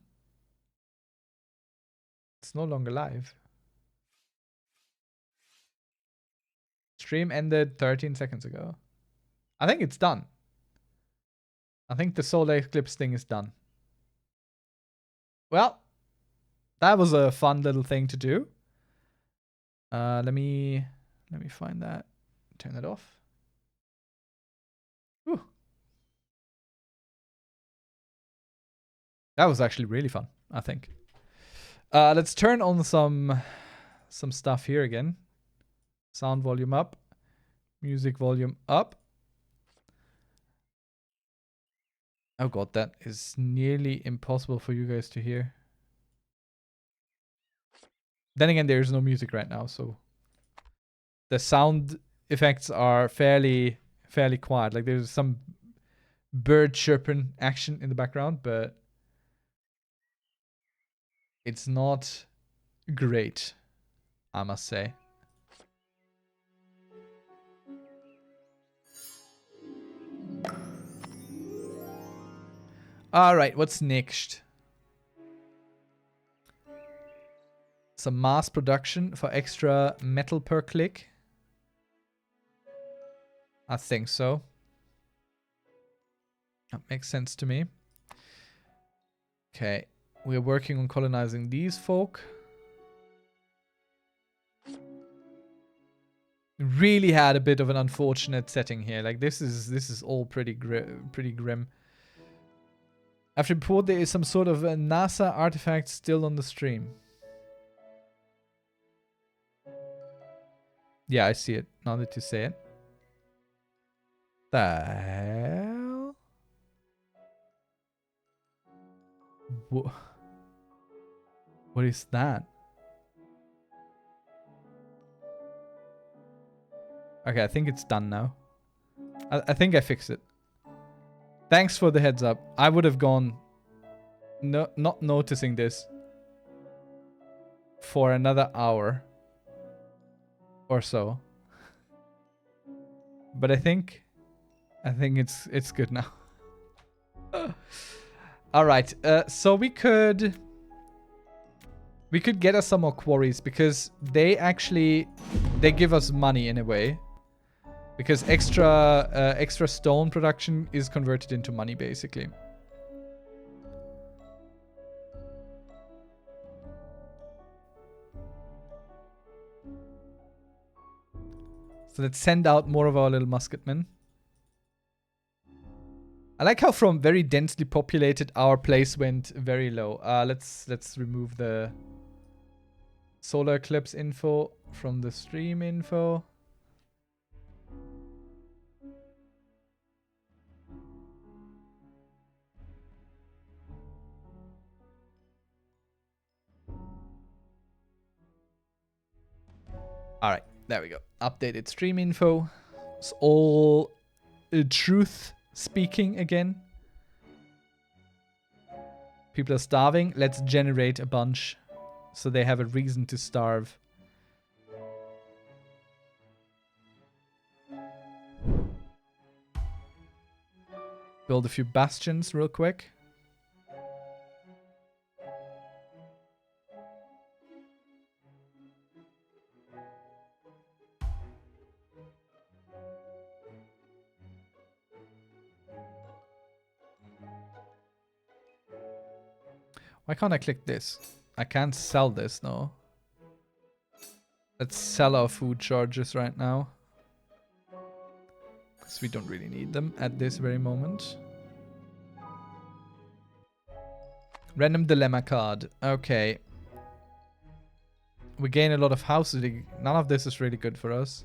It's no longer live. Stream ended 13 seconds ago. I think it's done. I think the solar eclipse thing is done. Well, that was a fun little thing to do. Let me find that. Turn that off. Whew. That was actually really fun, I think. Let's turn on some stuff here again. Sound volume up. Music volume up. Oh god, that is nearly impossible for you guys to hear. Then again, there's no music right now, so the sound effects are fairly quiet. Like there's some bird chirping action in the background, but it's not great, I must say. Alright, what's next? Some mass production for extra metal per click. I think so. That makes sense to me. Okay, we're working on colonizing these folk. Really had a bit of an unfortunate setting here. Like this is all pretty grim. After report, there is some sort of a NASA artifact still on the stream. Yeah, I see it. Now that you say it. The hell? What is that? Okay, I think it's done now. I think I fixed it. Thanks for the heads up. I would have gone not noticing this for another hour or so. But I think it's good now. All right. So we could get us some more quarries because they give us money in a way. Because extra stone production is converted into money, basically. So let's send out more of our little musketmen. I like how from very densely populated our place went very low. Let's remove the solar eclipse info from the stream info. All right, there we go. Updated stream info. It's all truth speaking again. People are starving. Let's generate a bunch so they have a reason to starve. Build a few bastions real quick. Why can't I click this? I can't sell this, no. Let's sell our food charges right now. Because we don't really need them at this very moment. Random dilemma card. Okay. We gain a lot of houses. None of this is really good for us.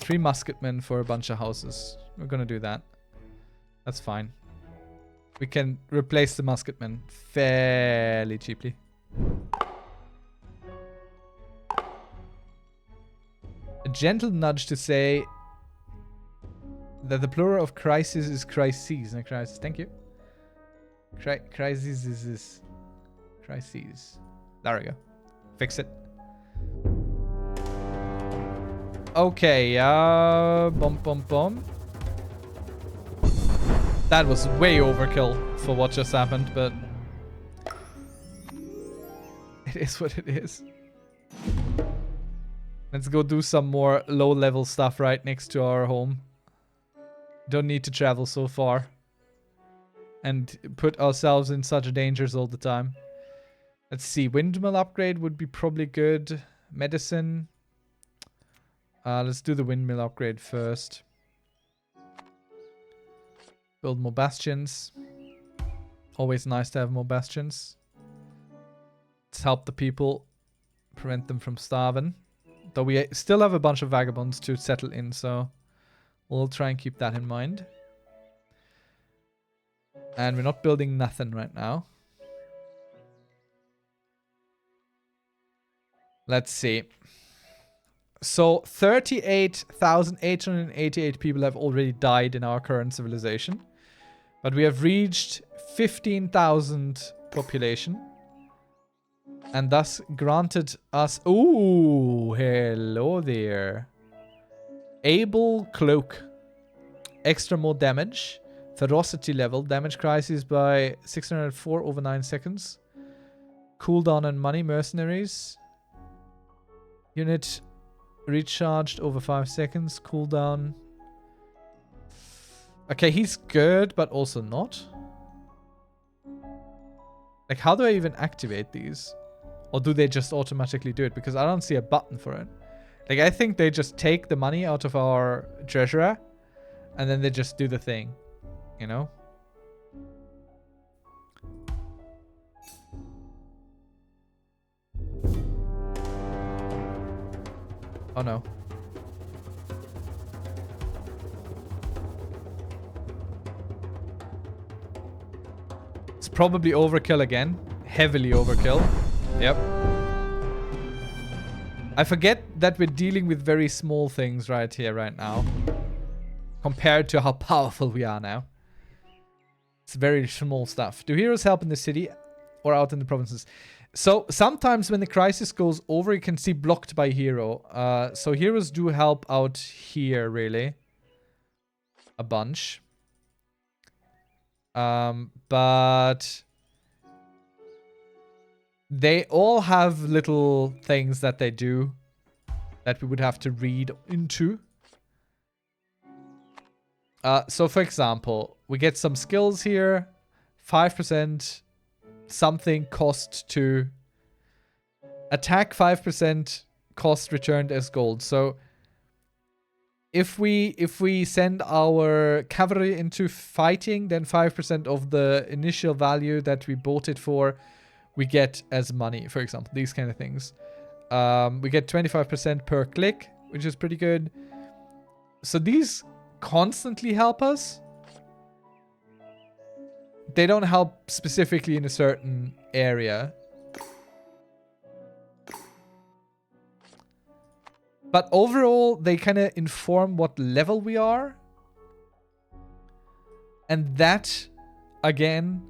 3 musketmen for a bunch of houses. We're gonna do that. That's fine. We can replace the musketmen fairly cheaply. A gentle nudge to say that the plural of crisis is crises, not crisis. Thank you. Crisis is this. Crises. There we go. Fix it. Okay, bum. That was way overkill for what just happened, but it is what it is. Let's go do some more low-level stuff right next to our home. Don't need to travel so far and put ourselves in such dangers all the time. Let's see. Windmill upgrade would be probably good. Medicine. Let's do the windmill upgrade first. Build more bastions. Always nice to have more bastions. Let's help the people. Prevent them from starving. Though we still have a bunch of vagabonds to settle in, so we'll try and keep that in mind. And we're not building nothing right now. Let's see. So 38,888 people have already died in our current civilization. But we have reached 15,000 population. And thus granted us... Ooh, hello there. Able Cloak. Extra more damage. Ferocity level. Damage crisis by 604 over 9 seconds. Cooldown on money. Mercenaries. Unit recharged over 5 seconds. Cooldown. Okay, he's good, but also not. Like, how do I even activate these? Or do they just automatically do it? Because I don't see a button for it. Like, I think they just take the money out of our treasurer. And then they just do the thing. You know? Oh no. It's probably overkill again. Heavily overkill. Yep. I forget that we're dealing with very small things right here, right now. Compared to how powerful we are now. It's very small stuff. Do heroes help in the city or out in the provinces? So sometimes when the crisis goes over, you can see blocked by hero. So heroes do help out here, really. A bunch. But they all have little things that they do that we would have to read into. So for example, we get some skills here. 5% something cost to attack, 5% cost returned as gold. So if we send our cavalry into fighting, then 5% of the initial value that we bought it for, we get as money, for example. These kind of things. We get 25% per click, which is pretty good. So these constantly help us. They don't help specifically in a certain area. But overall, they kind of inform what level we are. And that, again,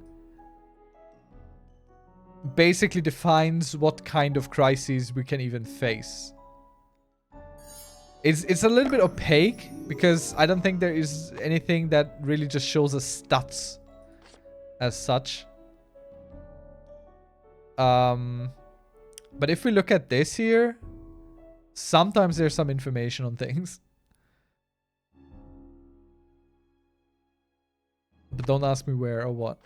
basically defines what kind of crises we can even face. It's a little bit opaque, because I don't think there is anything that really just shows us stats as such. But if we look at this here, sometimes there's some information on things. But don't ask me where or what.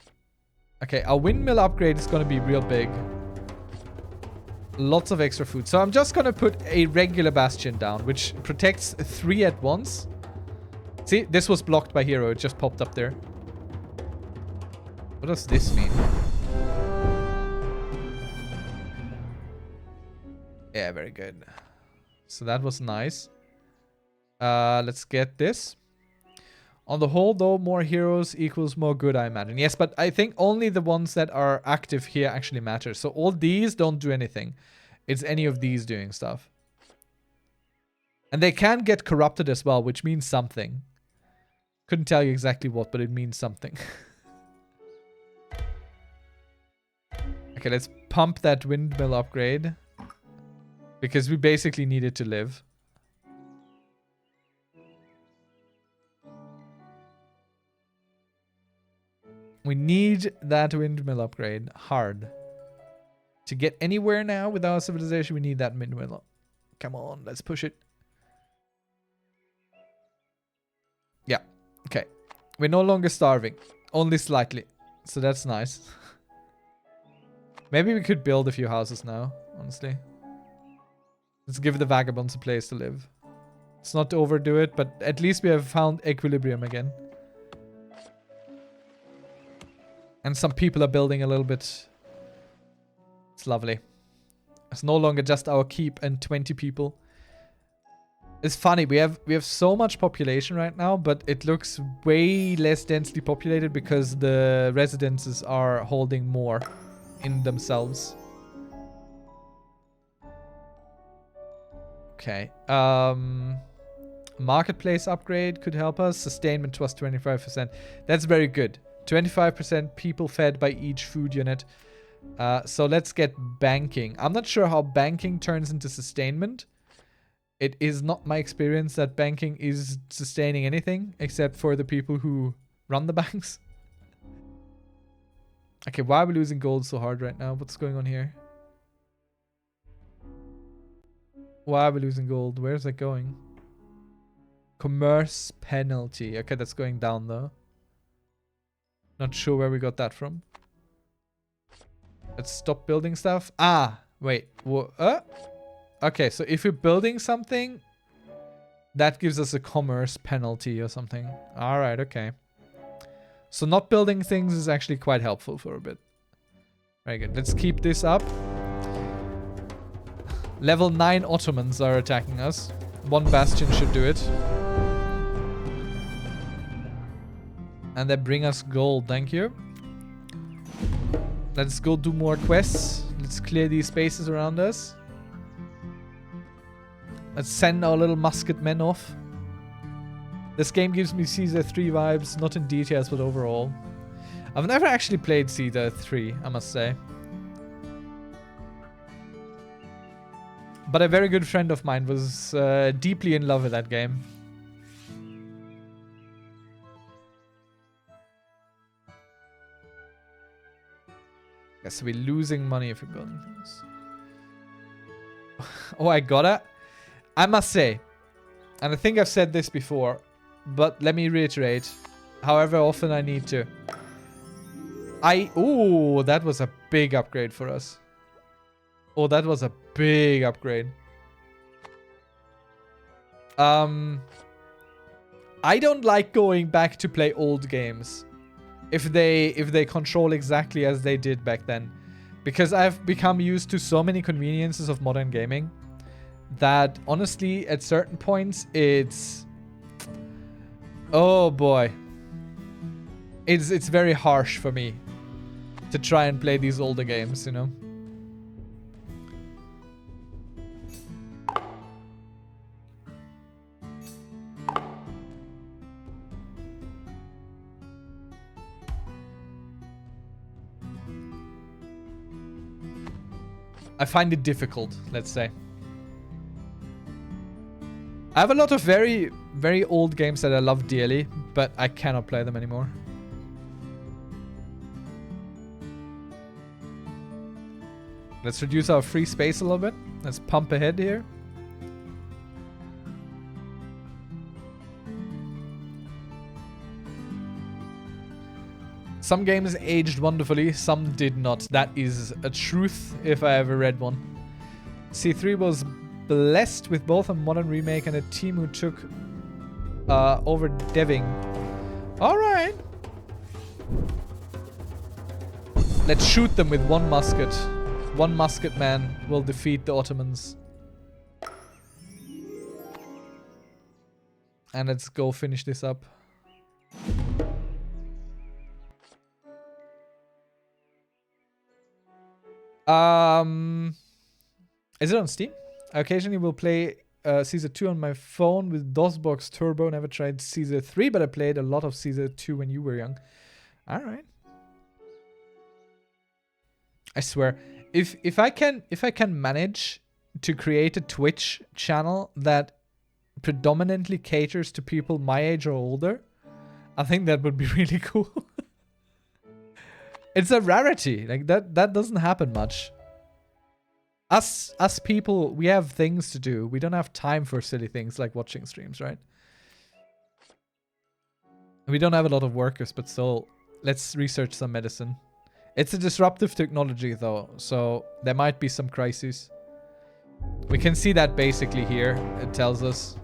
Okay, our windmill upgrade is going to be real big. Lots of extra food. So I'm just going to put a regular bastion down, which protects 3 at once. See, this was blocked by hero. It just popped up there. What does this mean? Yeah, very good. So that was nice. Let's get this. On the whole, though, more heroes equals more good, I imagine. Yes, but I think only the ones that are active here actually matter. So all these don't do anything. It's any of these doing stuff. And they can get corrupted as well, which means something. Couldn't tell you exactly what, but it means something. Okay, let's pump that windmill upgrade. Because we basically need it to live. We need that windmill upgrade hard. To get anywhere now with our civilization, we need that windmill. Come on, let's push it. Yeah, okay. We're no longer starving. Only slightly. So that's nice. Maybe we could build a few houses now, honestly. Let's give the vagabonds a place to live. Let's not overdo it, but at least we have found equilibrium again. And some people are building a little bit. It's lovely. It's no longer just our keep and 20 people. It's funny, we have so much population right now, but it looks way less densely populated because the residences are holding more in themselves. Okay. Marketplace upgrade could help us. Sustainment was 25%. That's very good. 25% people fed by each food unit. So let's get banking. I'm not sure how banking turns into sustainment. It is not my experience that banking is sustaining anything except for the people who run the banks. Okay, why are we losing gold so hard right now? What's going on here? Why are we losing gold? Where's that going? Commerce penalty. Okay, that's going down though. Not sure where we got that from. Let's stop building stuff. Ah, wait. Okay, so if we're building something, that gives us a commerce penalty or something. Alright, okay. So not building things is actually quite helpful for a bit. Very good. Let's keep this up. Level 9 Ottomans are attacking us. One bastion should do it. And they bring us gold, thank you. Let's go do more quests. Let's clear these spaces around us. Let's send our little musket men off. This game gives me Caesar 3 vibes, not in details, but overall. I've never actually played Caesar 3, I must say. But a very good friend of mine was deeply in love with that game. Guess we're losing money if we're building things. Oh, I got it. I must say, and I think I've said this before, but let me reiterate, however often I need to. Ooh, that was a big upgrade for us. Oh, that was a big upgrade. I don't like going back to play old games if they control exactly as they did back then, because I've become used to so many conveniences of modern gaming that honestly at certain points it's, oh boy, it's very harsh for me to try and play these older games, you know. I find it difficult, let's say. I have a lot of very, very old games that I love dearly, but I cannot play them anymore. Let's reduce our free space a little bit. Let's pump ahead here. Some games aged wonderfully, some did not. That is a truth if I ever read one. C3 was blessed with both a modern remake and a team who took over deving. Alright. Let's shoot them with one musket. One musket man will defeat the Ottomans. And let's go finish this up. Is it on Steam? I occasionally will play Caesar 2 on my phone with DOSBox Turbo. Never tried Caesar 3, but I played a lot of Caesar 2 when you were young. Alright. I swear, if I can manage to create a Twitch channel that predominantly caters to people my age or older, I think that would be really cool. It's a rarity. Like that doesn't happen much. Us people, we have things to do. We don't have time for silly things like watching streams, right? We don't have a lot of workers, but still, let's research some medicine. It's a disruptive technology though, so there might be some crises. We can see that basically here. It tells us.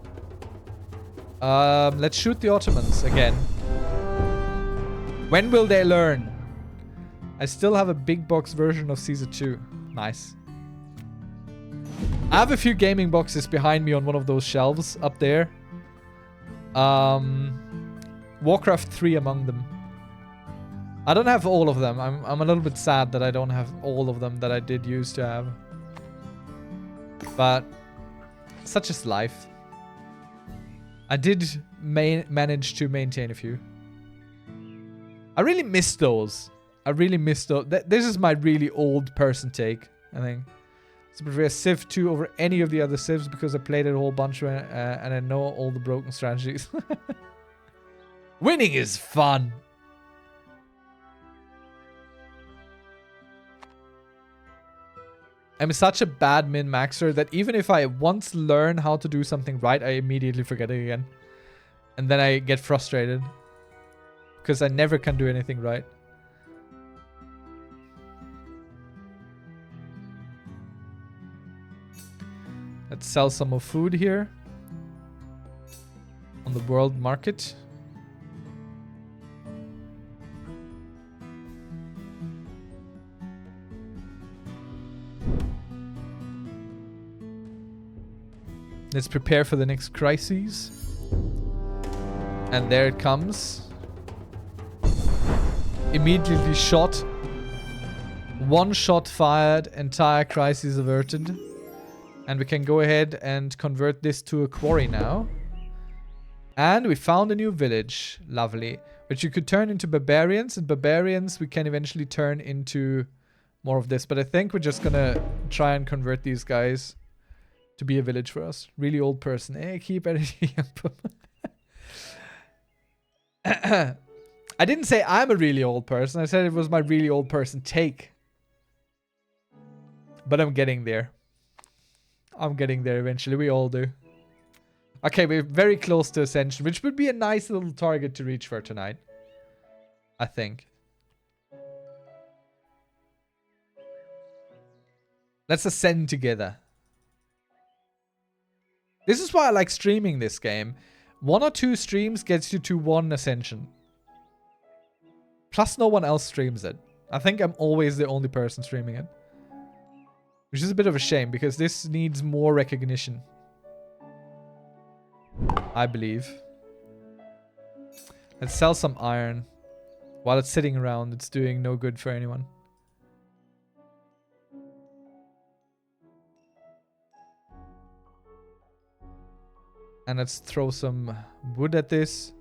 Let's shoot the Ottomans again. When will they learn? I still have a big box version of Caesar 2. Nice. I have a few gaming boxes behind me on one of those shelves up there. Warcraft 3 among them. I don't have all of them. I'm a little bit sad that I don't have all of them that I did used to have. But such is life. I did manage to maintain a few. I really miss those. I really miss those. This is my really old person take, I think. So I prefer Civ 2 over any of the other Civs because I played it a whole bunch and I know all the broken strategies. Winning is fun. I'm such a bad min-maxer that even if I once learn how to do something right, I immediately forget it again. And then I get frustrated. Because I never can do anything right. Let's sell some more food here. On the world market. Let's prepare for the next crises. And there it comes. Immediately shot One shot fired, entire crisis averted. And we can go ahead and convert this to a quarry now. And we found a new village. Lovely. Which you could turn into barbarians. And barbarians we can eventually turn into more of this. But I think we're just gonna try and convert these guys to be a village for us. Really old person. Hey, keep editing. I didn't say I'm a really old person. I said it was my really old person take. But I'm getting there. I'm getting there eventually. We all do. Okay, we're very close to Ascension, which would be a nice little target to reach for tonight. I think. Let's ascend together. This is why I like streaming this game. 1 or 2 streams gets you to 1 Ascension. Plus no one else streams it. I think I'm always the only person streaming it. Which is a bit of a shame, because this needs more recognition. I believe. Let's sell some iron. While it's sitting around, it's doing no good for anyone. And let's throw some wood at this.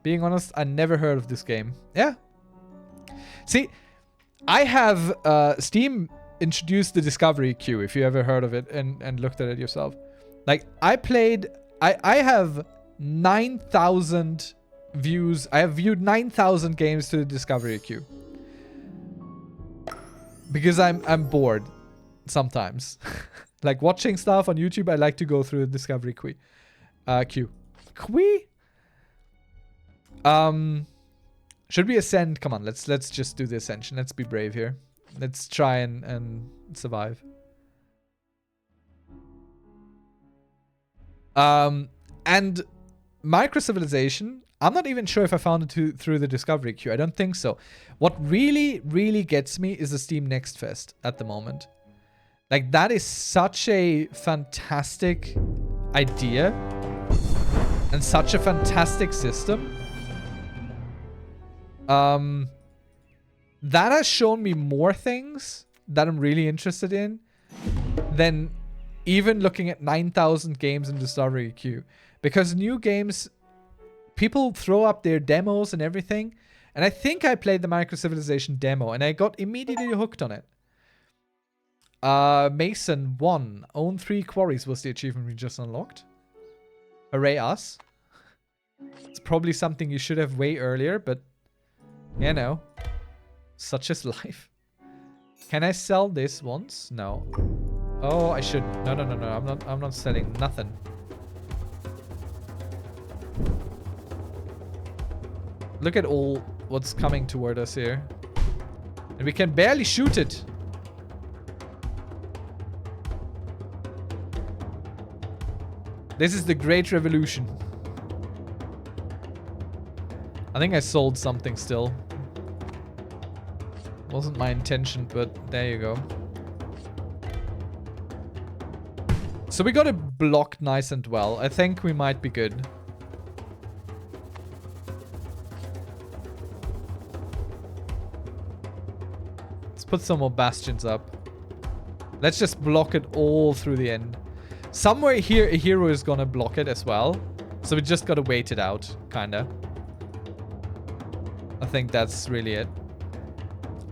Being honest, I never heard of this game. Yeah. See, I have Steam introduced the discovery queue, if you ever heard of it and looked at it yourself. Like, I have 9,000 views. I have viewed 9,000 games to the discovery queue. Because I'm bored sometimes. Like watching stuff on YouTube, I like to go through the discovery queue. Should we ascend? Come on, let's just do the ascension. Let's be brave here. Let's try and survive. And Microcivilization, I'm not even sure if I found it through the discovery queue. I don't think so. What really, really gets me is the Steam Next Fest at the moment. Like, that is such a fantastic idea and such a fantastic system. That has shown me more things that I'm really interested in than even looking at 9,000 games in the discovery queue. Because new games, people throw up their demos and everything. And I think I played the Microcivilization demo and I got immediately hooked on it. Mason 1. Own 3 quarries was the achievement we just unlocked. Hooray us. It's probably something you should have way earlier, but you know, such is life. Can I sell this once? No. Oh, I should. No. I'm not selling nothing. Look at all what's coming toward us here. And we can barely shoot it. This is the Great Revolution. I think I sold something still. Wasn't my intention, but there you go. So we got it blocked nice and well. I think we might be good. Let's put some more bastions up. Let's just block it all through the end. Somewhere here, a hero is gonna block it as well. So we just gotta wait it out, kinda. I think that's really it.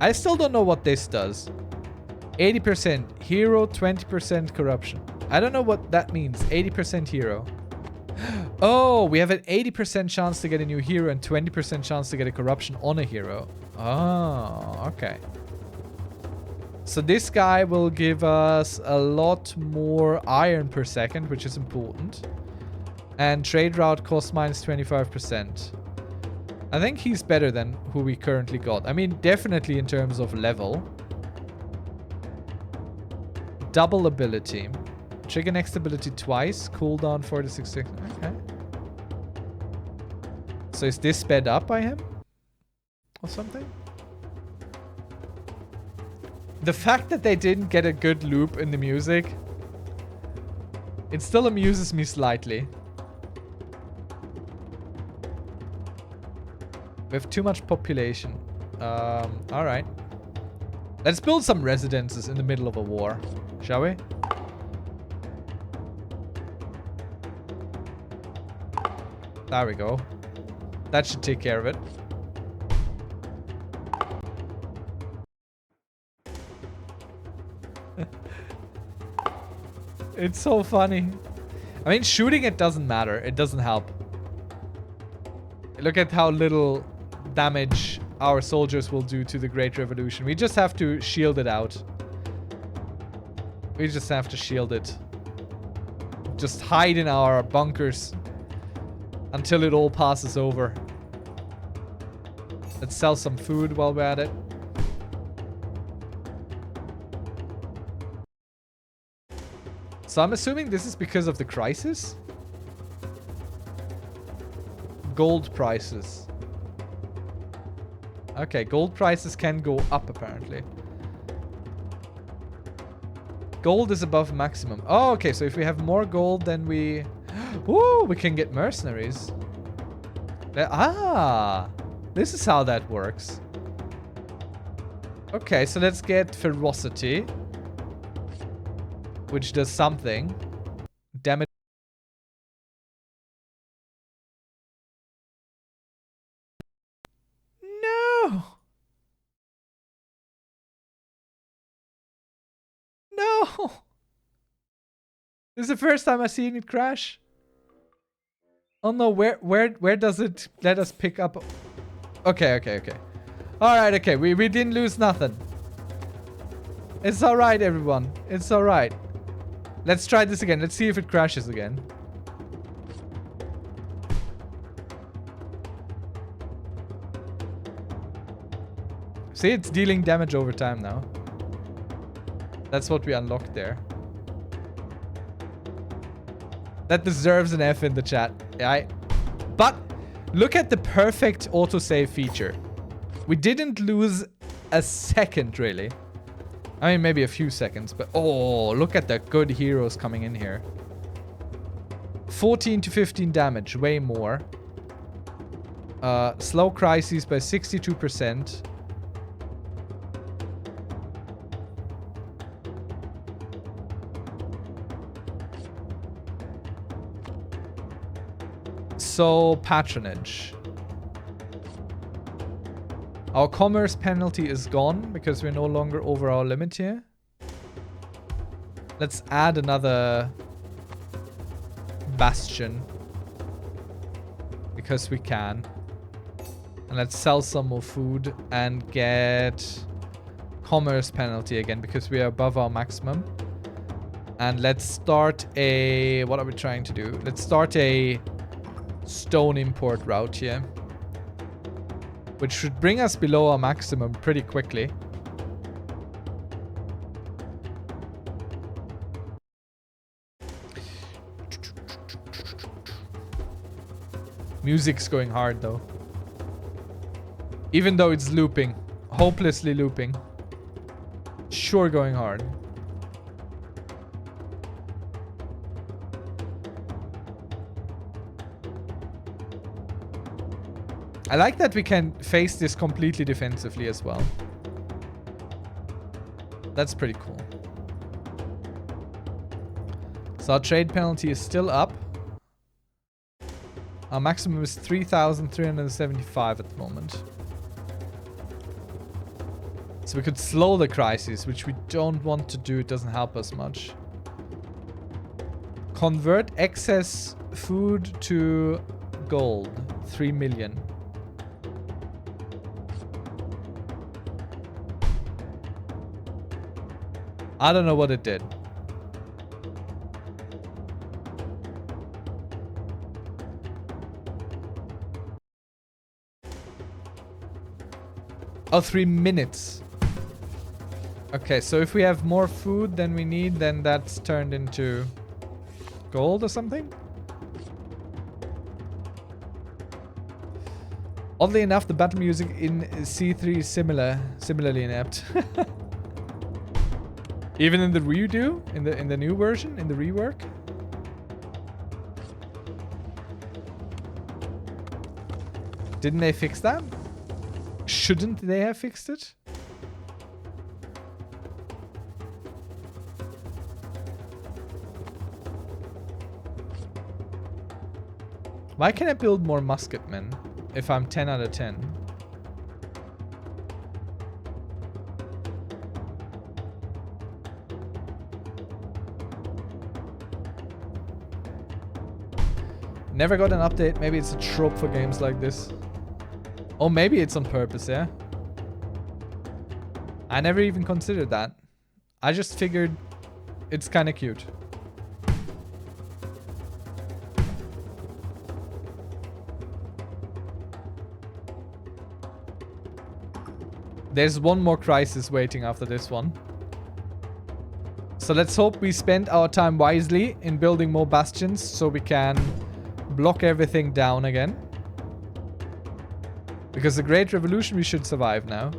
I still don't know what this does. 80% hero, 20% corruption. I don't know what that means. 80% hero. Oh, we have an 80% chance to get a new hero and 20% chance to get a corruption on a hero. Oh, okay. So this guy will give us a lot more iron per second, which is important. And trade route cost minus 25%. I think he's better than who we currently got. I mean, definitely in terms of level. Double ability. Trigger next ability twice. Cooldown 4 to 6 seconds. Okay. So is this sped up by him? Or something? The fact that they didn't get a good loop in the music, it still amuses me slightly. We have too much population. Alright. Let's build some residences in the middle of a war, shall we? There we go. That should take care of it. It's so funny. I mean, shooting it doesn't matter. It doesn't help. Look at how little damage our soldiers will do to the Great Revolution. We just have to shield it out. We just have to shield it. Just hide in our bunkers until it all passes over. Let's sell some food while we're at it. So I'm assuming this is because of the crisis? Gold prices. Okay, gold prices can go up apparently. Gold is above maximum. Oh, okay, so if we have more gold, then we... Ooh, we can get mercenaries. This is how that works. Okay, so let's get ferocity. Which does something. Damage. No! No! This is the first time I've seen it crash. Oh no, where does it let us pick up? Okay. Alright, okay, we didn't lose nothing. It's alright, everyone. It's alright. Let's try this again. Let's see if it crashes again. See, it's dealing damage over time now. That's what we unlocked there. That deserves an F in the chat. Yeah, but look at the perfect autosave feature. We didn't lose a second, really. I mean, maybe a few seconds, but oh, look at the good heroes coming in here. 14 to 15 damage, way more. Slow crises by 62%. So, patronage. Our commerce penalty is gone because we're no longer over our limit here. Let's add another bastion. Because we can. And let's sell some more food and get commerce penalty again because we are above our maximum. And let's start a... What are we trying to do? Let's start a stone import route here. Which should bring us below our maximum pretty quickly. Music's going hard though. Even though it's looping. Hopelessly looping. Sure going hard. I like that we can face this completely defensively as well. That's pretty cool. So our trade penalty is still up. Our maximum is 3,375 at the moment. So we could slow the crisis, which we don't want to do. It doesn't help us much. Convert excess food to gold. 3 million. I don't know what it did. Oh, 3 minutes. Okay, so if we have more food than we need, then that's turned into gold or something? Oddly enough, the battle music in C3 is similarly inept. Even in the redo, in the new version, in the rework. Didn't they fix that? Shouldn't they have fixed it? Why can't I build more musketmen if I'm 10 out of 10? Never got an update. Maybe it's a trope for games like this. Or maybe it's on purpose, yeah? I never even considered that. I just figured it's kind of cute. There's one more crisis waiting after this one. So let's hope we spend our time wisely in building more bastions so we can block everything down again. Because the Great Revolution we should survive now.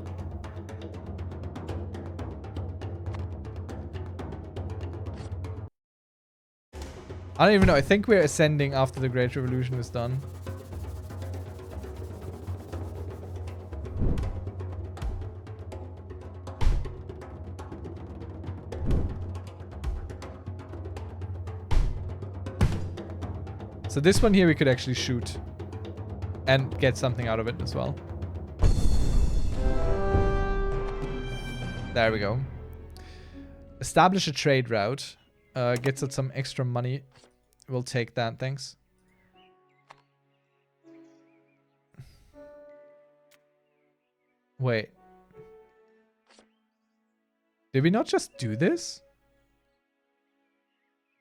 I don't even know. I think we're ascending after the Great Revolution is done. So this one here we could actually shoot and get something out of it as well. There we go. Establish a trade route. Gets us some extra money. We'll take that, thanks. Wait. Did we not just do this?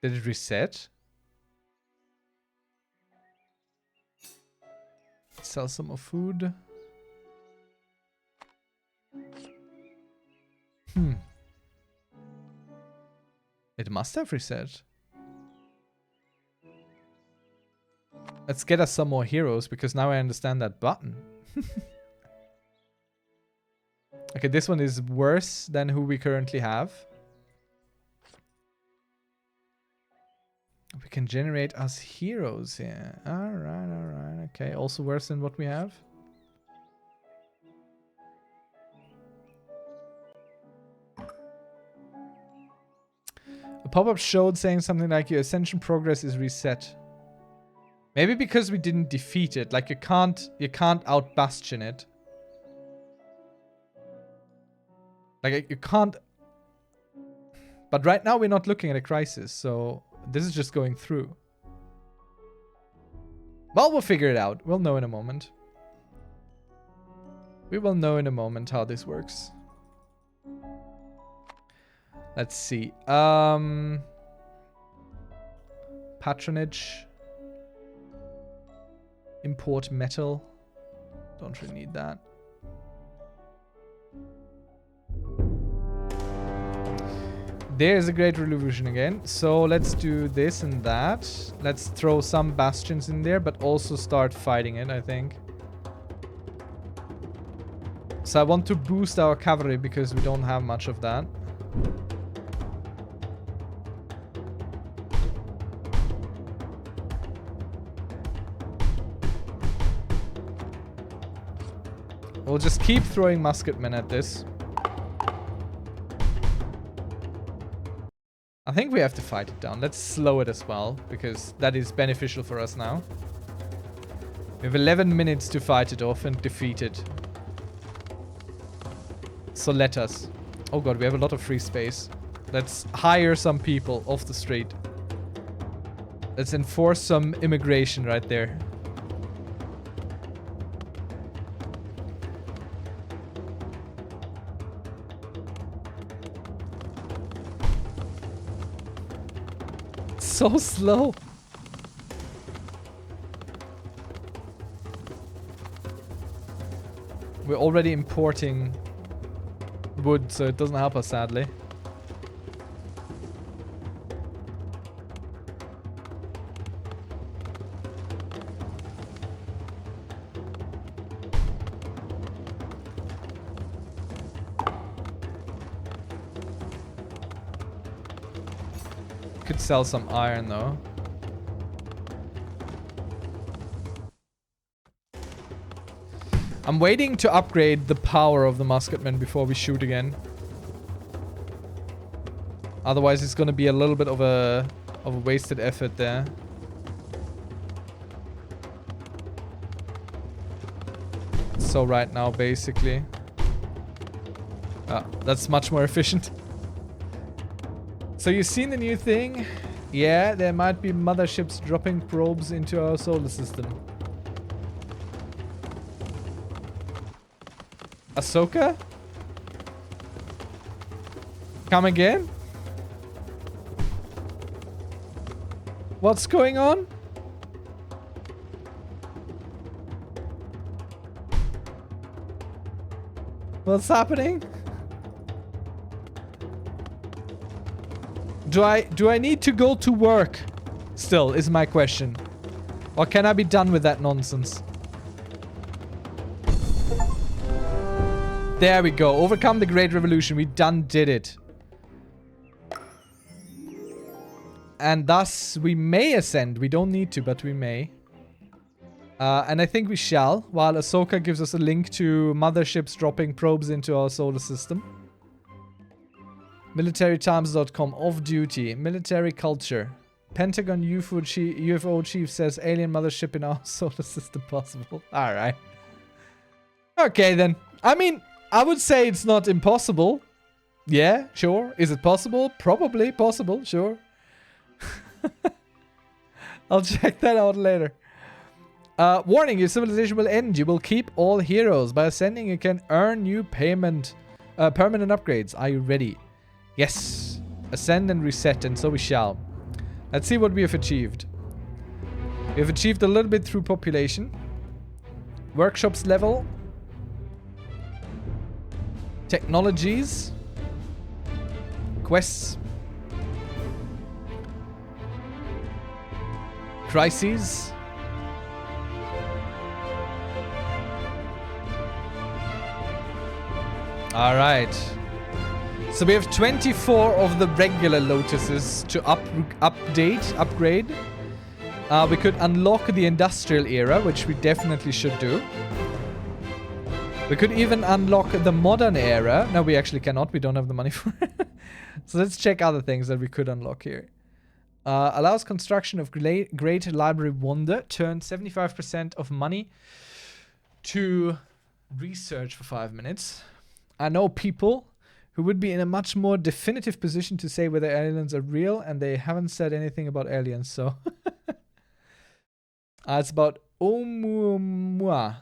Did it reset? Sell some more food. It must have reset. Let's get us some more heroes because now I understand that button. Okay, this one is worse than who we currently have. We can generate us heroes here. Alright, alright. Okay, also worse than what we have. A pop-up showed saying something like your ascension progress is reset. Maybe because we didn't defeat it. Like you can't out-bastion it. Like you can't. But right now we're not looking at a crisis, so this is just going through. Well, we'll figure it out. We'll know in a moment. We will know in a moment how this works. Let's see. Patronage. Import metal. Don't really need that. There's a Great Revolution again. So let's do this and that. Let's throw some bastions in there, but also start fighting it, I think. So I want to boost our cavalry because we don't have much of that. We'll just keep throwing musketmen at this. I think we have to fight it down. Let's slow it as well, because that is beneficial for us now. We have 11 minutes to fight it off and defeat it. So let us. Oh god, we have a lot of free space. Let's hire some people off the street. Let's enforce some immigration right there. So slow. We're already importing wood, so it doesn't help us, sadly. Could sell some iron though. I'm waiting to upgrade the power of the musketmen before we shoot again. Otherwise it's gonna be a little bit of a wasted effort there. So right now, basically. That's much more efficient. So you've seen the new thing? Yeah, there might be motherships dropping probes into our solar system. Ahsoka? Come again? What's going on? What's happening? Do I need to go to work? Still, is my question. Or can I be done with that nonsense? There we go. Overcome the Great Revolution. We did it. And thus, we may ascend. We don't need to, but we may. And I think we shall, while Ahsoka gives us a link to motherships dropping probes into our solar system. MilitaryTimes.com. Off duty. Military culture. Pentagon UFO chief says alien mothership in our solar system possible. Alright. Okay then. I mean, I would say it's not impossible. Yeah, sure. Is it possible? Probably possible, sure. I'll check that out later. Warning, your civilization will end. You will keep all heroes. By ascending, you can earn new permanent upgrades. Are you ready? Yes. Ascend and reset, and so we shall. Let's see what we have achieved. We have achieved a little bit through population. Workshops level. Technologies. Quests. Crises. Alright. So we have 24 of the regular lotuses to upgrade. We could unlock the industrial era, which we definitely should do. We could even unlock the modern era. No, we actually cannot. We don't have the money for it. So let's check other things that we could unlock here. Allows construction of Great Library Wonder. Turn 75% of money to research for 5 minutes. I know people who would be in a much more definitive position to say whether aliens are real, and they haven't said anything about aliens, so... it's about Oumuamua.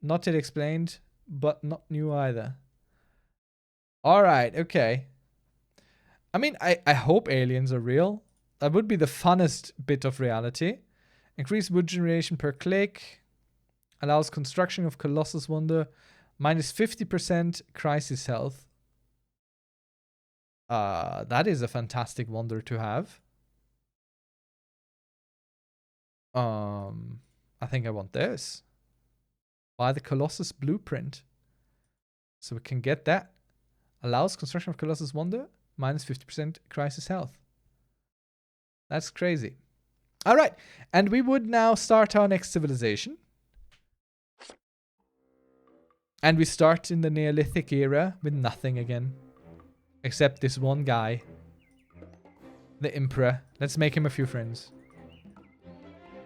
Not yet explained, but not new either. Alright, okay. I mean, I hope aliens are real. That would be the funnest bit of reality. Increase wood generation per click. Allows construction of Colossus Wonder. Minus 50% crisis health. That is a fantastic wonder to have. I think I want this. Buy the Colossus blueprint. So we can get that. Allows construction of Colossus Wonder. Minus 50% crisis health. That's crazy. Alright. And we would now start our next civilization. And we start in the Neolithic era with nothing again. Except this one guy. The Emperor. Let's make him a few friends.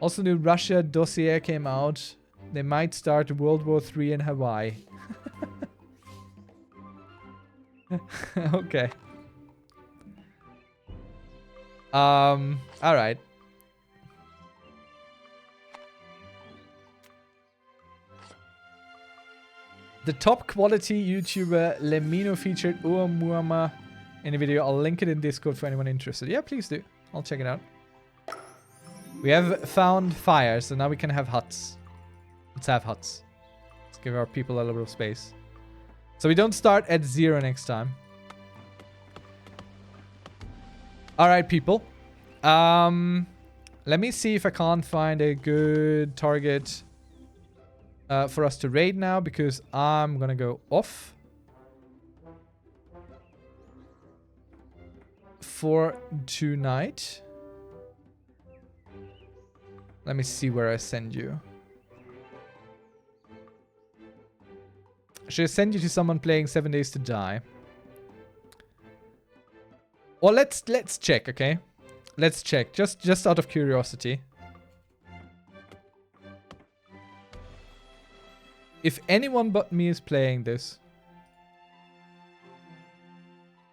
Also, new Russia dossier came out. They might start World War III in Hawaii. Okay. Alright. The top quality YouTuber Lemino featured Oumuamua in a video. I'll link it in Discord for anyone interested. Yeah, please do. I'll check it out. We have found fire, so now we can have huts. Let's have huts. Let's give our people a little bit of space. So we don't start at 0 next time. Alright, people. Let me see if I can't find a good target for us to raid now, because I'm gonna go off for tonight. Let me see where I send you. Should I send you to someone playing 7 Days to Die? Or let's check, okay? Let's check, just out of curiosity. If anyone but me is playing this,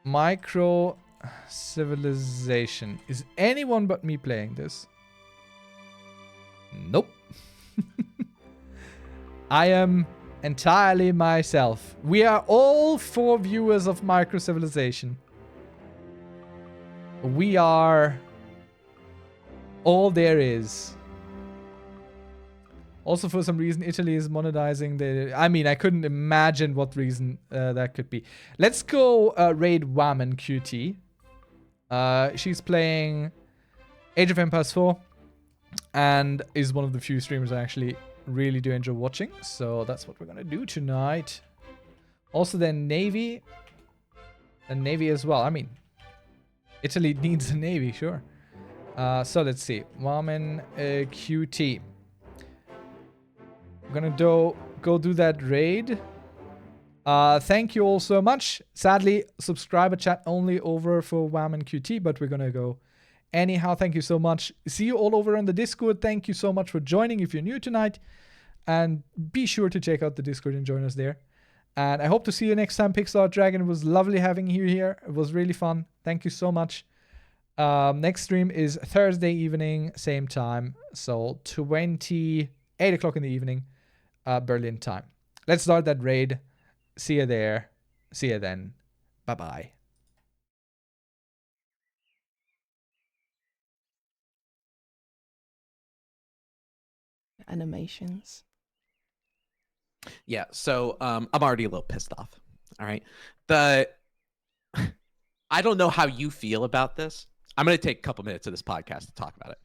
Microcivilization. Is anyone but me playing this? Nope. I am entirely myself. We are all 4 viewers of Microcivilization. We are all there is. Also, for some reason, Italy is monetizing the... I mean, I couldn't imagine what reason that could be. Let's go raid Woman QT. She's playing Age of Empires 4 and is one of the few streamers I actually really do enjoy watching. So that's what we're going to do tonight. Also, then Navy. And Navy as well. I mean, Italy needs a Navy, sure. So let's see. Woman QT. I'm gonna go do that raid. Thank you all so much. Sadly, subscriber chat only over for WAM and QT, but we're gonna go anyhow. Thank you so much. See you all over on the Discord. Thank you so much for joining if you're new tonight. And be sure to check out the Discord and join us there. And I hope to see you next time, Pixel Dragon. It was lovely having you here. It was really fun. Thank you so much. Next stream is Thursday evening, same time. So 8 o'clock in the evening. Berlin time. Let's start that raid. See you there. See you then. Bye-bye. Animations. Yeah, so I'm already a little pissed off. All right. I don't know how you feel about this. I'm going to take a couple minutes of this podcast to talk about it.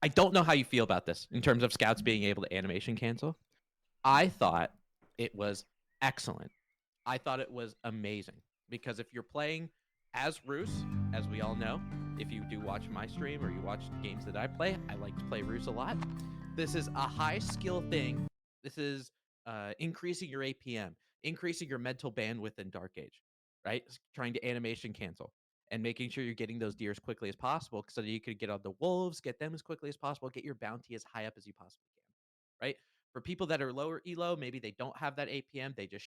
I don't know how you feel about this in terms of scouts being able to animation cancel. I thought it was excellent. I thought it was amazing because if you're playing as Roos, as we all know, if you do watch my stream or you watch games that I play, I like to play Roos a lot. This is a high skill thing. This is increasing your APM, increasing your mental bandwidth in Dark Age, right? Trying to animation cancel and making sure you're getting those deer as quickly as possible so that you could get on the wolves, get them as quickly as possible, get your bounty as high up as you possibly can, right? For people that are lower elo, maybe they don't have that APM, they just